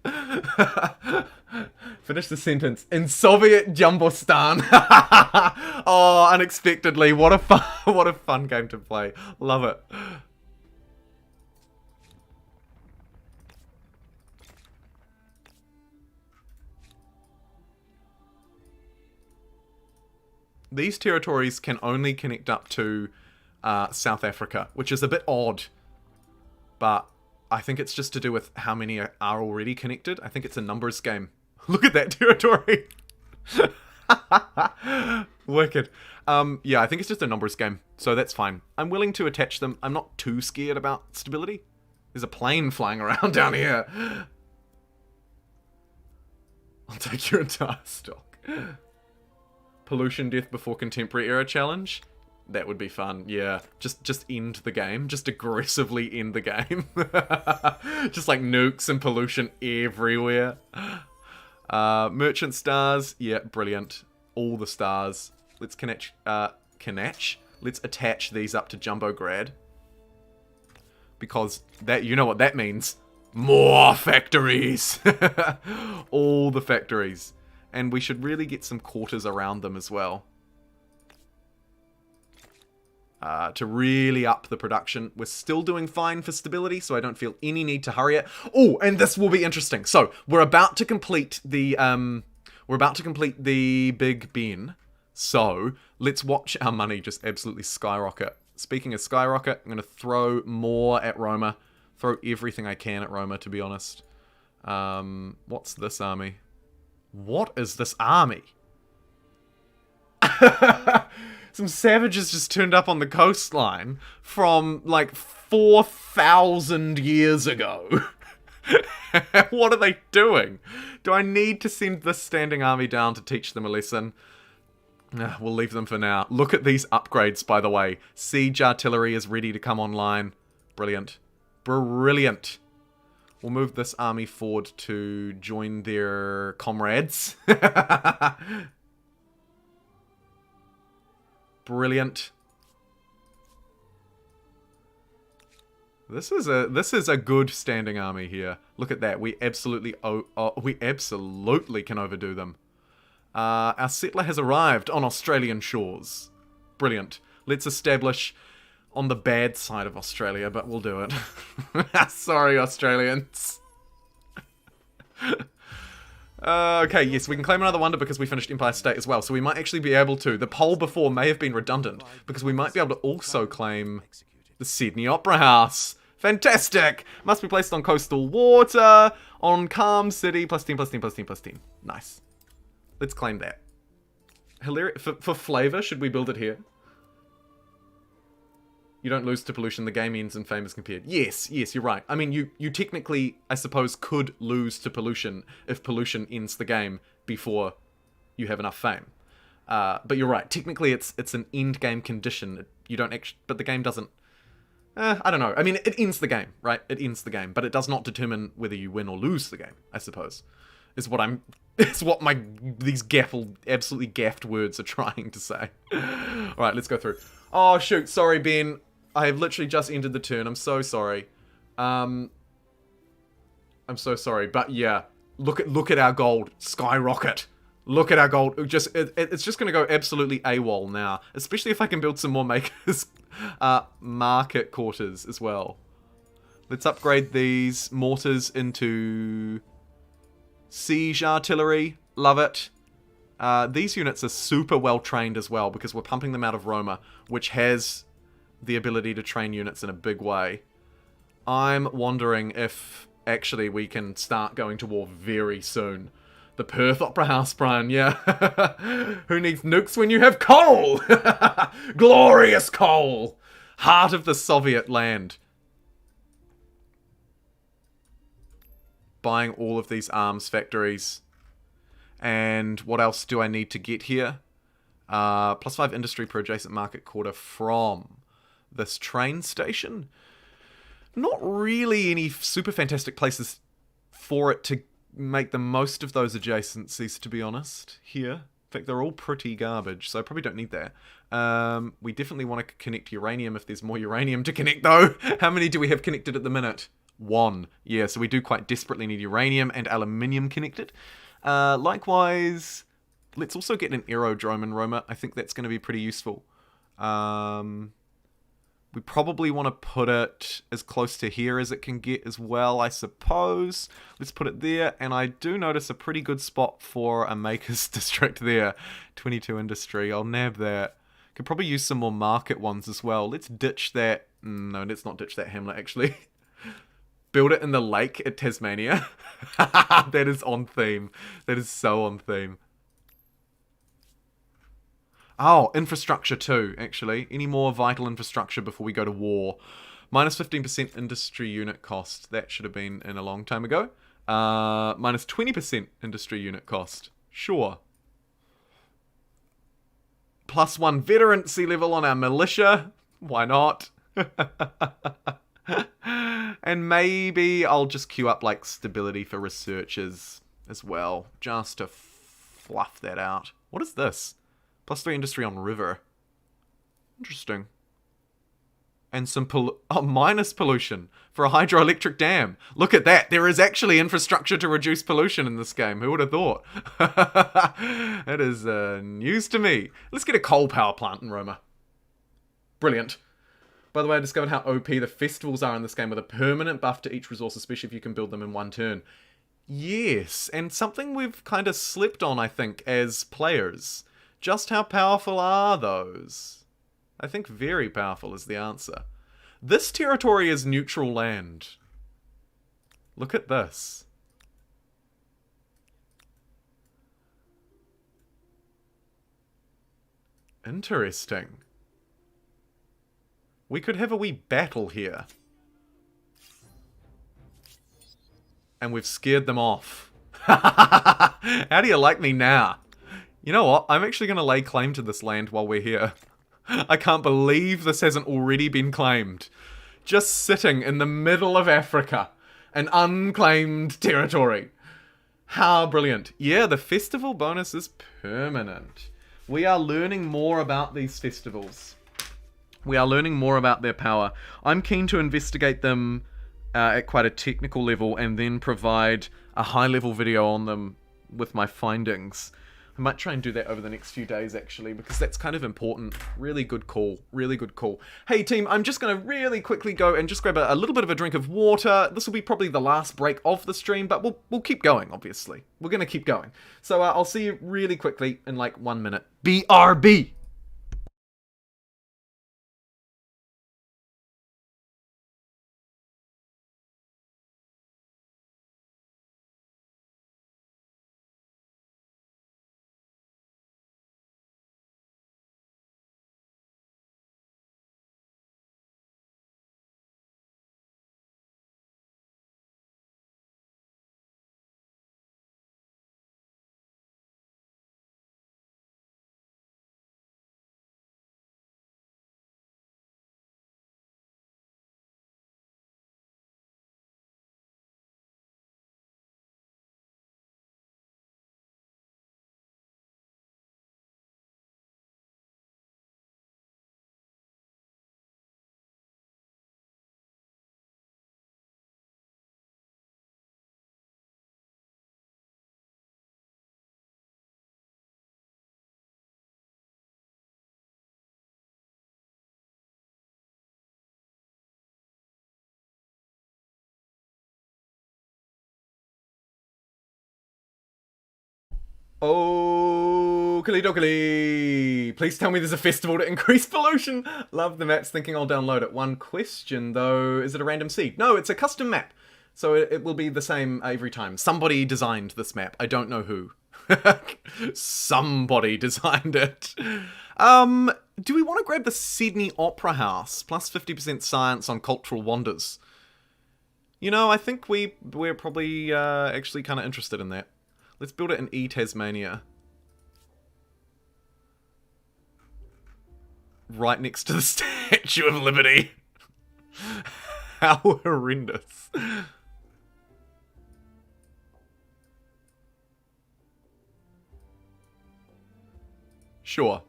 Finish the sentence. In Soviet Jumbostan. Oh, unexpectedly. What a fun game to play. Love it. These territories can only connect up to South Africa, which is a bit odd, but I think it's just to do with how many are already connected. I think it's a numbers game. Look at that territory. Wicked. Yeah, I think it's just a numbers game, so that's fine. I'm willing to attach them. I'm not too scared about stability. There's a plane flying around down here. I'll take your entire stock. Pollution death before contemporary era challenge. That would be fun, yeah. Just end the game. Just aggressively end the game. Just like nukes and pollution everywhere. Merchant stars, yeah, brilliant. All the stars. Let's let's attach these up to Jumbograd. Because that, you know what that means. More factories! All the factories. And we should really get some quarters around them as well. To really up the production. We're still doing fine for stability, so I don't feel any need to hurry it. Oh, and this will be interesting. So, we're about to complete the Big Ben. So, let's watch our money just absolutely skyrocket. Speaking of skyrocket, I'm going to throw more at Roma. Throw everything I can at Roma, to be honest. What's this army? What is this army? Some savages just turned up on the coastline from, like, 4,000 years ago. What are they doing? Do I need to send this standing army down to teach them a lesson? We'll leave them for now. Look at these upgrades, by the way. Siege artillery is ready to come online. Brilliant. Brilliant. We'll move this army forward to join their comrades. Brilliant. This is a good standing army here. Look at that. We absolutely can overdo them. Our settler has arrived on Australian shores. Brilliant. Let's establish on the bad side of Australia, but we'll do it. Sorry, Australians. Okay, yes, we can claim another wonder because we finished Empire State as well, so we might actually be able to. The poll before may have been redundant, because we might be able to also claim the Sydney Opera House. Fantastic! Must be placed on coastal water, on calm city, +10, +10, +10, +10. Nice. Let's claim that. Hilarious. For flavor, should we build it here? You don't lose to pollution, the game ends and fame is compared. Yes, you're right. I mean, you technically, I suppose, could lose to pollution if pollution ends the game before you have enough fame. But you're right. Technically, it's an end game condition. You don't actually, but the game doesn't. I don't know. I mean, it ends the game, right? It ends the game, but it does not determine whether you win or lose the game, I suppose. Is what these absolutely gaffed words are trying to say. Alright, let's go through. Oh, shoot. Sorry, Ben. I have literally just ended the turn. I'm so sorry. I'm so sorry. But yeah, look at our gold. Skyrocket. Look at our gold. It's just going to go absolutely AWOL now. Especially if I can build some more makers. Market quarters as well. Let's upgrade these mortars into siege artillery. Love it. These units are super well trained as well because we're pumping them out of Roma, which has the ability to train units in a big way. I'm wondering if actually we can start going to war very soon. The Perth Opera House, Brian, yeah. Who needs nukes when you have coal? Glorious coal! Heart of the Soviet land. Buying all of these arms factories. And what else do I need to get here? +5 industry per adjacent market quarter from this train station. Not really any super fantastic places for it to make the most of those adjacencies, to be honest, here. In fact, they're all pretty garbage, so I probably don't need that. We definitely want to connect uranium if there's more uranium to connect, though. How many do we have connected at the minute? 1. Yeah, so we do quite desperately need uranium and aluminium connected. Likewise, let's also get an aerodrome in Roma. I think that's going to be pretty useful. We probably want to put it as close to here as it can get as well, I suppose. Let's put it there, and I do notice a pretty good spot for a makers district there. 22 industry, I'll nab that. Could probably use some more market ones as well. Let's ditch that. No, let's not ditch that hamlet, actually. Build it in the lake at Tasmania. That is on theme. That is so on theme. Oh, infrastructure too, actually. Any more vital infrastructure before we go to war? Minus 15% industry unit cost. That should have been in a long time ago. Minus 20% industry unit cost. Sure. +1 veterancy level on our militia. Why not? And maybe I'll just queue up like stability for researchers as well. Just to fluff that out. What is this? +3 industry on river. Interesting. And some minus pollution for a hydroelectric dam. Look at that. There is actually infrastructure to reduce pollution in this game. Who would have thought? That is news to me. Let's get a coal power plant in Roma. Brilliant. By the way, I discovered how OP the festivals are in this game with a permanent buff to each resource, especially if you can build them in one turn. Yes, and something we've kind of slipped on, I think, as players. Just how powerful are those? I think very powerful is the answer. This territory is neutral land. Look at this. Interesting. We could have a wee battle here. And we've scared them off. How do you like me now? You know what? I'm actually going to lay claim to this land while we're here. I can't believe this hasn't already been claimed. Just sitting in the middle of Africa. An unclaimed territory. How brilliant. Yeah, the festival bonus is permanent. We are learning more about these festivals. We are learning more about their power. I'm keen to investigate them at quite a technical level and then provide a high-level video on them with my findings. I might try and do that over the next few days, actually, because that's kind of important. Really good call. Really good call. Hey, team, I'm just going to really quickly go and just grab a little bit of a drink of water. This will be probably the last break of the stream, but we'll keep going, obviously. We're going to keep going. So I'll see you really quickly in like 1 minute. BRB! Oakley dokley. Please tell me there's a festival to increase pollution. Love the maps, thinking I'll download it. One question though, is it a random seed? No, it's a custom map. So it will be the same every time. Somebody designed this map. I don't know who. Somebody designed it. Do we want to grab the Sydney Opera House? Plus 50% science on cultural wonders. You know, I think we're probably actually kind of interested in that. Let's build it in Tasmania. Right next to the Statue of Liberty. How horrendous. Sure.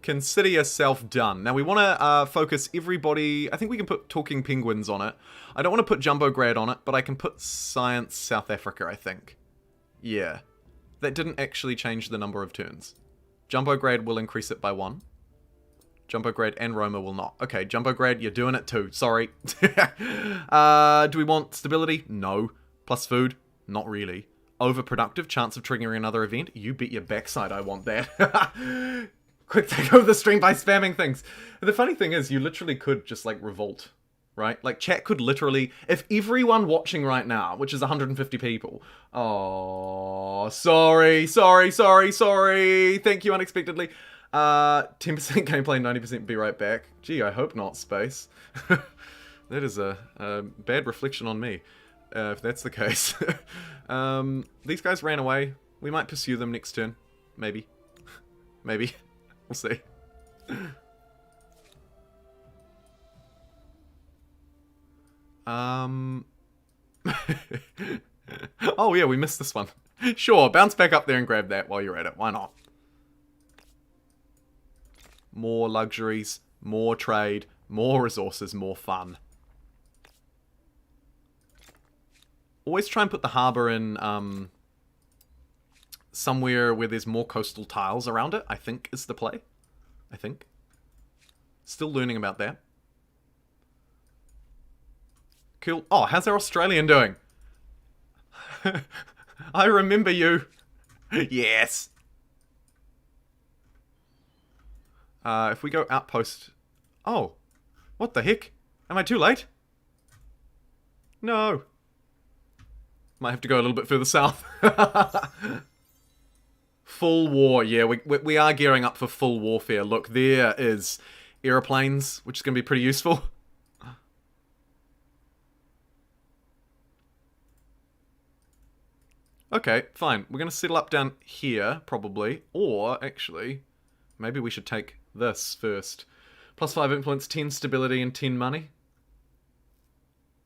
Consider yourself done. Now we want to focus everybody... I think we can put Talking Penguins on it. I don't want to put Jumbograd on it, but I can put Science South Africa, I think. Yeah. That didn't actually change the number of turns. Jumbograd will increase it by 1. Jumbograd and Roma will not. Okay, Jumbograd, you're doing it too. Sorry. Do we want stability? No. Plus food? Not really. Overproductive? Chance of triggering another event? You bet your backside I want that. Quick, take over the stream by spamming things. And the funny thing is, you literally could just, like, revolt. Right? Like, chat could literally... If everyone watching right now, which is 150 people... Oh, sorry. Thank you unexpectedly. 10% gameplay, 90% be right back. Gee, I hope not, Space. That is a bad reflection on me, if that's the case. These guys ran away. We might pursue them next turn. Maybe. Maybe. We'll see. Oh yeah, we missed this one. Sure, bounce back up there and grab that while you're at it. Why not? More luxuries, more trade, more resources, more fun. Always try and put the harbour in somewhere where there's more coastal tiles around it, I think is the play. I think. Still learning about that. Cool. Oh, how's our Australian doing? I remember you. Yes. If we go outpost... Oh. What the heck? Am I too late? No. Might have to go a little bit further south. Full war, yeah, we are gearing up for full warfare. Look, there is aeroplanes, which is going to be pretty useful. Okay, fine. We're going to settle up down here, probably. Or, actually, maybe we should take this first. +5 influence, 10 stability, and 10 money.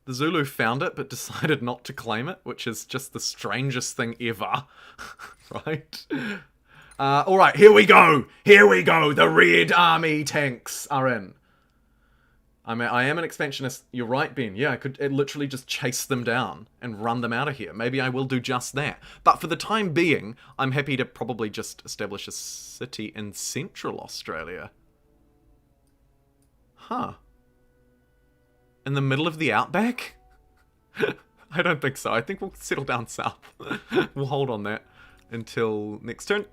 The Zulu found it, but decided not to claim it, which is just the strangest thing ever. Right? Alright, here we go! Here we go! The Red Army tanks are in. I am an expansionist. You're right, Ben. Yeah, I could literally just chase them down and run them out of here. Maybe I will do just that. But for the time being, I'm happy to probably just establish a city in Central Australia. Huh. In the middle of the outback? I don't think so. I think we'll settle down south. We'll hold on that until next turn.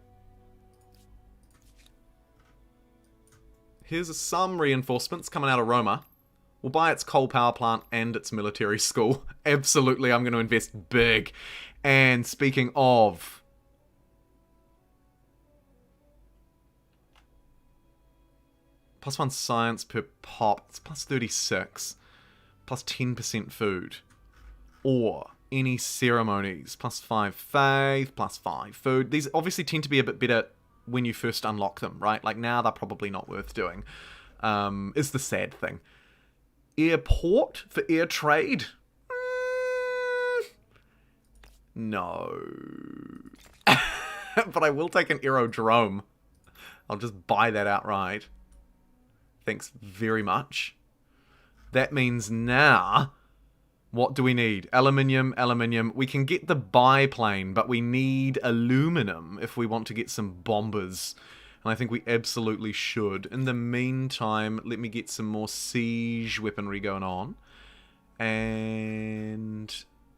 Here's some reinforcements coming out of Roma. We'll buy its coal power plant and its military school. Absolutely, I'm going to invest big. And speaking of... +1 science per pop. It's +36. Plus 10% food. Or any ceremonies. +5 faith, +5 food. These obviously tend to be a bit better when you first unlock them, right? Like now they're probably not worth doing. Is the sad thing. Airport for air trade? No. But I will take an aerodrome. I'll just buy that outright. Thanks very much. That means now... What do we need? Aluminium, aluminium. We can get the biplane, but we need aluminum if we want to get some bombers. And I think we absolutely should. In the meantime, let me get some more siege weaponry going on. And...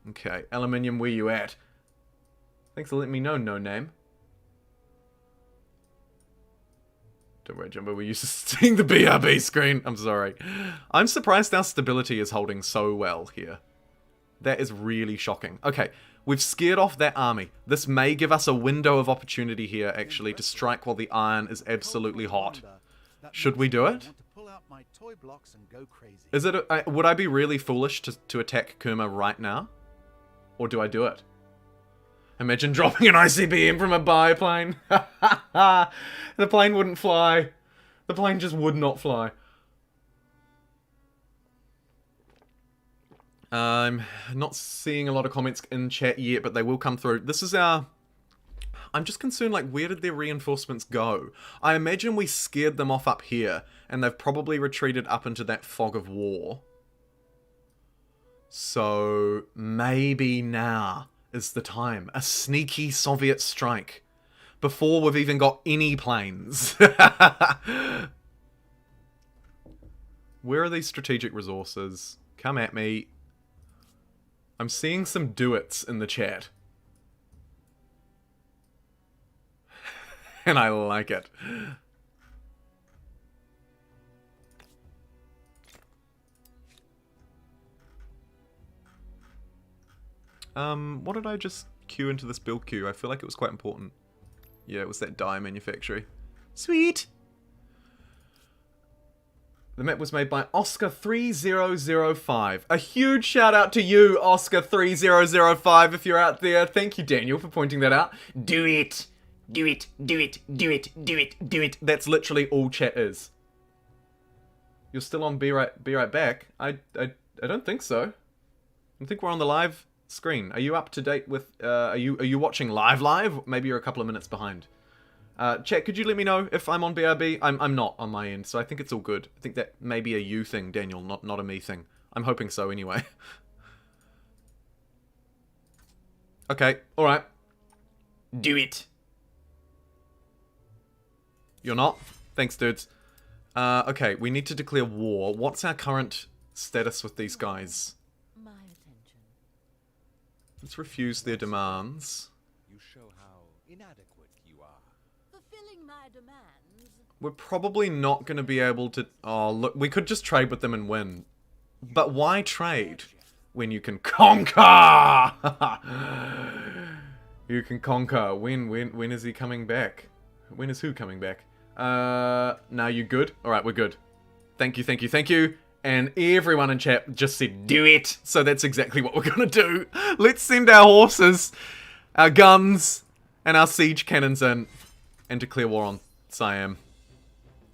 Okay, aluminium, where you at? Thanks for letting me know, no name. Don't worry, Jumbo, we're used to seeing the BRB screen. I'm sorry. I'm surprised our stability is holding so well here. That is really shocking. Okay, we've scared off that army. This may give us a window of opportunity here, actually, to strike while the iron is absolutely hot. Should we do it? Is it? Would I be really foolish to attack Kerma right now? Or do I do it? Imagine dropping an ICBM from a biplane. The plane wouldn't fly. The plane just would not fly. I'm not seeing a lot of comments in chat yet, but they will come through. This is our... I'm just concerned, like, where did their reinforcements go? I imagine we scared them off up here, and they've probably retreated up into that fog of war. So, maybe now is the time. A sneaky Soviet strike. Before we've even got any planes. Where are these strategic resources? Come at me. I'm seeing some do-its in the chat. And I like it. What did I just queue into this build queue? I feel like it was quite important. Yeah, it was that dye manufactory. Sweet! The map was made by Oscar3005. A huge shout out to you, Oscar3005, if you're out there. Thank you, Daniel, for pointing that out. Do it! Do it, do it, do it, do it, do it. That's literally all chat is. You're still on Be Right Back? I don't think so. I think we're on the live screen. Are you up to date with, are you watching live? Maybe you're a couple of minutes behind. Chat, could you let me know if I'm on BRB? I'm not on my end, so I think it's all good. I think that may be a you thing, Daniel, not a me thing. I'm hoping so anyway. Okay, alright. Do it. You're not? Thanks, dudes. Okay, we need to declare war. What's our current status with these guys? My attention. Let's refuse their demands. You show how inadequate you are. Fulfilling my demands. We're probably not going to be able to... Oh, look, we could just trade with them and win. But why trade when you can conquer? You can conquer. When is he coming back? When is who coming back? Now you good? Alright, we're good. Thank you, thank you, thank you. And everyone in chat just said, do it. So that's exactly what we're gonna do. Let's send our horses, our guns, and our siege cannons in and declare war on Siam.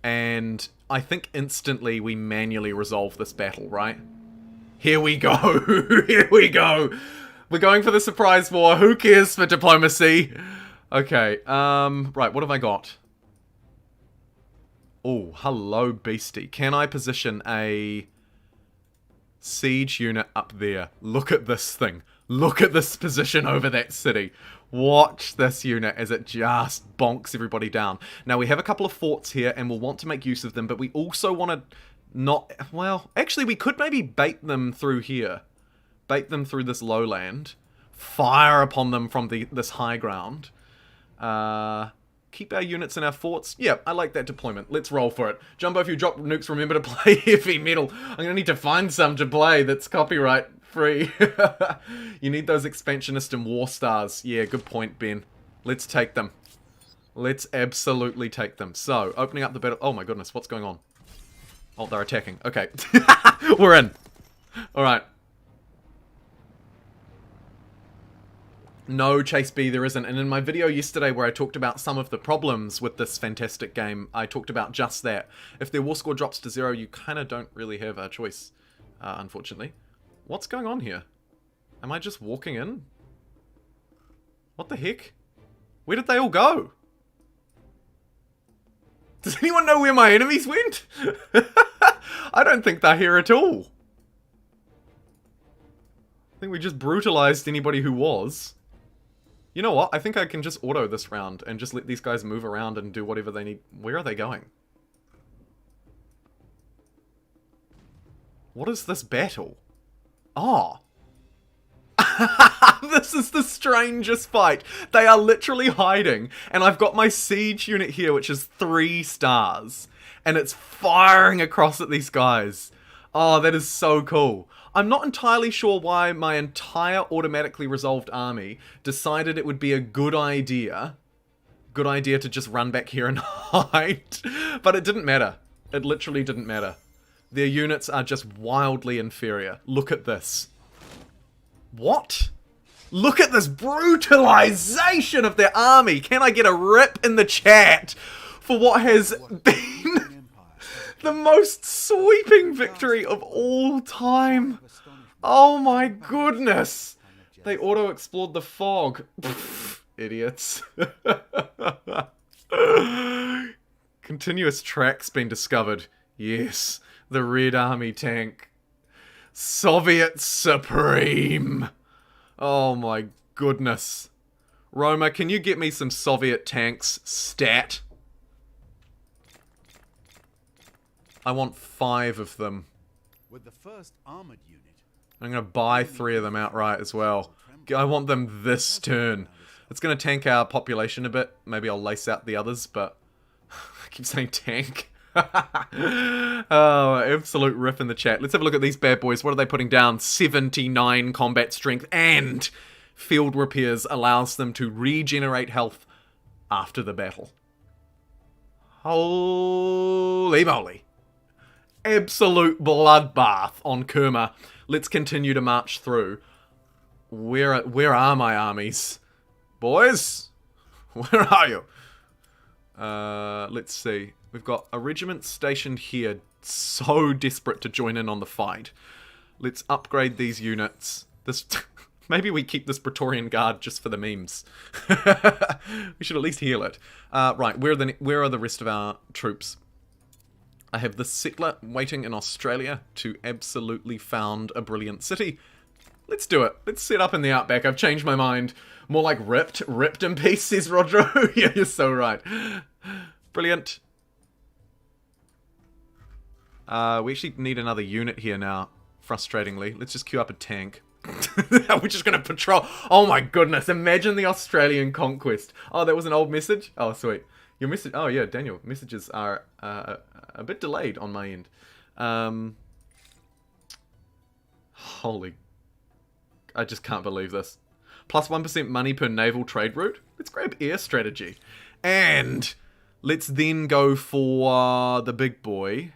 And I think instantly we manually resolve this battle, right? Here we go. Here we go. We're going for the surprise war. Who cares for diplomacy? Okay, right, what have I got? Oh, hello, beastie. Can I position a siege unit up there? Look at this thing. Look at this position over that city. Watch this unit as it just bonks everybody down. Now, we have a couple of forts here, and we'll want to make use of them, but we also want to not... Well, actually, we could maybe bait them through here. Bait them through this lowland. Fire upon them from this high ground. Keep our units in our forts. Yeah, I like that deployment. Let's roll for it. Jumbo, if you drop nukes, remember to play heavy metal. I'm going to need to find some to play that's copyright free. You need those expansionist and war stars. Yeah, good point, Ben. Let's take them. Let's absolutely take them. So, opening up the battle. Oh my goodness, what's going on? Oh, they're attacking. Okay. We're in. Alright. No, Chase B, there isn't. And in my video yesterday where I talked about some of the problems with this fantastic game, I talked about just that. If their war score drops to 0, you kind of don't really have a choice, unfortunately. What's going on here? Am I just walking in? What the heck? Where did they all go? Does anyone know where my enemies went? I don't think they're here at all. I think we just brutalized anybody who was. You know what? I think I can just auto this round and just let these guys move around and do whatever they need. Where are they going? What is this battle? Ah. This is the strangest fight. They are literally hiding, and I've got my siege unit here, which is 3 stars, and it's firing across at these guys. Oh, that is so cool. I'm not entirely sure why my entire automatically resolved army decided it would be a good idea to just run back here and hide. But it didn't matter. It literally didn't matter. Their units are just wildly inferior. Look at this. What? Look at this brutalization of their army. Can I get a rip in the chat for what has been the most sweeping victory of all time? Oh my goodness. They auto-explored the fog. Pfft, idiots. Continuous tracks been discovered. Yes, the Red Army tank. Soviet Supreme. Oh my goodness. Roma, can you get me some Soviet tanks stat? I want 5 of them. With the first armored unit, I'm going to buy 3 of them outright as well. I want them this turn. It's going to tank our population a bit. Maybe I'll lace out the others, but I keep saying tank. Oh, absolute riff in the chat. Let's have a look at these bad boys. What are they putting down? 79 combat strength and field repairs allows them to regenerate health after the battle. Holy moly. Absolute bloodbath on Kerma. Let's continue to march through. Where are my armies? Boys? Where are you? Let's see. We've got a regiment stationed here, so desperate to join in on the fight. Let's upgrade these units. This maybe we keep this Praetorian Guard just for the memes. We should at least heal it. Right, where are the rest of our troops? I have this settler waiting in Australia to absolutely found a brilliant city. Let's do it. Let's set up in the outback. I've changed my mind. More like ripped in peace, says Rodro. Yeah, you're so right. Brilliant. We actually need another unit here now, frustratingly. Let's just queue up a tank. We're just going to patrol. Oh my goodness, imagine the Australian conquest. Oh, that was an old message? Oh, sweet. Your message... Oh, yeah, Daniel. Messages are a bit delayed on my end. Holy... I just can't believe this. Plus 1% money per naval trade route. Let's grab air strategy. And let's then go for the big boy,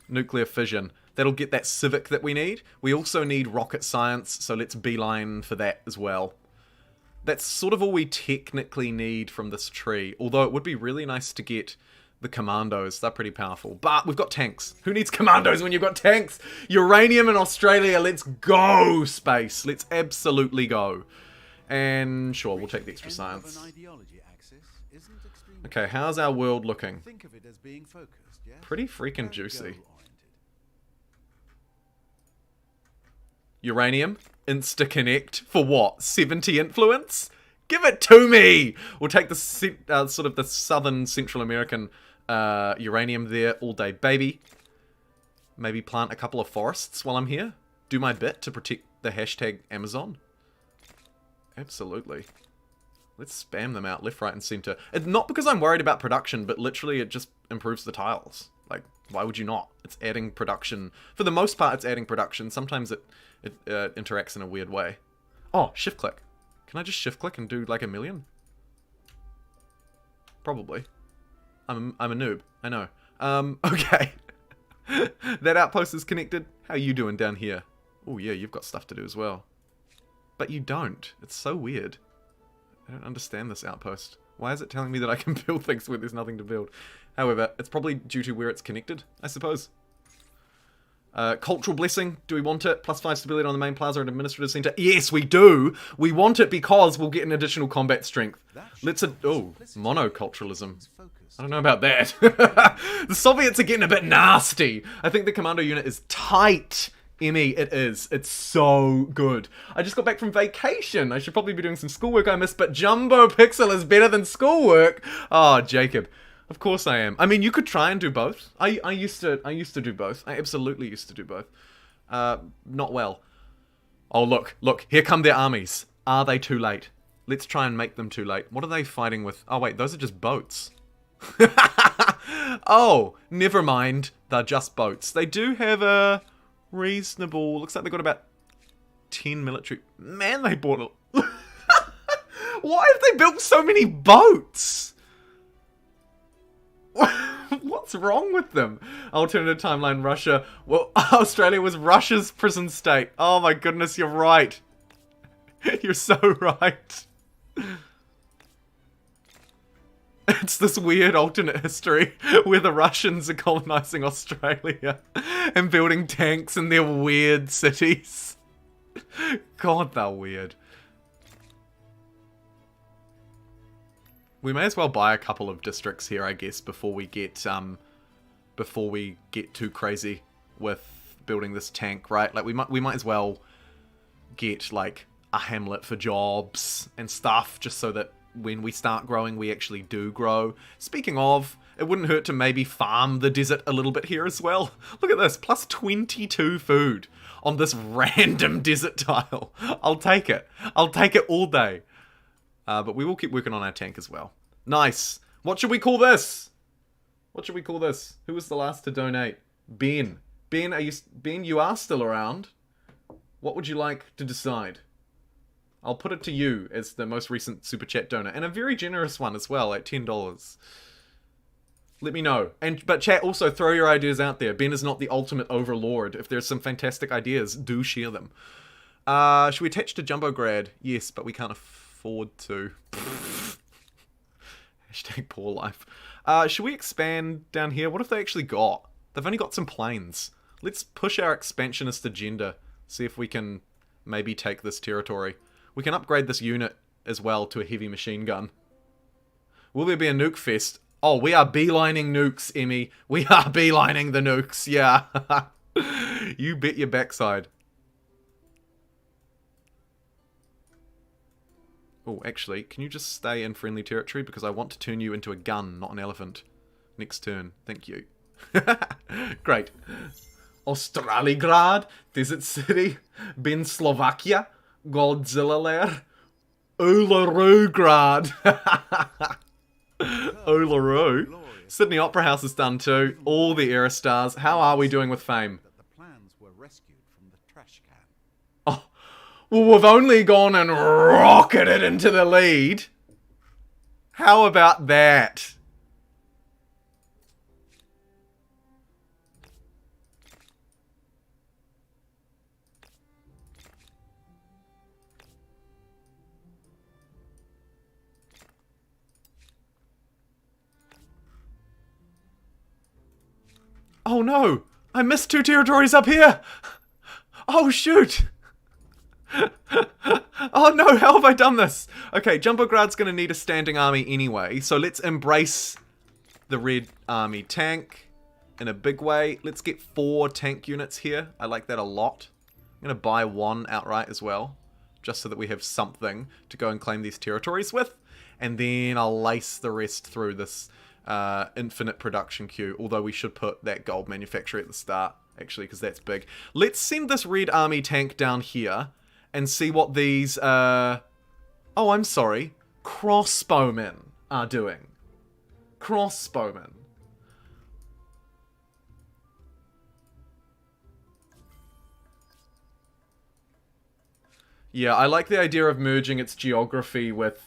nuclear fission. That'll get that civic that we need. We also need rocket science, so let's beeline for that as well. That's sort of all we technically need from this tree. Although it would be really nice to get the commandos. They're pretty powerful. But we've got tanks. Who needs commandos when you've got tanks? Uranium in Australia. Let's go, space. Let's absolutely go. And sure, we'll take the extra science. Okay, how's our world looking? Pretty freaking juicy. Uranium, insta-connect, for what? 70 influence? Give it to me! We'll take the sort of the southern Central American uranium there all day, baby. Maybe plant a couple of forests while I'm here. Do my bit to protect the hashtag Amazon. Absolutely. Let's spam them out left, right, and center. It's not because I'm worried about production, but literally it just improves the tiles. Like, why would you not? It's adding production. For the most part, it's adding production. Sometimes it interacts in a weird way. Oh, shift click. Can I just shift click and do like a million? Probably. I'm a noob. I know. Okay. That outpost is connected. How are you doing down here? Oh yeah, you've got stuff to do as well. But you don't. It's so weird. I don't understand this outpost. Why is it telling me that I can build things where there's nothing to build? However, it's probably due to where it's connected, I suppose. Cultural blessing, do we want it? Plus 5 stability on the main plaza and administrative center. Yes, we do! We want it because we'll get an additional combat strength. Let's... Oh, monoculturalism. I don't know about that. The Soviets are getting a bit nasty. I think the commando unit is tight. Emmy, it is. It's so good. I just got back from vacation. I should probably be doing some schoolwork I missed, but JumboPixel is better than schoolwork. Oh, Jacob. Of course I am. I mean, you could try and do both. I used to do both. I absolutely used to do both. Not well. Oh, look. Here come their armies. Are they too late? Let's try and make them too late. What are they fighting with? Oh, wait, those are just boats. Oh, never mind. They're just boats. They do have a reasonable... Looks like they've got about 10 military... Man, they bought a... Why have they built so many boats? What's wrong with them? Alternative timeline, Russia. Well, Australia was Russia's prison state. Oh my goodness, you're right. You're so right. It's this weird alternate history where the Russians are colonizing Australia and building tanks in their weird cities. God, they're weird. We may as well buy a couple of districts here, I guess, before we get too crazy with building this tank, right? Like we might as well get like a hamlet for jobs and stuff, just so that when we start growing, we actually do grow. Speaking of, it wouldn't hurt to maybe farm the desert a little bit here as well. Look at this, plus 22 food on this random desert tile. I'll take it. I'll take it all day. But we will keep working on our tank as well. Nice. What should we call this? What should we call this? Who was the last to donate? Ben. Ben, you are still around. What would you like to decide? I'll put it to you as the most recent Super Chat donor. And a very generous one as well, at $10. Let me know. But chat, also throw your ideas out there. Ben is not the ultimate overlord. If there's some fantastic ideas, do share them. Should we attach to Jumbograd? Yes, but we can't afford to. Hashtag poor life. Should we expand down here? What if they actually got? They've only got some planes. Let's push our expansionist agenda. See if we can maybe take this territory. We can upgrade this unit as well to a heavy machine gun. Will there be a nuke fest? Oh, we are beelining nukes, Emmy. We are beelining the nukes, yeah. You bet your backside. Oh, actually, can you just stay in friendly territory? Because I want to turn you into a gun, not an elephant. Next turn. Thank you. Great. Australigrad, Desert City, Ben Slovakia, Godzilla Lair, Uluru-grad. Uluru. Sydney Opera House is done too. All the era stars. How are we doing with fame? The plans were rescued from the trash can. Oh, Well, we've only gone and rocketed into the lead. How about that? Oh no! I missed 2 territories up here! Oh shoot! Oh no, how have I done this? Okay, Jumbograd's gonna need a standing army anyway, so let's embrace the red army tank in a big way. Let's get 4 tank units here. I like that a lot. I'm gonna buy 1 outright as well, just so that we have something to go and claim these territories with. And then I'll lace the rest through this infinite production queue, although we should put that gold manufactory at the start, actually, because that's big. Let's send this red army tank down here and see what these, oh, I'm sorry, crossbowmen are doing. Crossbowmen. Yeah, I like the idea of merging its geography with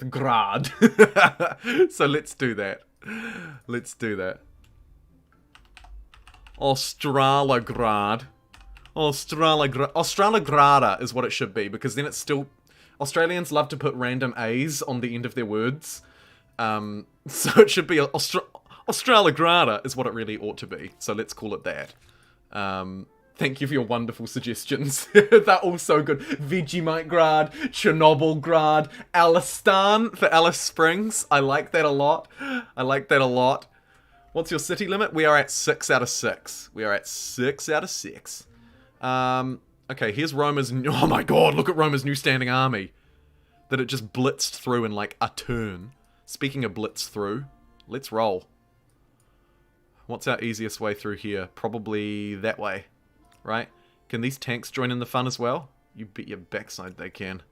Grad. So let's do that. Let's do that. Australagrad. Australagrada is what it should be, because then it's still... Australians love to put random A's on the end of their words. So it should be Australagrada is what it really ought to be. So let's call it that. Thank you for your wonderful suggestions. They're all so good. Vegemite Grad, Chernobyl Grad, Alistan for Alice Springs. I like that a lot. I like that a lot. What's your city limit? We are at 6 out of 6. We are at 6 out of 6. Okay, here's Roma's... Oh my god, look at Roma's new standing army. That it just blitzed through in like a turn. Speaking of blitz through, let's roll. What's our easiest way through here? Probably that way. Right? Can these tanks join in the fun as well? You bet your backside they can.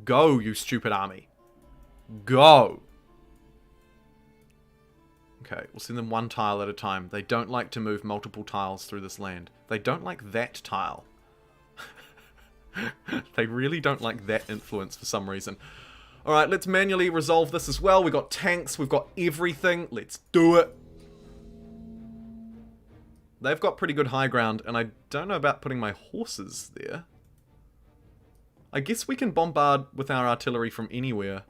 Go, you stupid army. Go! Okay, we'll send them 1 tile at a time. They don't like to move multiple tiles through this land. They don't like that tile. They really don't like that influence for some reason. Alright, let's manually resolve this as well. We've got tanks, we've got everything. Let's do it. They've got pretty good high ground, and I don't know about putting my horses there. I guess we can bombard with our artillery from anywhere.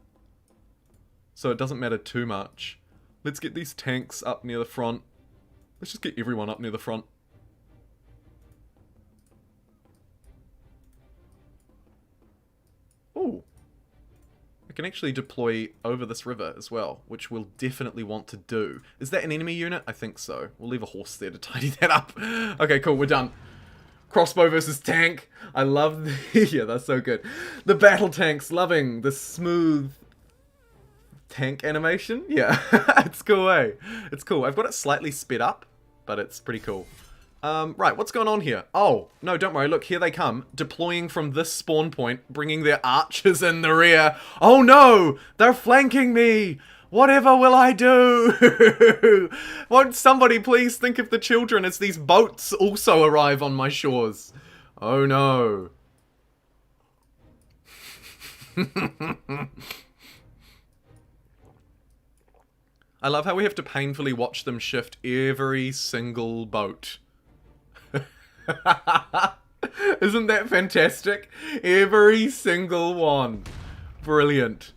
So it doesn't matter too much. Let's get these tanks up near the front. Let's just get everyone up near the front. Ooh. I can actually deploy over this river as well, which we'll definitely want to do. Is that an enemy unit? I think so. We'll leave a horse there to tidy that up. Okay, cool, we're done. Crossbow versus tank. I love the... Yeah, that's so good. The battle tanks, loving the smooth tank animation. Yeah, it's cool, eh? It's cool. I've got it slightly sped up, but it's pretty cool. Right, what's going on here? Oh, no, don't worry. Look, here they come. Deploying from this spawn point, bringing their archers in the rear. Oh no! They're flanking me! Whatever will I do? Won't somebody please think of the children as these boats also arrive on my shores? Oh no. I love how we have to painfully watch them shift every single boat. Isn't that fantastic? Every single one. Brilliant.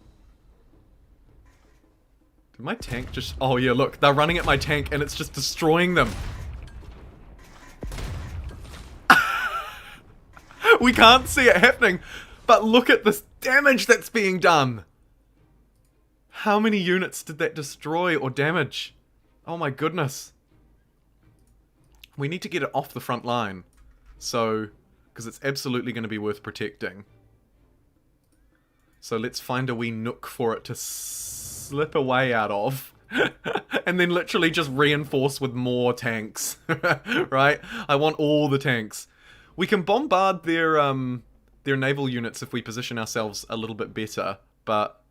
Did my tank just... Oh yeah, look. They're running at my tank and it's just destroying them. We can't see it happening. But look at this damage that's being done. How many units did that destroy or damage? Oh my goodness. We need to get it off the front line. So, because it's absolutely going to be worth protecting. So let's find a wee nook for it to slip away out of. And then literally just reinforce with more tanks. Right? I want all the tanks. We can bombard their naval units if we position ourselves a little bit better. But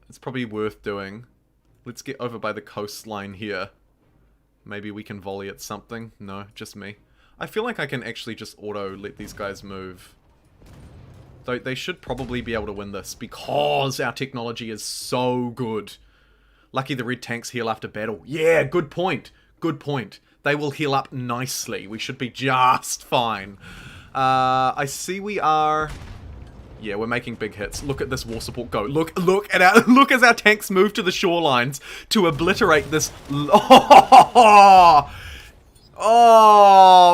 it's probably worth doing. Let's get over by the coastline here. Maybe we can volley at something. No, just me. I feel like I can actually just auto let these guys move. Though they should probably be able to win this because our technology is so good. Lucky the red tanks heal after battle. Yeah, good point. Good point. They will heal up nicely. We should be just fine. I see we are... Yeah, we're making big hits. Look at this war support go. Look at our look as our tanks move to the shorelines to obliterate this. Oh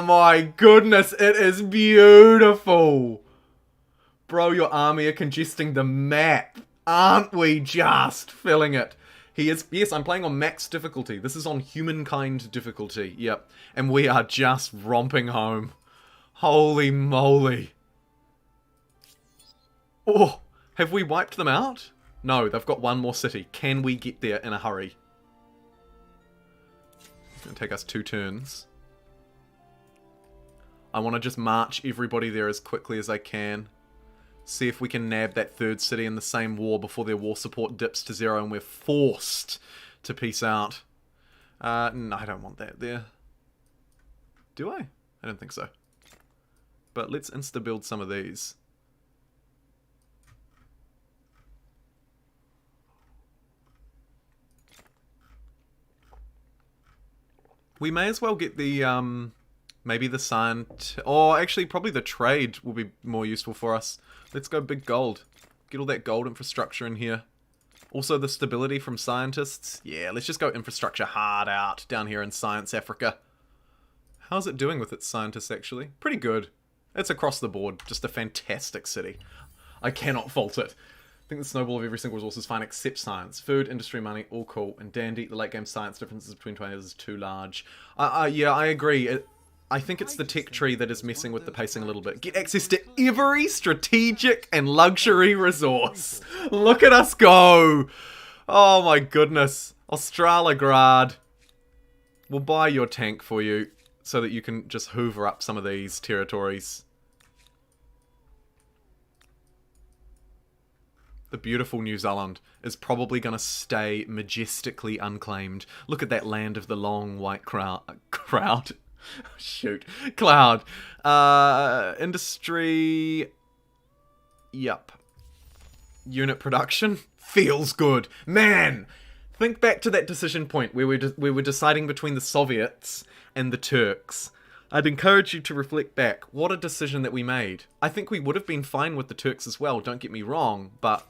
my goodness, it is beautiful. Bro, your army are congesting the map. Aren't we just filling it? Yes, I'm playing on max difficulty. This is on Humankind difficulty. Yep. And we are just romping home. Holy moly. Oh, have we wiped them out? No, they've got one more city. Can we get there in a hurry? It's going to take us 2 turns. I want to just march everybody there as quickly as I can. See if we can nab that 3rd city in the same war before their war support dips to 0 and we're forced to peace out. No, I don't want that there. Do I? I don't think so. But let's insta-build some of these. We may as well get the, maybe the or actually probably the trade will be more useful for us. Let's go big gold. Get all that gold infrastructure in here. Also the stability from scientists. Yeah, let's just go infrastructure hard out down here in Science Africa. How's it doing with its scientists actually? Pretty good. It's across the board. Just a fantastic city. I cannot fault it. I think the snowball of every single resource is fine except science. Food, industry, money, all cool. And dandy, the late game science differences between 20 is too large. Yeah, I agree. I think it's the tech tree that is messing with the pacing a little bit. Get access to every strategic and luxury resource. Look at us go. Oh my goodness. Australigrad. We'll buy your tank for you so that you can just hoover up some of these territories. The beautiful New Zealand is probably going to stay majestically unclaimed. Look at that land of the long white crowd. Shoot. Cloud. Industry. Yup. Unit production. Feels good. Man! Think back to that decision point where we were deciding between the Soviets and the Turks. I'd encourage you to reflect back. What a decision that we made. I think we would have been fine with the Turks as well, don't get me wrong, but...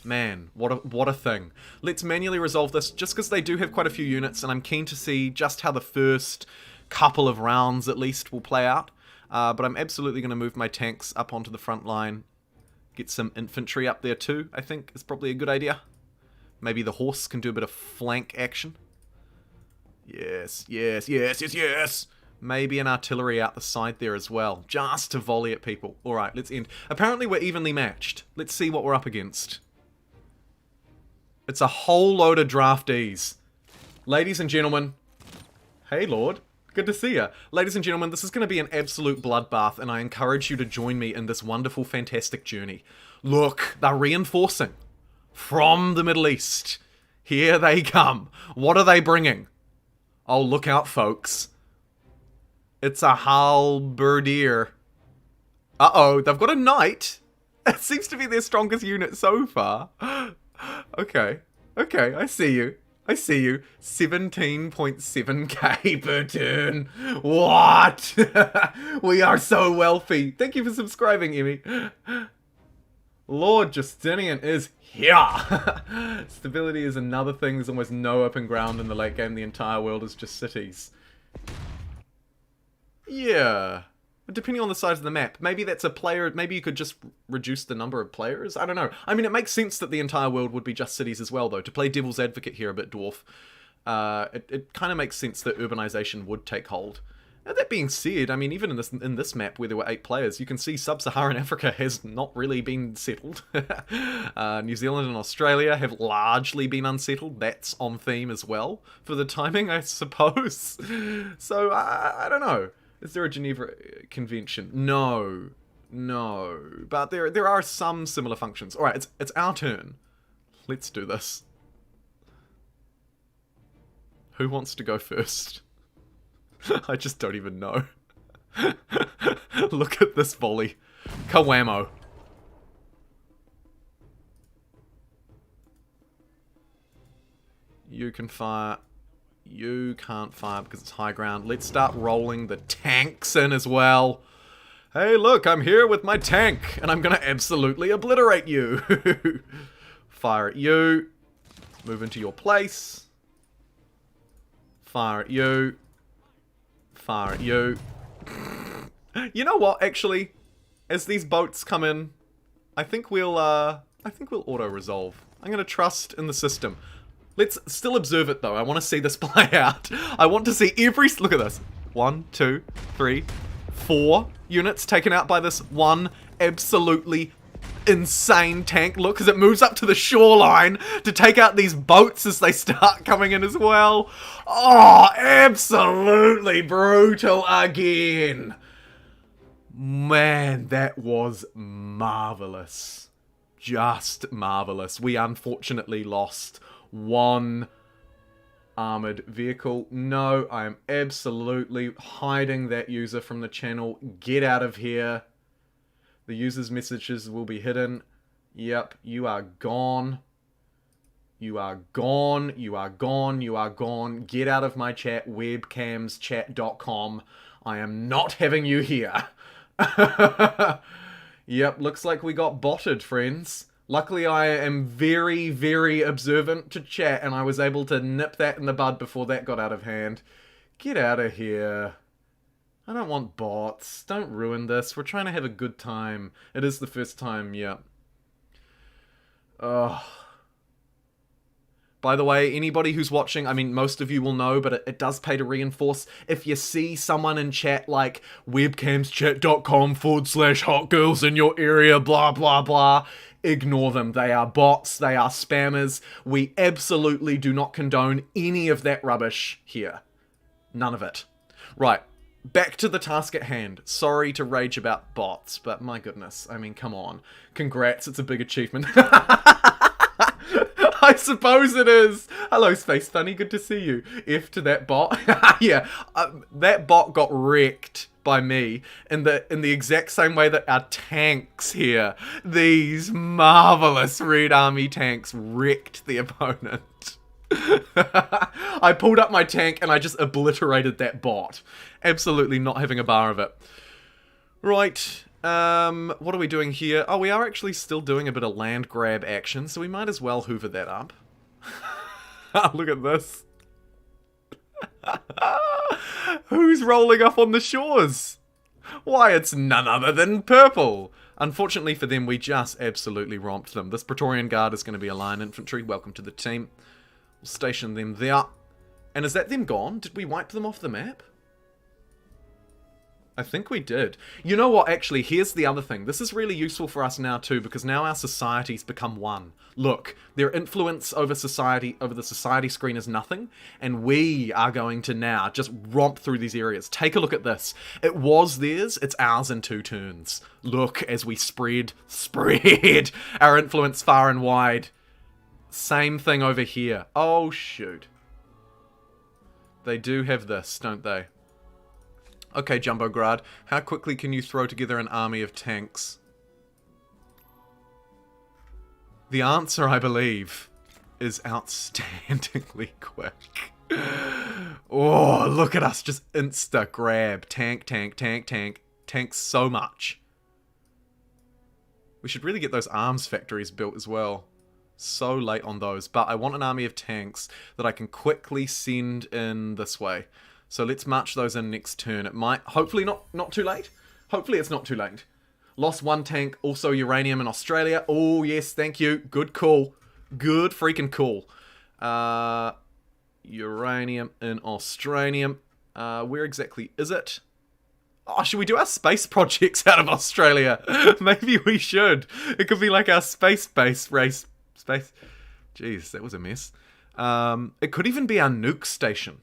Man, what a thing. Let's manually resolve this, just because they do have quite a few units, and I'm keen to see just how the first couple of rounds, at least, will play out. But I'm absolutely going to move my tanks up onto the front line. Get some infantry up there too, I think, is probably a good idea. Maybe the horse can do a bit of flank action. Yes, yes, yes, yes, yes! Maybe an artillery out the side there as well, just to volley at people. Alright, let's end. Apparently we're evenly matched. Let's see what we're up against. It's a whole load of draftees. Ladies and gentlemen. Hey, Lord. Good to see you. Ladies and gentlemen, this is going to be an absolute bloodbath, and I encourage you to join me in this wonderful, fantastic journey. Look, they're reinforcing. From the Middle East. Here they come. What are they bringing? Oh, look out, folks. It's a halberdier. Uh-oh, they've got a knight. It seems to be their strongest unit so far. Okay, I see you. 17.7k per turn. What? We are so wealthy. Thank you for subscribing, Emmy. Lord Justinian is here. Stability is another thing. There's almost no open ground in the late game. The entire world is just cities. Yeah. Depending on the size of the map. Maybe that's a player... Maybe you could just reduce the number of players? I don't know. I mean, it makes sense that the entire world would be just cities as well, though. To play devil's advocate here a bit, Dwarf, it kind of makes sense that urbanization would take hold. Now, that being said, I mean, even in this map where there were 8 players, you can see Sub-Saharan Africa has not really been settled. New Zealand and Australia have largely been unsettled. That's on theme as well for the timing, I suppose. So, I don't know. Is there a Geneva Convention? No. But there are some similar functions. Alright, it's our turn. Let's do this. Who wants to go first? I just don't even know. Look at this volley. Kawamo. You can fire. You can't fire because it's high ground. Let's start rolling the tanks in as well. Hey, look, I'm here with my tank, and I'm gonna absolutely obliterate you. Fire at you. Move into your place. Fire at you. Fire at you. You know what, actually? As these boats come in, I think we'll auto-resolve. I'm gonna trust in the system. Let's still observe it, though. I want to see this play out. I want to see every... Look at this. 1, 2, 3, 4 units taken out by this one absolutely insane tank. Look, because it moves up to the shoreline to take out these boats as they start coming in as well. Oh, absolutely brutal again. Man, that was marvelous. Just marvelous. We unfortunately lost one armored vehicle. No, I am absolutely hiding that user from the channel. Get out of here. The user's messages will be hidden. Yep, you are gone. You are gone. You are gone. You are gone. Get out of my chat, webcamschat.com. I am not having you here. Yep, looks like we got botted, friends. Luckily, I am very, very observant to chat, and I was able to nip that in the bud before that got out of hand. Get out of here. I don't want bots. Don't ruin this. We're trying to have a good time. It is the first time, yeah. Ugh. By the way, anybody who's watching, I mean, most of you will know, but it does pay to reinforce. If you see someone in chat like webcamschat.com/hotgirls in your area, blah, blah, blah, ignore them. They are bots. They are spammers. We absolutely do not condone any of that rubbish here. None of it. Right. Back to the task at hand. Sorry to rage about bots, but my goodness. I mean, come on. Congrats. It's a big achievement. I suppose it is. Hello, Space Funny. Good to see you. F to that bot. Yeah, that bot got wrecked by me in the exact same way that our tanks here, these marvelous Red Army tanks, wrecked the opponent. I pulled up my tank and I just obliterated that bot. Absolutely not having a bar of it. Right. What are we doing here? Oh, we are actually still doing a bit of land grab action, so we might as well hoover that up. Look at this. Who's rolling up on the shores? Why, it's none other than purple. Unfortunately for them, we just absolutely romped them. This Praetorian Guard is going to be a line infantry. Welcome to the team. We'll station them there. And is that them gone? Did we wipe them off the map? I think we did. You know what, actually, here's the other thing. This is really useful for us now too, because now our societies become one. Look, their influence over society, over the society screen is nothing, and we are going to now just romp through these areas. Take a look at this. It was theirs, it's ours in 2 turns. Look, as we spread our influence far and wide. Same thing over here. Oh, shoot. They do have this, don't they? Okay, Jumbograd, how quickly can you throw together an army of tanks? The answer, I believe, is outstandingly quick. Oh, look at us, just insta-grab. Tank, tank, tank, tank. Tanks so much. We should really get those arms factories built as well. So late on those, but I want an army of tanks that I can quickly send in this way. So let's march those in next turn. It might, hopefully not too late. Hopefully it's not too late. Lost 1 tank, also uranium in Australia. Oh yes, thank you. Good call. Good freaking call. Uranium in Australium. Where exactly is it? Oh, should we do our space projects out of Australia? Maybe we should. It could be like our space-based race. Space. Jeez, that was a mess. It could even be our nuke station.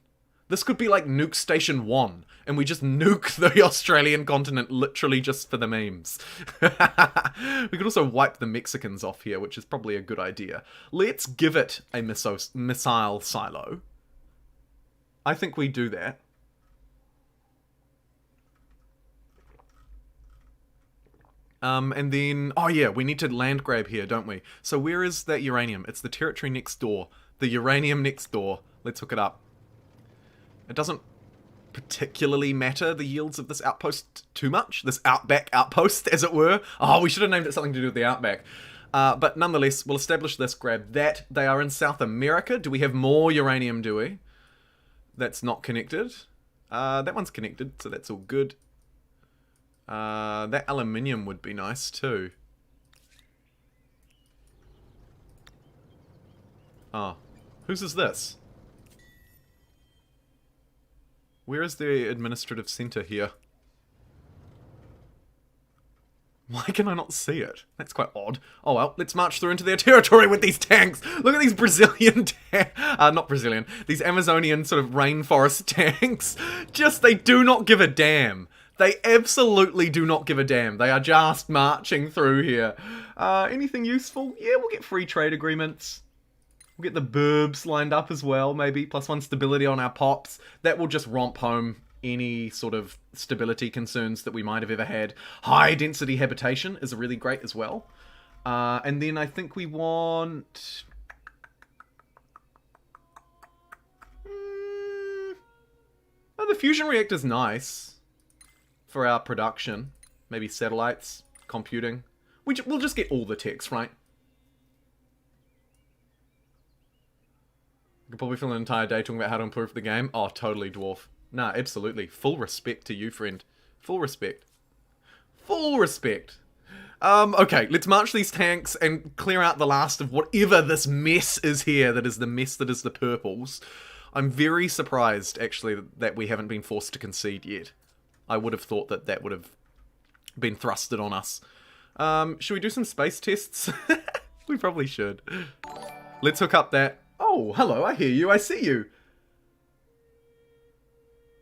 This could be like Nuke Station 1, and we just nuke the Australian continent literally just for the memes. We could also wipe the Mexicans off here, which is probably a good idea. Let's give it a missile silo. I think we do that. And then, oh yeah, we need to land grab here, don't we? So where is that uranium? It's the territory next door. The uranium next door. Let's hook it up. It doesn't particularly matter the yields of this outpost too much. This outback outpost, as it were. Oh, we should have named it something to do with the outback. But nonetheless, we'll establish this, grab that. They are in South America. Do we have more uranium, do we? That's not connected. That one's connected, so that's all good. That aluminium would be nice too. Oh. Whose is this? Where is the administrative center here? Why can I not see it? That's quite odd. Oh well, let's march through into their territory with these tanks. Look at these Brazilian not Brazilian. These Amazonian sort of rainforest tanks. Just, they do not give a damn. They absolutely do not give a damn. They are just marching through here. Anything useful? Yeah, we'll get free trade agreements. We'll get the burbs lined up as well, maybe. +1 stability on our pops. That will just romp home any sort of stability concerns that we might have ever had. High density habitation is really great as well. And then I think we want... Oh, the fusion reactor's nice for our production. Maybe satellites, computing. We'll just get all the techs, right? I could probably fill an entire day talking about how to improve the game. Oh, totally, Dwarf. Nah, absolutely. Full respect to you, friend. Full respect. Full respect. Okay, let's march these tanks and clear out the last of whatever this mess is here that is the mess that is the purples. I'm very surprised, actually, that we haven't been forced to concede yet. I would have thought that that would have been thrusted on us. Should we do some space tests? We probably should. Let's hook up that... Oh, hello, I hear you, I see you.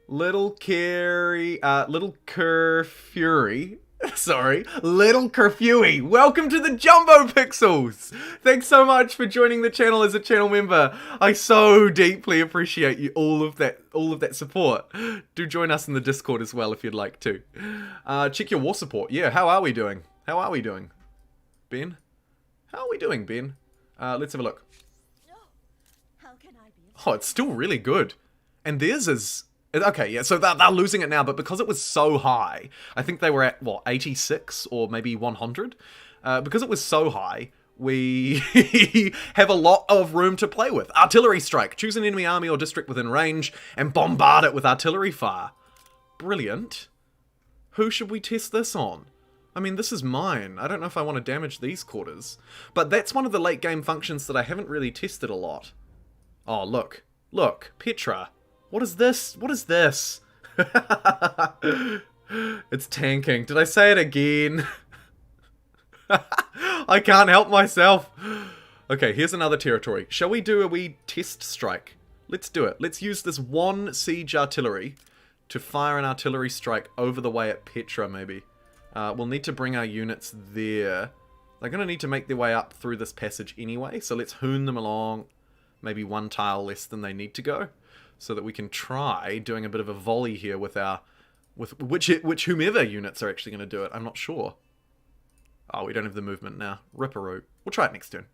Little Curfury. Sorry, Little Curfewy. Welcome to the JumboPixels. Thanks so much for joining the channel as a channel member. I so deeply appreciate you all of that support. Do join us in the Discord as well if you'd like to. Check your war support. Yeah, how are we doing? How are we doing? Ben? How are we doing, Ben? Let's have a look. How can I be? Oh, it's still really good. And theirs is... Okay, yeah, so they're losing it now, but because it was so high, I think they were at, what, 86 or maybe 100? Because it was so high, we have a lot of room to play with. Artillery strike. Choose an enemy army or district within range and bombard it with artillery fire. Brilliant. Who should we test this on? I mean, this is mine. I don't know if I want to damage these quarters. But that's one of the late game functions that I haven't really tested a lot. Oh, look. Look, Petra. What is this? What is this? It's tanking. Did I say it again? I can't help myself. Okay, here's another territory. Shall we do a wee test strike? Let's do it. Let's use this one siege artillery to fire an artillery strike over the way at Petra, maybe. We'll need to bring our units there. They're going to need to make their way up through this passage anyway, so let's hoon them along maybe one tile less than they need to go, so that we can try doing a bit of a volley here with our... with which whomever units are actually going to do it. I'm not sure. Oh, we don't have the movement now. Ripperoo. We'll try it next turn.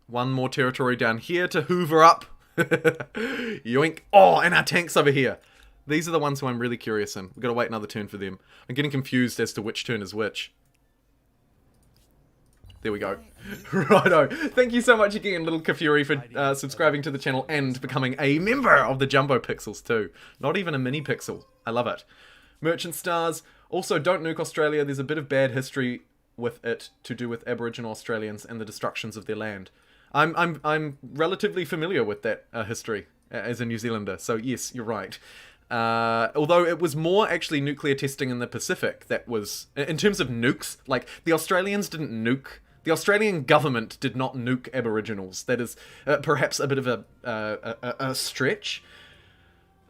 One more territory down here to hoover up. Yoink. Oh, and our tanks over here. These are the ones who I'm really curious in. We've got to wait another turn for them. I'm getting confused as to which turn is which. There we go. Righto. Thank you so much again, Little Kafuri, for subscribing to the channel and becoming a member of the JumboPixels too. Not even a mini pixel. I love it. Merchant Stars. Also, don't nuke Australia. There's a bit of bad history with it to do with Aboriginal Australians and the destructions of their land. I'm relatively familiar with that history as a New Zealander. So yes, you're right. Although it was more actually nuclear testing in the Pacific that was, in terms of nukes, like the Australians didn't nuke. The Australian government did not nuke Aboriginals. That is perhaps a bit of a stretch.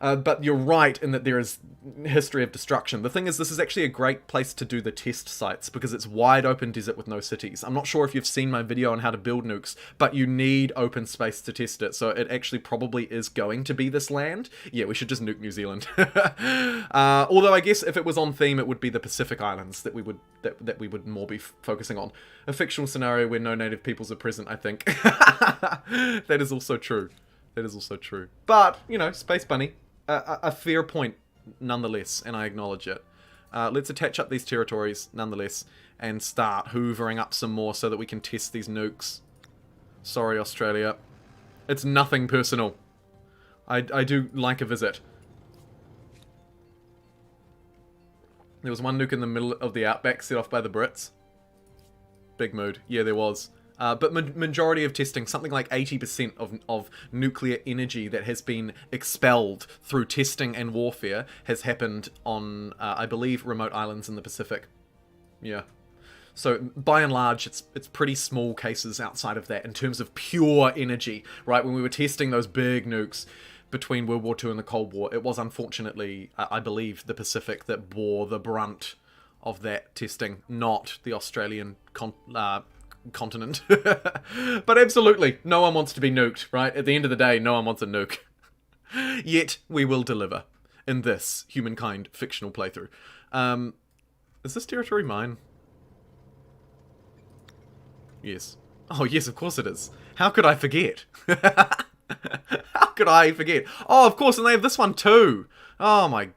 But you're right in that there is history of destruction. The thing is, this is actually a great place to do the test sites because it's wide open desert with no cities. I'm not sure if you've seen my video on how to build nukes, but you need open space to test it. So it actually probably is going to be this land. Yeah, we should just nuke New Zealand. Although I guess if it was on theme, it would be the Pacific Islands that we would more be focusing on. A fictional scenario where no native peoples are present, I think. That is also true. That is also true. But, you know, Space Bunny, a fair point nonetheless, and I acknowledge it. Let's attach up these territories nonetheless and start hoovering up some more so that we can test these nukes. Sorry, Australia. It's nothing personal. I do like a visit. There was one nuke in the middle of the outback set off by the Brits. Big mood. Yeah, there was. But majority of testing, something like 80% of nuclear energy that has been expelled through testing and warfare has happened on, I believe, remote islands in the Pacific. Yeah. So, by and large, it's pretty small cases outside of that in terms of pure energy, right? When we were testing those big nukes between World War II and the Cold War, it was unfortunately, I believe, the Pacific that bore the brunt of that testing, not the Australian continent. But absolutely, no one wants to be nuked, right? At the end of the day, no one wants a nuke. Yet, we will deliver in this Humankind fictional playthrough. Is this territory mine? Yes. Oh, yes, of course it is. How could I forget? How could I forget? Oh, of course, and they have this one too. Oh my...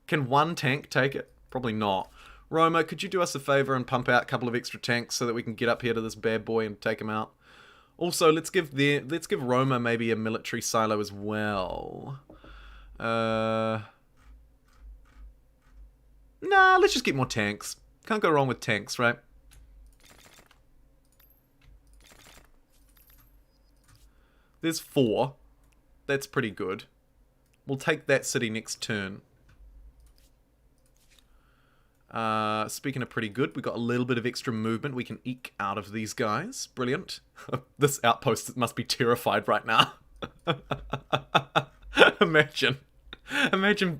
Can one tank take it? Probably not. Roma, could you do us a favor and pump out a couple of extra tanks so that we can get up here to this bad boy and take him out? Also, let's give Roma maybe a military silo as well. Nah, let's just get more tanks. Can't go wrong with tanks, right? There's 4. That's pretty good. We'll take that city next turn. Speaking of pretty good, we got a little bit of extra movement we can eke out of these guys. Brilliant. This outpost must be terrified right now. Imagine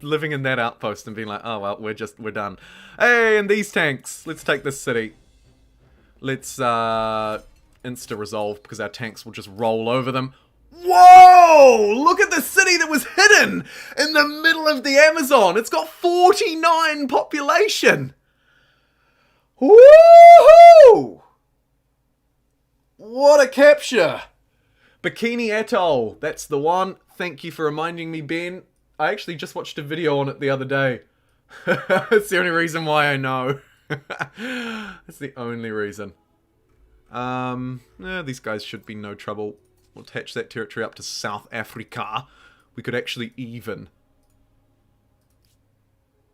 living in that outpost and being like, oh well, we're done. Hey, and these tanks. Let's take this city. Let's insta-resolve because our tanks will just roll over them. Whoa! Look at the city that was hidden in the middle of the Amazon. It's got 49 population. Woohoo! What a capture. Bikini Atoll. That's the one. Thank you for reminding me, Ben. I actually just watched a video on it the other day. That's the only reason why I know. That's the only reason. These guys should be no trouble. We'll attach that territory up to South Africa. We could actually even.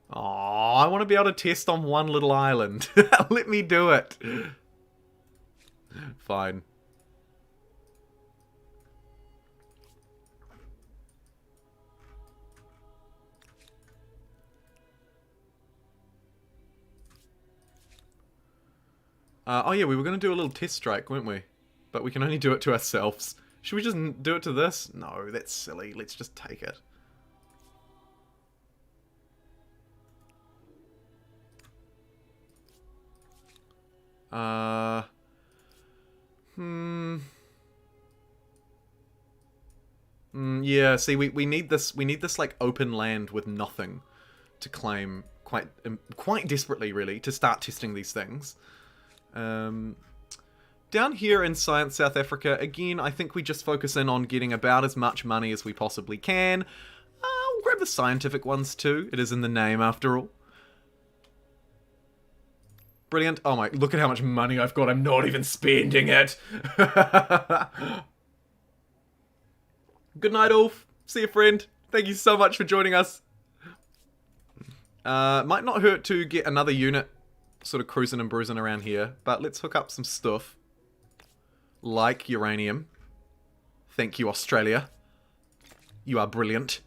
Oh, I want to be able to test on one little island. Let me do it. Fine. Oh yeah, we were going to do a little test strike, weren't we? But we can only do it to ourselves. Should we just do it to this? No, that's silly. Let's just take it. Yeah, see, we need this like open land with nothing to claim quite desperately, really, to start testing these things. Down here in Science South Africa, again, I think we just focus in on getting about as much money as we possibly can. We'll grab the scientific ones too. It is in the name, after all. Brilliant. Oh my, look at how much money I've got. I'm not even spending it. Good night, Ulf. See you, friend. Thank you so much for joining us. Might not hurt to get another unit sort of cruising and bruising around here, but let's hook up some stuff. Like uranium. Thank you, Australia. You are brilliant.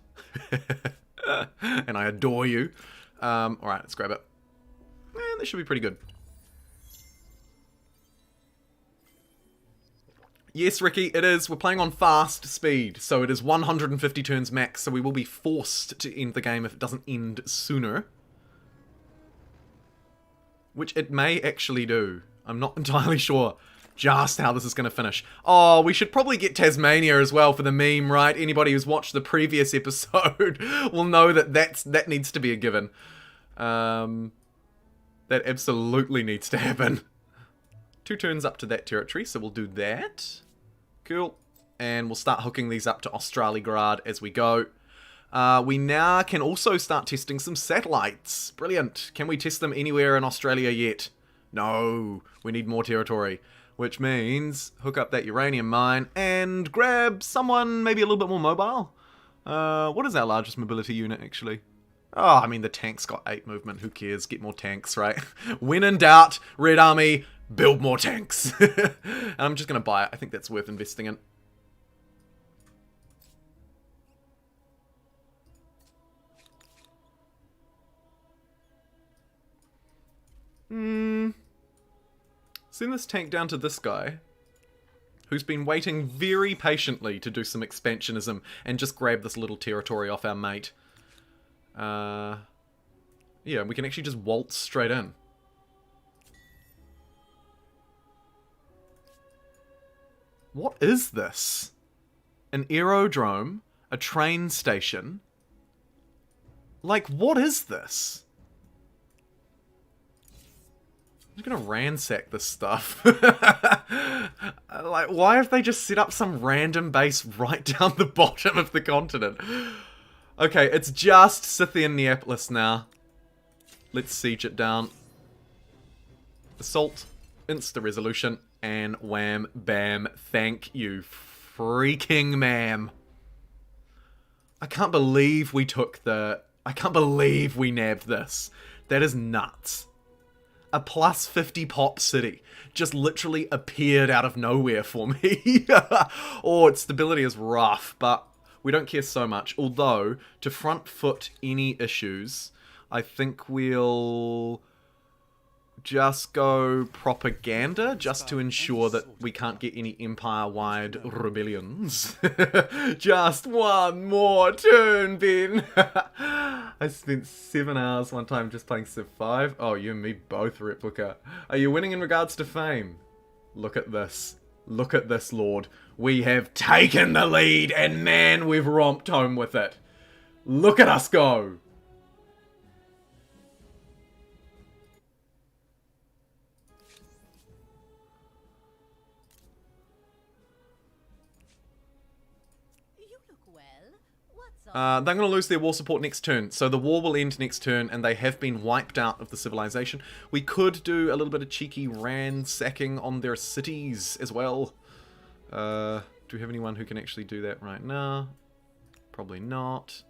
And I adore you. Alright, let's grab it. Man, this should be pretty good. Yes, Ricky, it is. We're playing on fast speed, so it is 150 turns max, so we will be forced to end the game if it doesn't end sooner. Which it may actually do. I'm not entirely sure just how this is going to finish. Oh, we should probably get Tasmania as well for the meme, right? Anybody who's watched the previous episode will know that that needs to be a given. That absolutely needs to happen. 2 turns up to that territory, so we'll do that. Cool. And we'll start hooking these up to Australigrad as we go. We now can also start testing some satellites. Brilliant. Can we test them anywhere in Australia yet? No. We need more territory. Which means hook up that uranium mine and grab someone maybe a little bit more mobile. What is our largest mobility unit, actually? Oh, I mean, the tank's got 8 movement. Who cares? Get more tanks, right? When in doubt, Red Army, build more tanks. And I'm just going to buy it. I think that's worth investing in. Send this tank down to this guy, who's been waiting very patiently to do some expansionism and just grab this little territory off our mate. Yeah, we can actually just waltz straight in. What is this? An aerodrome? A train station? Like, what is this? I'm just gonna ransack this stuff. Like, why have they just set up some random base right down the bottom of the continent? Okay, it's just Scythian Neapolis now. Let's siege it down. Assault, insta-resolution, and wham, bam, thank you, freaking ma'am. I can't believe we took the... I can't believe we nabbed this. That is nuts. A plus 50 pop city just literally appeared out of nowhere for me. Oh, its stability is rough, but we don't care so much. Although, to front foot any issues, I think we'll just go propaganda, just to ensure that we can't get any empire-wide rebellions. Just one more turn, Ben. I spent 7 hours one time just playing Civ 5. Oh, you and me both, Replica. Are you winning in regards to fame? Look at this. Look at this, Lord. We have taken the lead, and man, we've romped home with it. Look at us go. They're going to lose their war support next turn, so the war will end next turn, and they have been wiped out of the civilization. We could do a little bit of cheeky ransacking on their cities as well. Do we have anyone who can actually do that right now? Probably not.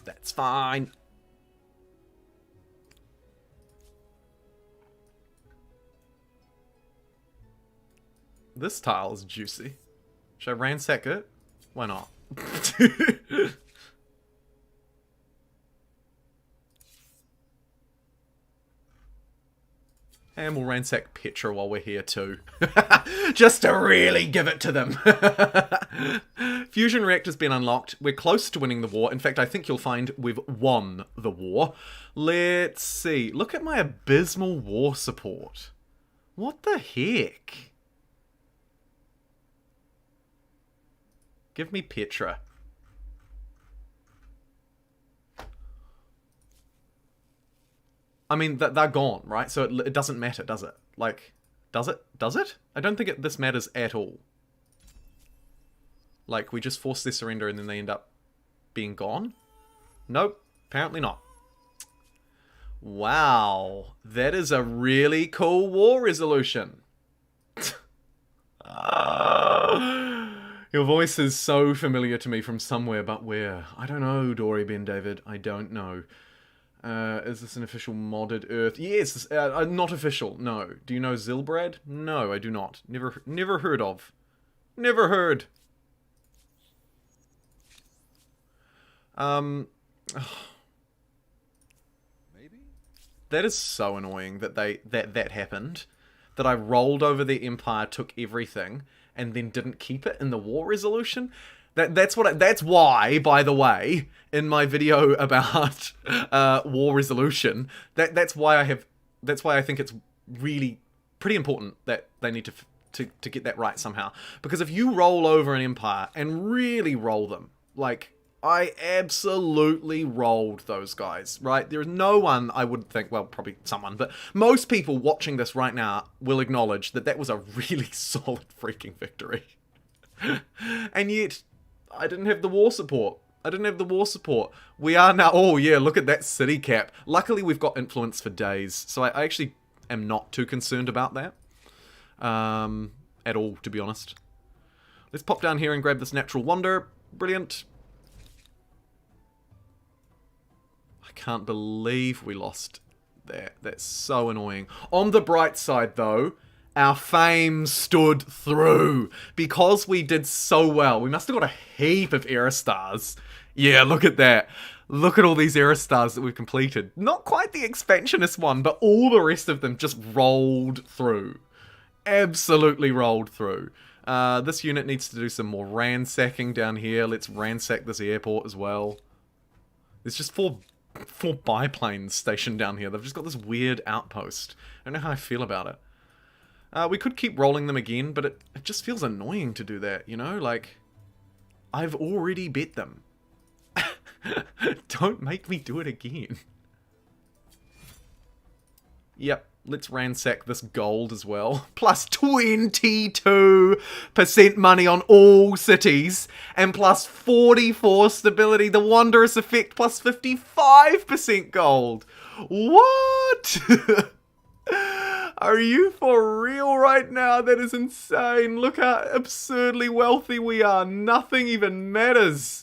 That's fine. This tile is juicy. Should I ransack it? Why not? And we'll ransack Petra while we're here too. Just to really give it to them. Fusion reactor's been unlocked. We're close to winning the war. In fact, I think you'll find we've won the war. Let's see. Look at my abysmal war support. What the heck? Give me Petra. I mean, they're gone, right? So it doesn't matter, does it? Like, does it? Does it? I don't think this matters at all. Like, we just force their surrender and then they end up being gone? Nope, apparently not. Wow, that is a really cool war resolution. Your voice is so familiar to me from somewhere, but where? I don't know, Dory Ben David. I don't know. Is this an official modded Earth? Yes, not official, no. Do you know Zilbrad? No, I do not. Never heard of. Never heard. Maybe? That is so annoying that that happened. That I rolled over the Empire, took everything, and then didn't keep it in the war resolution. That's why, by the way, in my video about war resolution, that's why I think it's really pretty important that they need to get that right somehow. Because if you roll over an empire and really roll them, like I absolutely rolled those guys, right? There is no one I would think, well, probably someone, but most people watching this right now will acknowledge that that was a really solid freaking victory. And yet, I didn't have the war support. We are now... Oh, yeah, look at that city cap. Luckily, we've got influence for days, so I actually am not too concerned about that. At all, to be honest. Let's pop down here and grab this natural wonder. Brilliant. I can't believe we lost that. That's so annoying. On the bright side, though, our fame stood through. Because we did so well. We must have got a heap of era stars. Yeah, look at that. Look at all these era stars that we've completed. Not quite the expansionist one, but all the rest of them just rolled through. Absolutely rolled through. This unit needs to do some more ransacking down here. Let's ransack this airport as well. There's just four biplanes stationed down here. They've just got this weird outpost. I don't know how I feel about it. We could keep rolling them again, but it just feels annoying to do that, you know? Like, I've already bet them. Don't make me do it again. Yep, let's ransack this gold as well. Plus 22% money on all cities. And plus 44 stability. The wondrous effect plus 55% gold. What? Are you for real right now? That is insane. Look how absurdly wealthy we are. Nothing even matters.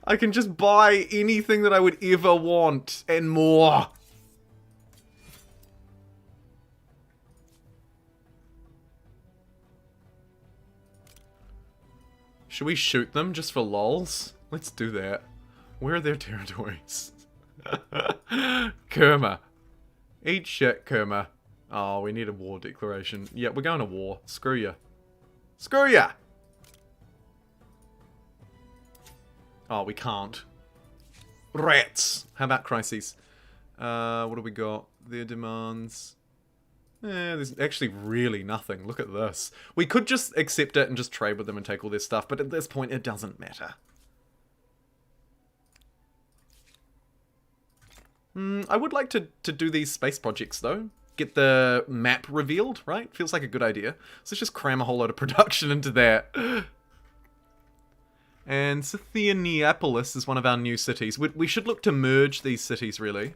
I can just buy anything that I would ever want and more. Should we shoot them just for lols? Let's do that. Where are their territories? Kerma. Eat shit, Kerma. Oh, we need a war declaration. Yeah, we're going to war. Screw ya. Screw ya! Oh, we can't. Rats! How about crises? What do we got? Their demands... there's actually really nothing. Look at this. We could just accept it and just trade with them and take all their stuff, but at this point it doesn't matter. I would like to do these space projects though. Get the map revealed, right? Feels like a good idea. So let's just cram a whole lot of production into that. And Scythianopolis is one of our new cities. We should look to merge these cities, really.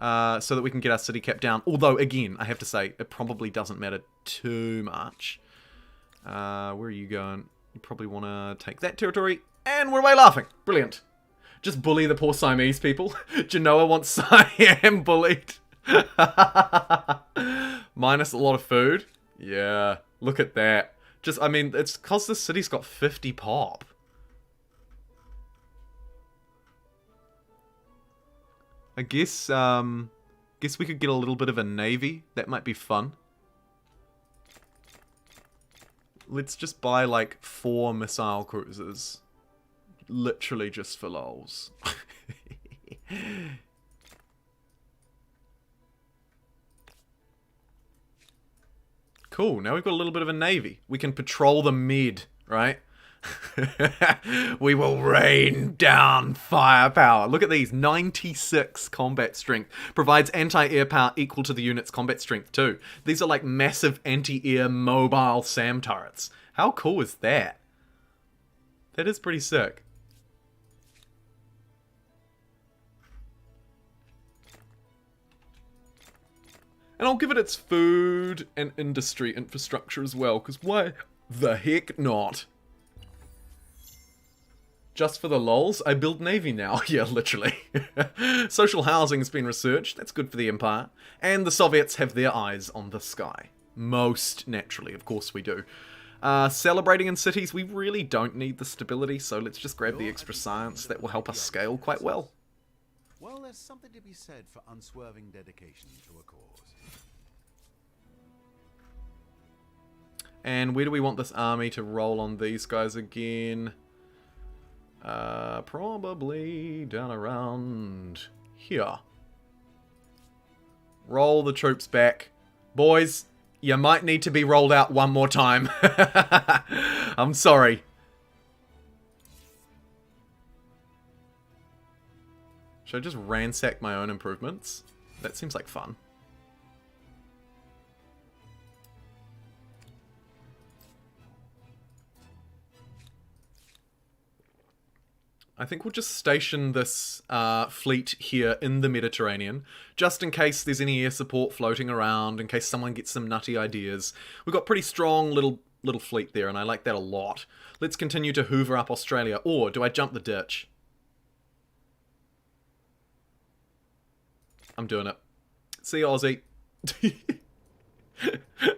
So that we can get our city cap down. Although, again, I have to say, it probably doesn't matter too much. Where are you going? You probably want to take that territory. And we're away laughing. Brilliant. Just bully the poor Siamese people. Genoa wants Siam bullied. Minus a lot of food. Yeah, look at that. Just, I mean, it's because this city's got 50 pop. I guess we could get a little bit of a navy. That might be fun. Let's just buy like 4 missile cruisers. Literally just for lols. Cool, now we've got a little bit of a navy. We can patrol the Med, right? We will rain down firepower. Look at these. 96 combat strength. Provides anti-air power equal to the unit's combat strength too. These are like massive anti-air mobile SAM turrets. How cool is that? That is pretty sick. And I'll give it its food and industry infrastructure as well, because why the heck not? Just for the lols, I build navy now. Yeah, literally. Social housing has been researched. That's good for the Empire. And the Soviets have their eyes on the sky. Most naturally, of course we do. Celebrating in cities, we really don't need the stability, so let's just grab the extra science. That will help us scale quite well. Well, there's something to be said for unswerving dedication to a cause. And where do we want this army to roll on these guys again? Probably down around here. Roll the troops back. Boys, you might need to be rolled out one more time. I'm sorry. Should I just ransack my own improvements? That seems like fun. I think we'll just station this fleet here in the Mediterranean, just in case there's any air support floating around, in case someone gets some nutty ideas. We've got pretty strong little fleet there, and I like that a lot. Let's continue to hoover up Australia. Or do I jump the ditch? I'm doing it. See you, Aussie.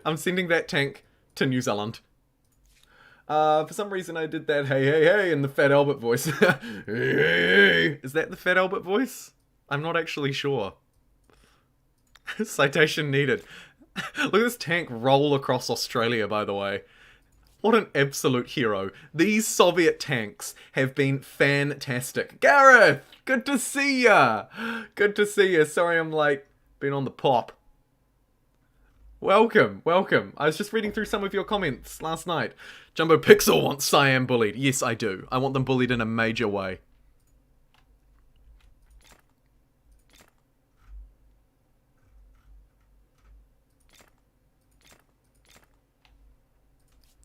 I'm sending that tank to New Zealand. For some reason I did that hey, hey, hey in the Fat Albert voice. Hey, hey. Is that the Fat Albert voice? I'm not actually sure. Citation needed. Look at this tank roll across Australia, by the way. What an absolute hero. These Soviet tanks have been fantastic. Gareth! Good to see ya! Good to see ya. Sorry I'm like, been on the pop. Welcome, welcome. I was just reading through some of your comments last night. JumboPixel wants Siam bullied. Yes, I do. I want them bullied in a major way.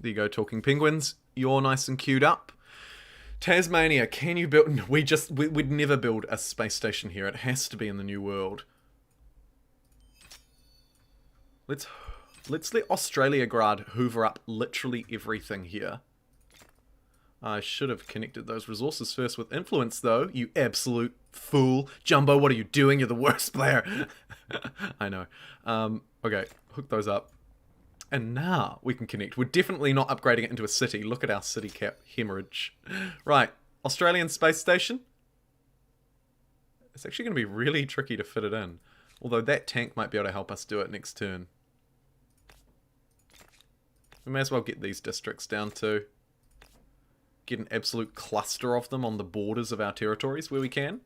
There you go, talking penguins. You're nice and queued up. Tasmania, can you build... We'd never build a space station here. It has to be in the New World. Let's let Australia Grad hoover up literally everything here. I should have connected those resources first with influence, though. You absolute fool. Jumbo, what are you doing? You're the worst player. I know. Okay, hook those up. And now we can connect. We're definitely not upgrading it into a city. Look at our city cap hemorrhage. Right, Australian space station. It's actually going to be really tricky to fit it in. Although that tank might be able to help us do it next turn. We may as well get these districts down too. Get an absolute cluster of them on the borders of our territories where we can.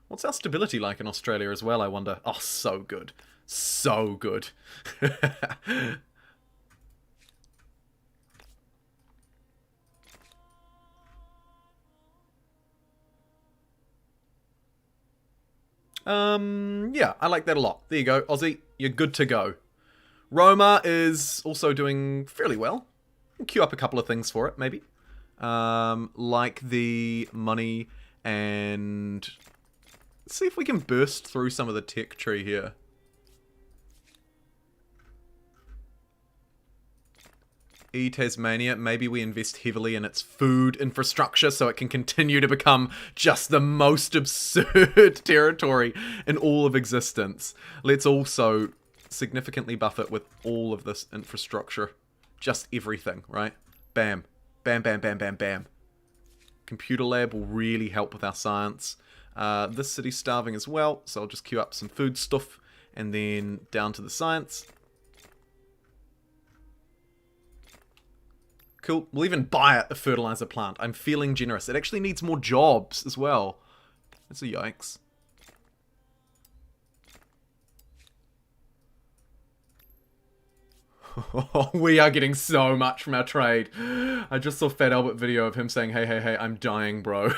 What's our stability like in Australia as well, I wonder? Oh, so good. So good. Yeah, I like that a lot. There you go, Aussie. You're good to go. Roma is also doing fairly well. We'll queue up a couple of things for it, maybe. Like the money and... Let's see if we can burst through some of the tech tree here. Tasmania, maybe we invest heavily in its food infrastructure so it can continue to become just the most absurd territory in all of existence. Let's also significantly buff it with all of this infrastructure. Just everything, right? Bam. Bam, bam, bam, bam, bam. Computer lab will really help with our science. This city's starving as well, so I'll just queue up some food stuff and then down to the science. Cool. We'll even buy a fertilizer plant. I'm feeling generous. It actually needs more jobs as well. That's a yikes. We are getting so much from our trade. I just saw Fat Albert video of him saying, hey, hey, hey, I'm dying, bro.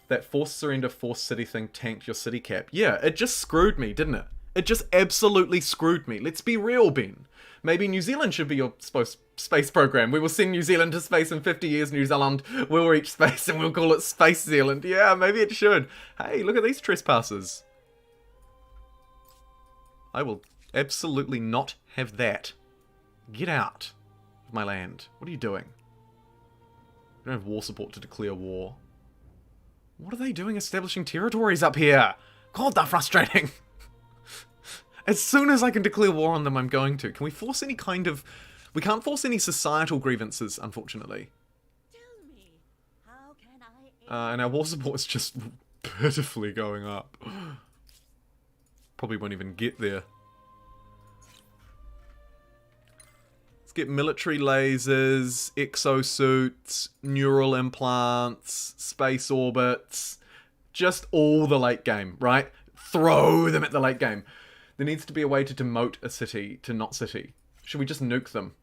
That forced surrender, forced city thing tanked your city cap. Yeah, it just screwed me, didn't it? It just absolutely screwed me. Let's be real, Ben. Maybe New Zealand should be your space program. We will send New Zealand to space in 50 years. New Zealand will reach space and we'll call it Space Zealand. Yeah, maybe it should. Hey, look at these trespassers. I will absolutely not have that. Get out of my land. What are you doing? I don't have war support to declare war. What are they doing establishing territories up here? God, they're frustrating. As soon as I can declare war on them, I'm going to. Can we force any kind of... We can't force any societal grievances, unfortunately. Tell me, how can I... And our war support is just pitifully going up. Probably won't even get there. get military lasers, exosuits, neural implants, space orbits. Just all the late game, right? Throw them at the late game. There needs to be a way to demote a city to not city. Should we just nuke them?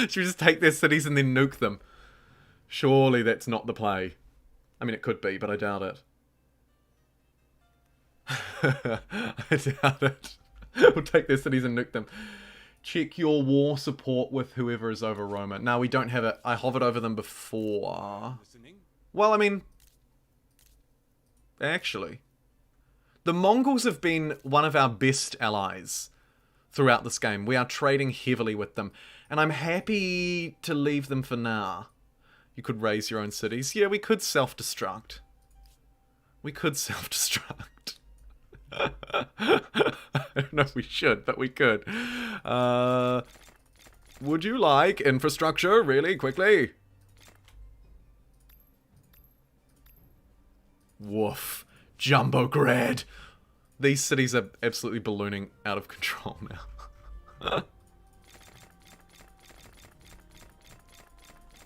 Should we just take their cities and then nuke them? Surely that's not the play. I mean, it could be, but I doubt it. I doubt it. We'll take their cities and nuke them. Check your war support with whoever is over Roma. No, we don't have it. I hovered over them before. Well, I mean... Actually... The Mongols have been one of our best allies throughout this game. We are trading heavily with them. And I'm happy to leave them for now. You could raise your own cities. Yeah, we could self-destruct. We could self-destruct. I don't know if we should, but we could. Would you like infrastructure really quickly? Woof. Jumbograd. These cities are absolutely ballooning out of control now.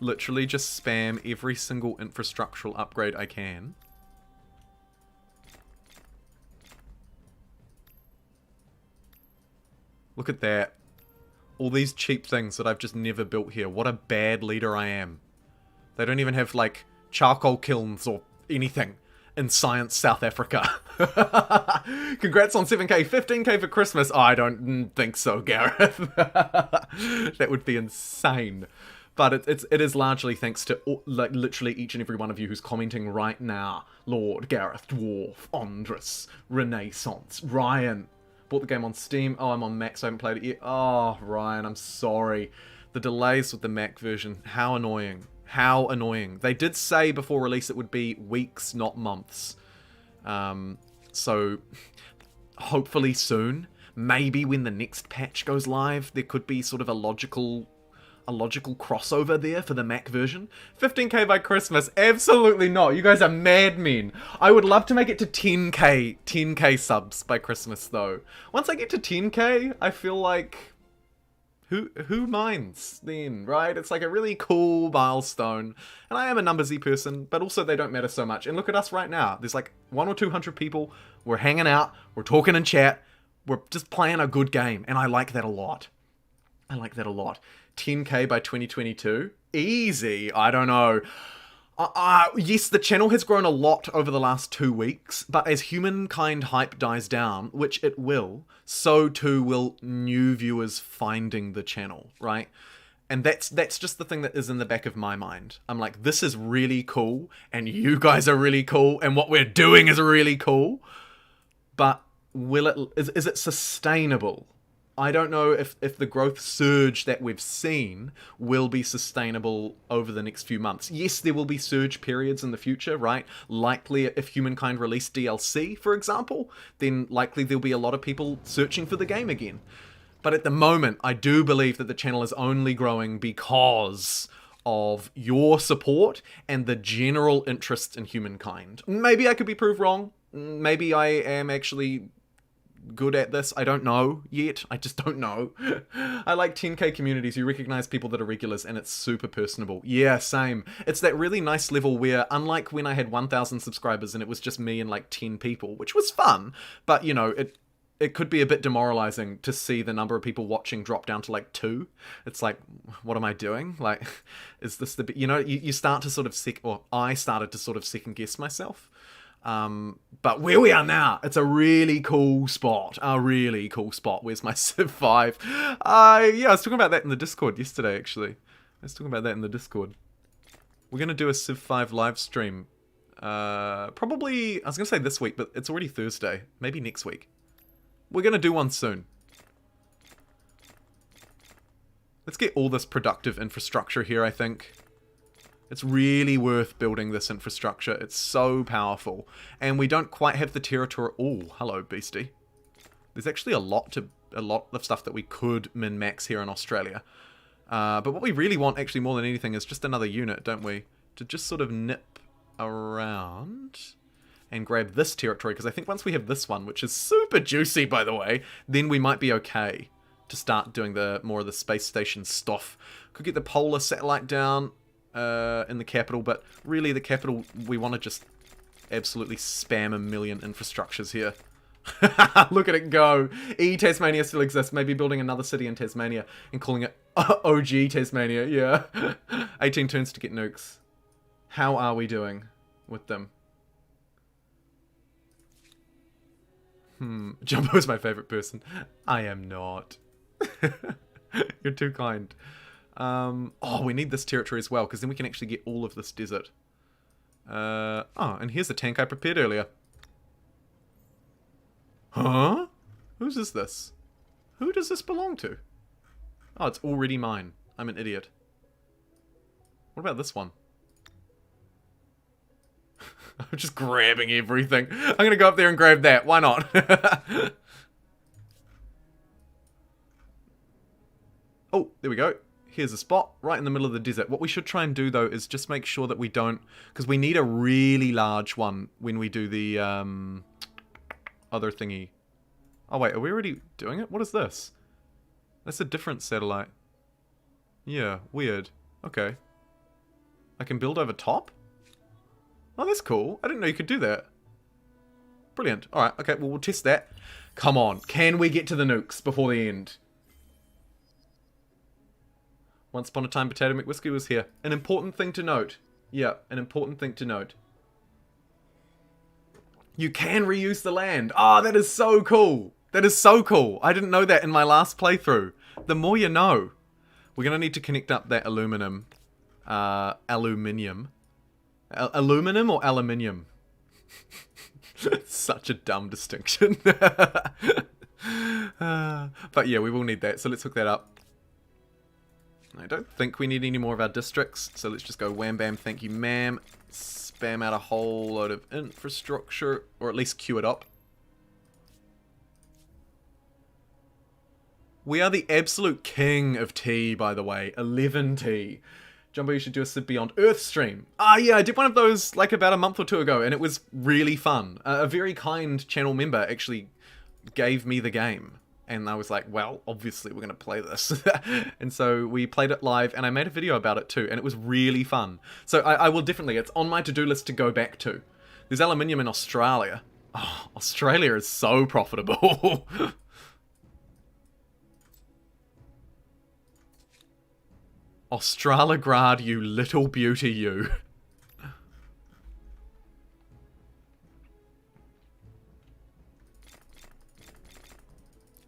Literally just spam every single infrastructural upgrade I can. Look at that. All these cheap things that I've just never built here. What a bad leader I am. They don't even have, like, charcoal kilns or anything in Science South Africa. Congrats on 7k, 15k for Christmas. Oh, I don't think so, Gareth. That would be insane. But it is largely thanks to, like, literally each and every one of you who's commenting right now. Lord, Gareth, Dwarf, Andres, Renaissance, Ryan. Bought the game on Steam. Oh, I'm on Mac, so I haven't played it yet. Oh, Ryan, I'm sorry. The delays with the Mac version. How annoying. How annoying. They did say before release it would be weeks, not months. So, hopefully soon. Maybe when the next patch goes live, there could be sort of a logical crossover there for the Mac version. 15k by Christmas? Absolutely not. You guys are madmen. I would love to make it to 10k subs by Christmas though. Once I get to 10k, I feel like who minds then, right? It's like a really cool milestone. And I am a numbersy person, but also they don't matter so much. And look at us right now. There's like 100 or 200 people. We're hanging out, we're talking in chat, we're just playing a good game, and I like that a lot. I like that a lot. 10k by 2022? Easy. I don't know. Yes, the channel has grown a lot over the last 2 weeks, but as Humankind hype dies down, which it will, so too will new viewers finding the channel, right? And that's just the thing that is in the back of my mind. I'm like, this is really cool, and you guys are really cool, and what we're doing is really cool, but is it sustainable? I don't know if the growth surge that we've seen will be sustainable over the next few months. Yes, there will be surge periods in the future, right? Likely if Humankind released DLC, for example, then likely there'll be a lot of people searching for the game again. But at the moment, I do believe that the channel is only growing because of your support and the general interest in Humankind. Maybe I could be proved wrong. Maybe I am actually good at this. I don't know yet. I just don't know. I like 10k communities. You recognize people that are regulars and it's super personable. Yeah, same. It's that really nice level where, unlike when I had 1,000 subscribers and it was just me and like 10 people, which was fun, but you know, it could be a bit demoralizing to see the number of people watching drop down to like 2. It's like, what am I doing? Like, is this the... You know, you start to sort of I started to sort of second guess myself. But where we are now, it's a really cool spot. A really cool spot. Where's my Civ 5? Yeah, I was talking about that in the Discord yesterday, actually. I was talking about that in the Discord. We're going to do a Civ 5 live stream. Probably, I was going to say this week, but it's already Thursday. Maybe next week. We're going to do one soon. Let's get all this productive infrastructure here, I think. It's really worth building this infrastructure. It's so powerful. And we don't quite have the territorial... Oh, hello, beastie. There's actually a lot of stuff that we could min-max here in Australia. But what we really want, actually, more than anything, is just another unit, don't we? To just sort of nip around and grab this territory. Because I think once we have this one, which is super juicy, by the way, then we might be okay. to start doing the more of the space station stuff. Could get the polar satellite down in the capital, but really the capital, we want to just absolutely spam a million infrastructures here. Look at it go. Tasmania still exists. Maybe building another city in Tasmania and calling it OG Tasmania. Yeah. 18 turns to get nukes. How are we doing with them? Jumbo is my favorite person. I am not. You're too kind. Oh, we need this territory as well, because then we can actually get all of this desert. Oh, and here's the tank I prepared earlier. Huh? Whose is this? Who does this belong to? Oh, it's already mine. I'm an idiot. What about this one? I'm just grabbing everything. I'm gonna go up there and grab that. Why not? Oh, there we go. Here's a spot right in the middle of the desert. What we should try and do, though, is just make sure that we don't... Because we need a really large one when we do the other thingy. Oh, wait. Are we already doing it? What is this? That's a different satellite. Yeah, weird. Okay. I can build over top? Oh, that's cool. I didn't know you could do that. Brilliant. Alright, okay, well, we'll test that. Come on. Can we get to the nukes before the end? Once upon a time, Potato McWhiskey was here. An important thing to note. Yeah, an important thing to note. You can reuse the land. Ah, that is so cool. That is so cool. I didn't know that in my last playthrough. The more you know. We're going to need to connect up that aluminum. Aluminium. Aluminum or aluminium? Such a dumb distinction. But yeah, we will need that. So let's hook that up. I don't think we need any more of our districts. So let's just go wham bam, thank you ma'am. Spam out a whole load of infrastructure. Or at least queue it up. We are the absolute king of tea, by the way. 11 tea. Jumbo, you should do a Civ Beyond Earth stream. Ah, yeah, I did one of those like about a month or two ago, and it was really fun. A very kind channel member actually gave me the game. And I was like, well, obviously we're going to play this. And so we played it live, and I made a video about it too, and it was really fun. So I will definitely, it's on my to-do list to go back to. There's aluminium in Australia. Oh, Australia is so profitable. Australigrad, you little beauty, you.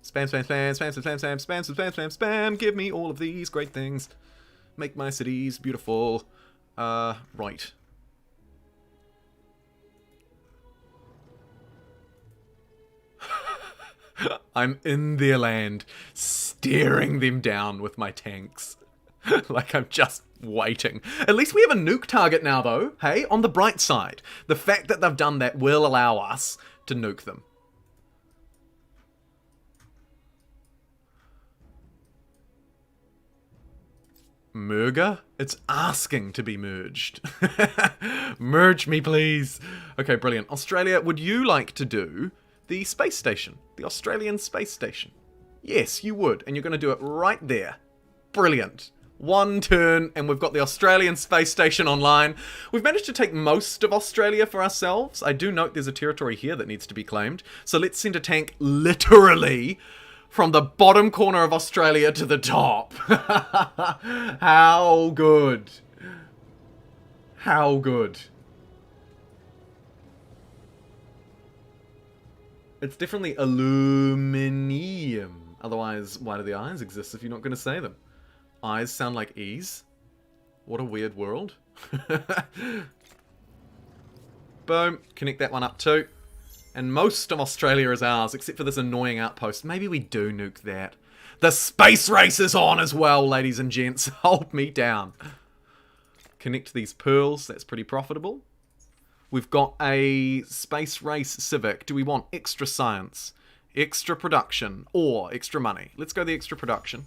Spam, spam, spam, spam, spam, spam, spam, spam, spam, spam, spam. Give me all of these great things. Make my cities beautiful. Right. I'm in their land, staring them down with my tanks. Like I'm just waiting. At least we have a nuke target now, though. Hey, on the bright side. The fact that they've done that will allow us to nuke them. Merger? It's asking to be merged. Merge me, please. Okay, brilliant. Australia, would you like to do the space station? The Australian space station? Yes, you would. And you're going to do it right there. Brilliant. One turn, and we've got the Australian space station online. We've managed to take most of Australia for ourselves. I do note there's a territory here that needs to be claimed. So let's send a tank literally from the bottom corner of Australia to the top. How good. How good. It's definitely aluminium. Otherwise, why do the I's exist if you're not going to say them? I's sound like E's? What a weird world. Boom. Connect that one up too. And most of Australia is ours, except for this annoying outpost. Maybe we do nuke that. The space race is on as well, ladies and gents. Hold me down. Connect these pearls. That's pretty profitable. We've got a space race civic. Do we want extra science, extra production, or extra money? Let's go the extra production.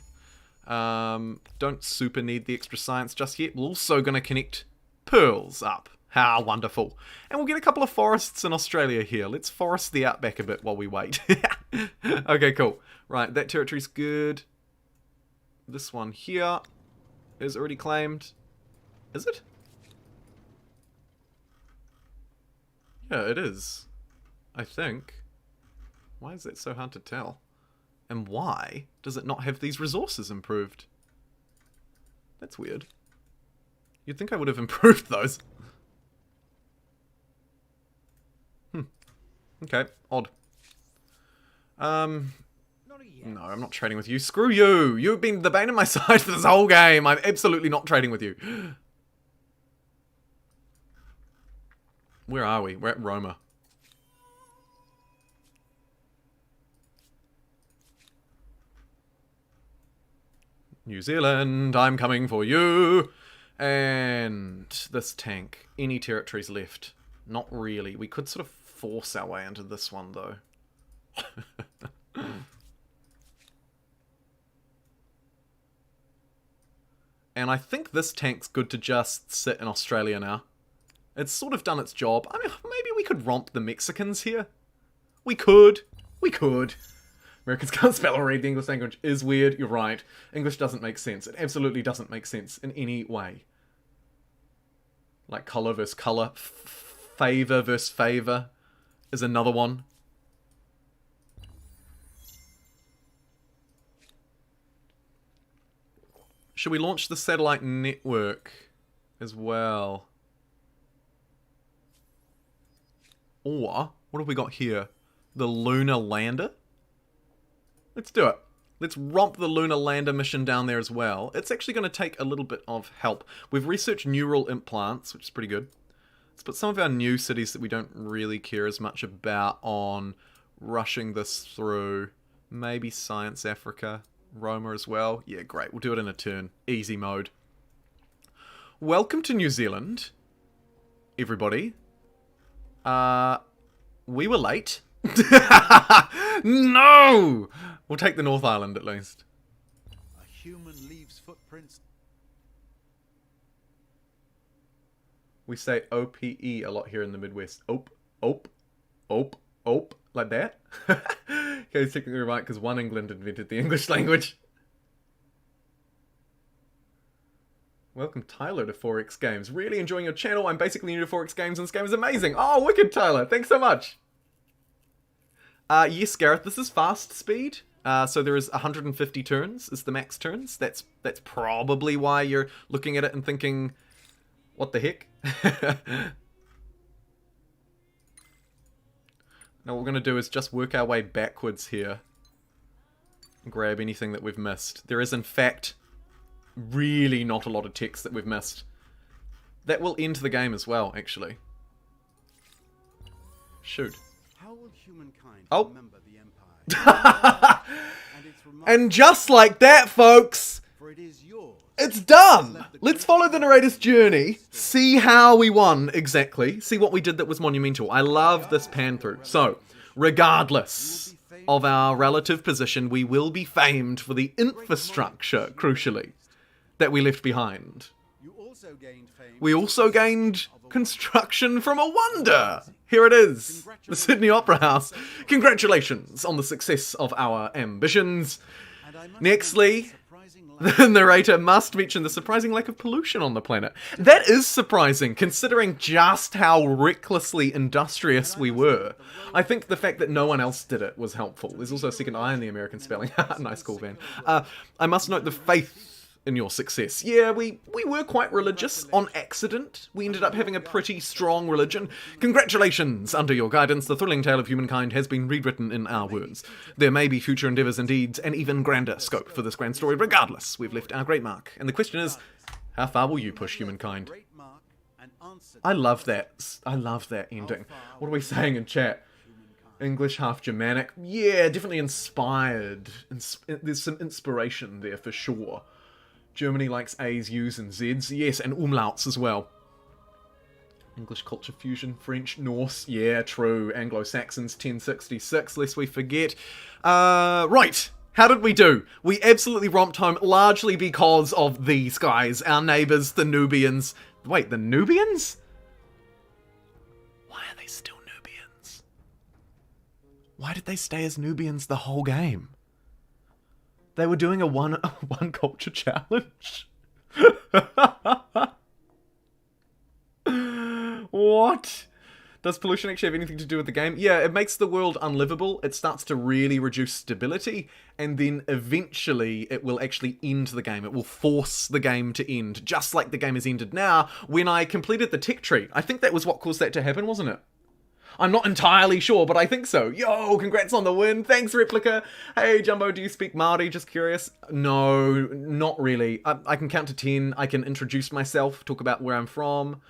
Don't super need the extra science just yet. We're also going to connect pearls up. How wonderful. And we'll get a couple of forests in Australia here. Let's forest the outback a bit while we wait. Okay, cool. Right, that territory's good. This one here is already claimed. Is it? Yeah, it is. I think. Why is that so hard to tell? And why does it not have these resources improved? That's weird. You'd think I would have improved those. Okay, odd. No, I'm not trading with you. Screw you! You've been the bane of my side for this whole game. I'm absolutely not trading with you. Where are we? We're at Roma. New Zealand, I'm coming for you. And this tank. Any territories left? Not really. We could sort of force our way into this one, though. And I think this tank's good to just sit in Australia now. It's sort of done its job. I mean, maybe we could romp the Mexicans here. We could. We could. Americans can't spell or read. The English language is weird. You're right. English doesn't make sense. It absolutely doesn't make sense in any way. Like color versus color. Favor versus favor is another one. Should we launch the satellite network as well? Or, what have we got here? The lunar lander? Let's do it. Let's romp the lunar lander mission down there as well. It's actually going to take a little bit of help. We've researched neural implants, which is pretty good. Let's put some of our new cities that we don't really care as much about on rushing this through. Maybe Science Africa. Roma as well. Yeah, great. We'll do it in a turn. Easy mode. Welcome to New Zealand, everybody. We were late. No! We'll take the North Island at least. A human leaves footprints. We say OPE a lot here in the Midwest. Ope, ope, ope, ope. Like that? Okay, it's technically right because one England invented the English language. Welcome, Tyler, to 4X Games. Really enjoying your channel. I'm basically new to 4X Games and this game is amazing. Oh, wicked, Tyler. Thanks so much. Yes, Gareth, this is fast speed. So there is 150 turns is the max turns. That's probably why you're looking at it and thinking, what the heck? Now what we're going to do is just work our way backwards here. And grab anything that we've missed. There is, in fact, really not a lot of text that we've missed. That will end the game as well, actually. Shoot. How will humankind remember the Empire? And just like that, folks, For it is yours. it's done! Let's follow the narrator's journey, see how we won exactly, see what we did that was monumental. I love this pan through. So, regardless of our relative position, we will be famed for the infrastructure, crucially, that we left behind. You also gained fame. We also gained construction from a wonder! Here it is, the Sydney Opera House. Congratulations on the success of our ambitions. Nextly, the narrator must mention the surprising lack of pollution on the planet. That is surprising, considering just how recklessly industrious we were. I think the fact that no one else did it was helpful. There's also a second I in the American spelling. Nice call, Van. I must note the faith in your success. Yeah, we were quite religious on accident. We ended up having a pretty strong religion. Congratulations! Under your guidance, the thrilling tale of humankind has been rewritten in our words. There may be future endeavours and deeds, and even grander scope for this grand story. Regardless, we've left our great mark. And the question is, how far will you push humankind? I love that. I love that ending. What are we saying in chat? English, half Germanic. Yeah, definitely inspired. There's some inspiration there for sure. Germany likes A's, U's, and Z's. Yes, and umlauts as well. English culture fusion, French, Norse. Yeah, true. Anglo-Saxons, 1066, lest we forget. Right. How did we do? We absolutely romped home, largely because of these guys. Our neighbours, the Nubians. Wait, the Nubians? Why are they still Nubians? Why did they stay as Nubians the whole game? They were doing a one culture challenge. What? Does pollution actually have anything to do with the game? Yeah, it makes the world unlivable. It starts to really reduce stability, and then eventually it will actually end the game. It will force the game to end, just like the game has ended now when I completed the tech tree. I think that was what caused that to happen, wasn't it? I'm not entirely sure, but I think so. Yo, congrats on the win. Thanks, Replica. Hey, Jumbo, do you speak Māori? Just curious. No, not really. I can count to 10. I can introduce myself, talk about where I'm from.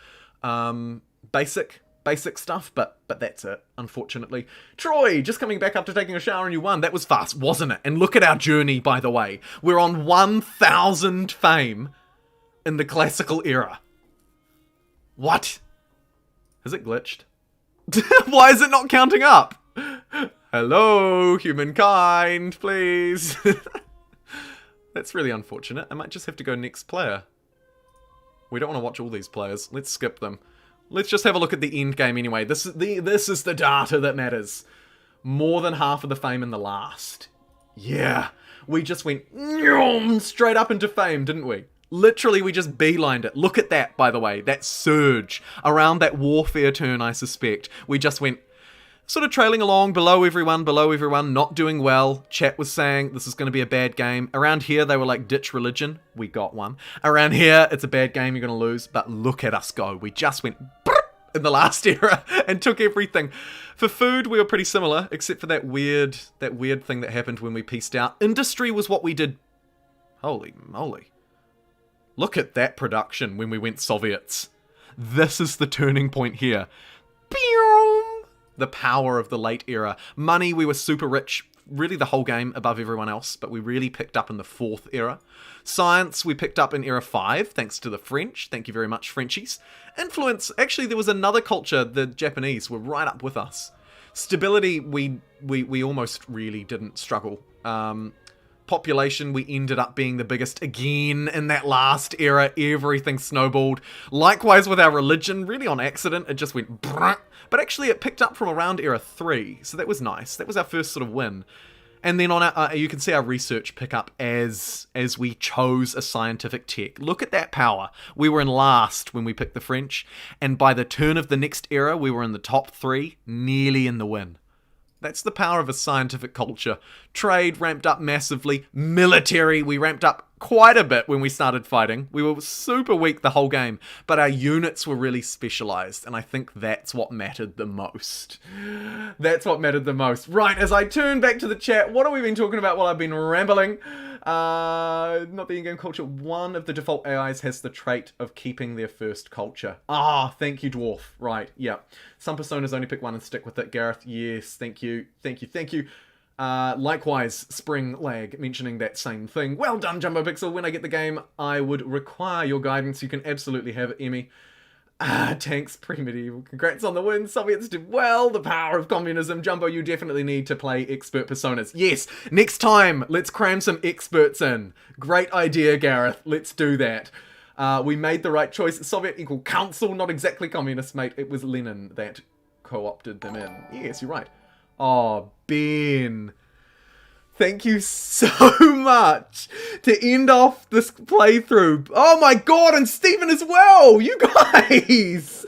Basic stuff, but that's it, unfortunately. Troy, just coming back after taking a shower and you won. That was fast, wasn't it? And look at our journey, by the way. We're on 1,000 fame in the classical era. What? Has it glitched? Why is it not counting up? Hello, humankind, please. That's really unfortunate. I might just have to go next player. We don't want to watch all these players. Let's skip them. Let's just have a look at the end game anyway. This is the data that matters. More than half of the fame in the last. Yeah. We just went straight up into fame, didn't we? Literally, we just beelined it. Look at that, by the way. That surge around that warfare turn, I suspect. We just went sort of trailing along below everyone, not doing well. Chat was saying this is going to be a bad game. Around here, they were like, ditch religion. We got one. Around here, it's a bad game, you're going to lose. But look at us go. We just went in the last era and took everything. For food, we were pretty similar, except for that weird thing that happened when we pieced out. Industry was what we did. Holy moly. Look at that production when we went Soviets. This is the turning point here. Pew! The power of the late era. Money, we were super rich, really the whole game above everyone else, but we really picked up in the 4th era. Science, we picked up in era 5, thanks to the French. Thank you very much, Frenchies. Influence, actually there was another culture, the Japanese, were right up with us. Stability, we almost really didn't struggle. Population, we ended up being the biggest again in that last era. Everything snowballed. Likewise with our religion, really on accident, it just went brrr. But actually it picked up from around era 3, so that was nice. That was our first sort of win. And then on our, you can see our research pick up as we chose a scientific tech. Look at that power. We were in last when we picked the French, and by the turn of the next era, we were in the top 3, nearly in the win. That's the power of a scientific culture. Trade ramped up massively. Military, we ramped up quite a bit when we started fighting. We were super weak the whole game, but our units were really specialized, and I think that's what mattered the most. That's what mattered the most. Right, as I turn back to the chat, what have we been talking about while I've been rambling? Not the in-game culture. One of the default AIs has the trait of keeping their first culture. Ah, thank you, Dwarf. Right, yeah. Some personas only pick one and stick with it. Gareth, yes, thank you. Likewise, Spring Lag, mentioning that same thing. Well done, JumboPixel. When I get the game, I would require your guidance. You can absolutely have it, Emmy. Tanks, pre-medieval. Congrats on the win. Soviets did well. The power of communism. Jumbo, you definitely need to play expert personas. Yes, next time, let's cram some experts in. Great idea, Gareth. Let's do that. We made the right choice. Soviet equal council, not exactly communist, mate. It was Lenin that co-opted them in. Yes, you're right. Oh, Ben. Thank you so much to end off this playthrough. Oh my god, and Stephen as well! You guys!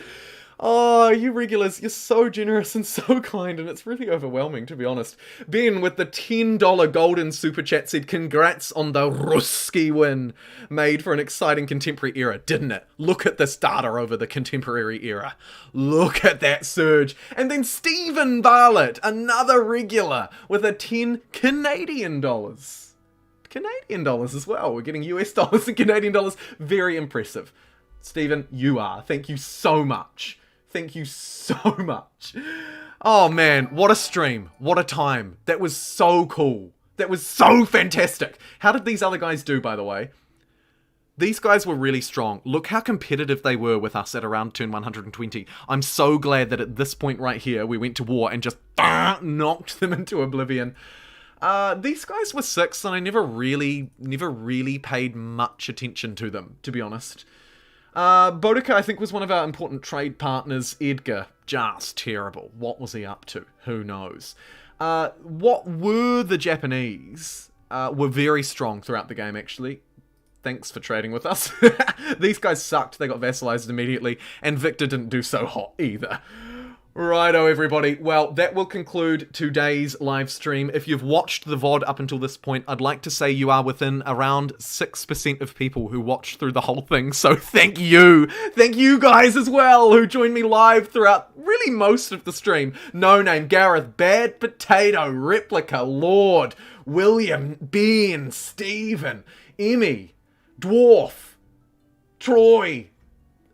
Oh, you regulars, you're so generous and so kind, and it's really overwhelming, to be honest. Ben, with the $10 golden super chat, said, congrats on the Ruski win. Made for an exciting contemporary era, didn't it? Look at this data over the contemporary era. Look at that surge. And then Stephen Barlett, another regular, with a 10 Canadian dollars. Canadian dollars as well. We're getting US dollars and Canadian dollars. Very impressive. Stephen, you are. Thank you so much. Thank you so much. Oh man, what a stream. What a time. That was so cool. That was so fantastic. How did these other guys do, by the way? These guys were really strong. Look how competitive they were with us at around turn 120. I'm so glad that at this point right here, we went to war and just knocked them into oblivion. These guys were 6, and I never really paid much attention to them, to be honest. Boudica, I think, was one of our important trade partners. Edgar, just terrible. What was he up to? Who knows? What were the Japanese? Were very strong throughout the game, actually. Thanks for trading with us. These guys sucked. They got vassalized immediately. And Victor didn't do so hot either. Righto, everybody. Well, that will conclude today's live stream. If you've watched the VOD up until this point, I'd like to say you are within around 6% of people who watched through the whole thing. So thank you. Thank you guys as well who joined me live throughout really most of the stream. No Name, Gareth, Bad Potato, Replica, Lord, William, Ben, Stephen, Emmy, Dwarf, Troy,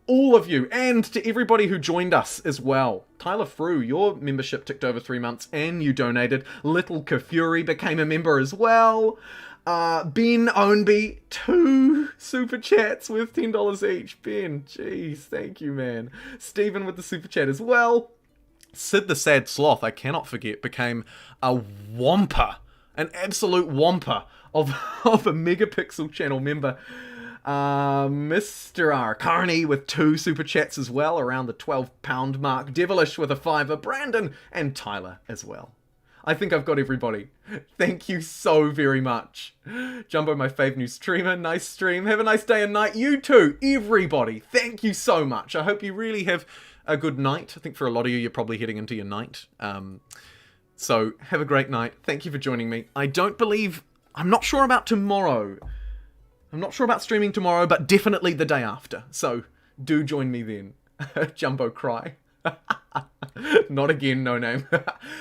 all of you, and to everybody who joined us as well. Tyler Frew, your membership ticked over 3 months and you donated. Little Kafuri became a member as well. Ben Ownby, 2 super chats worth $10 each. Ben, jeez, thank you, man. Stephen with the super chat as well. Sid the Sad Sloth, I cannot forget, became a whomper, an absolute whomper of a Megapixel channel member. Mr. R. Carney with 2 super chats as well, around the £12 mark. Devilish with a $5, Brandon, and Tyler as well. I think I've got everybody. Thank you so very much. Jumbo, my fave new streamer. Nice stream. Have a nice day and night. You too, everybody. Thank you so much. I hope you really have a good night. I think for a lot of you, you're probably heading into your night. So have a great night. Thank you for joining me. I'm not sure about tomorrow. I'm not sure about streaming tomorrow, but definitely the day after. So, do join me then. Jumbo cry. Not again, No Name.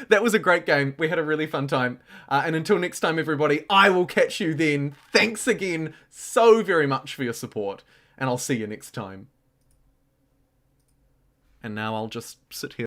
That was a great game. We had a really fun time. And until next time, everybody, I will catch you then. Thanks again so very much for your support. And I'll see you next time. And now I'll just sit here.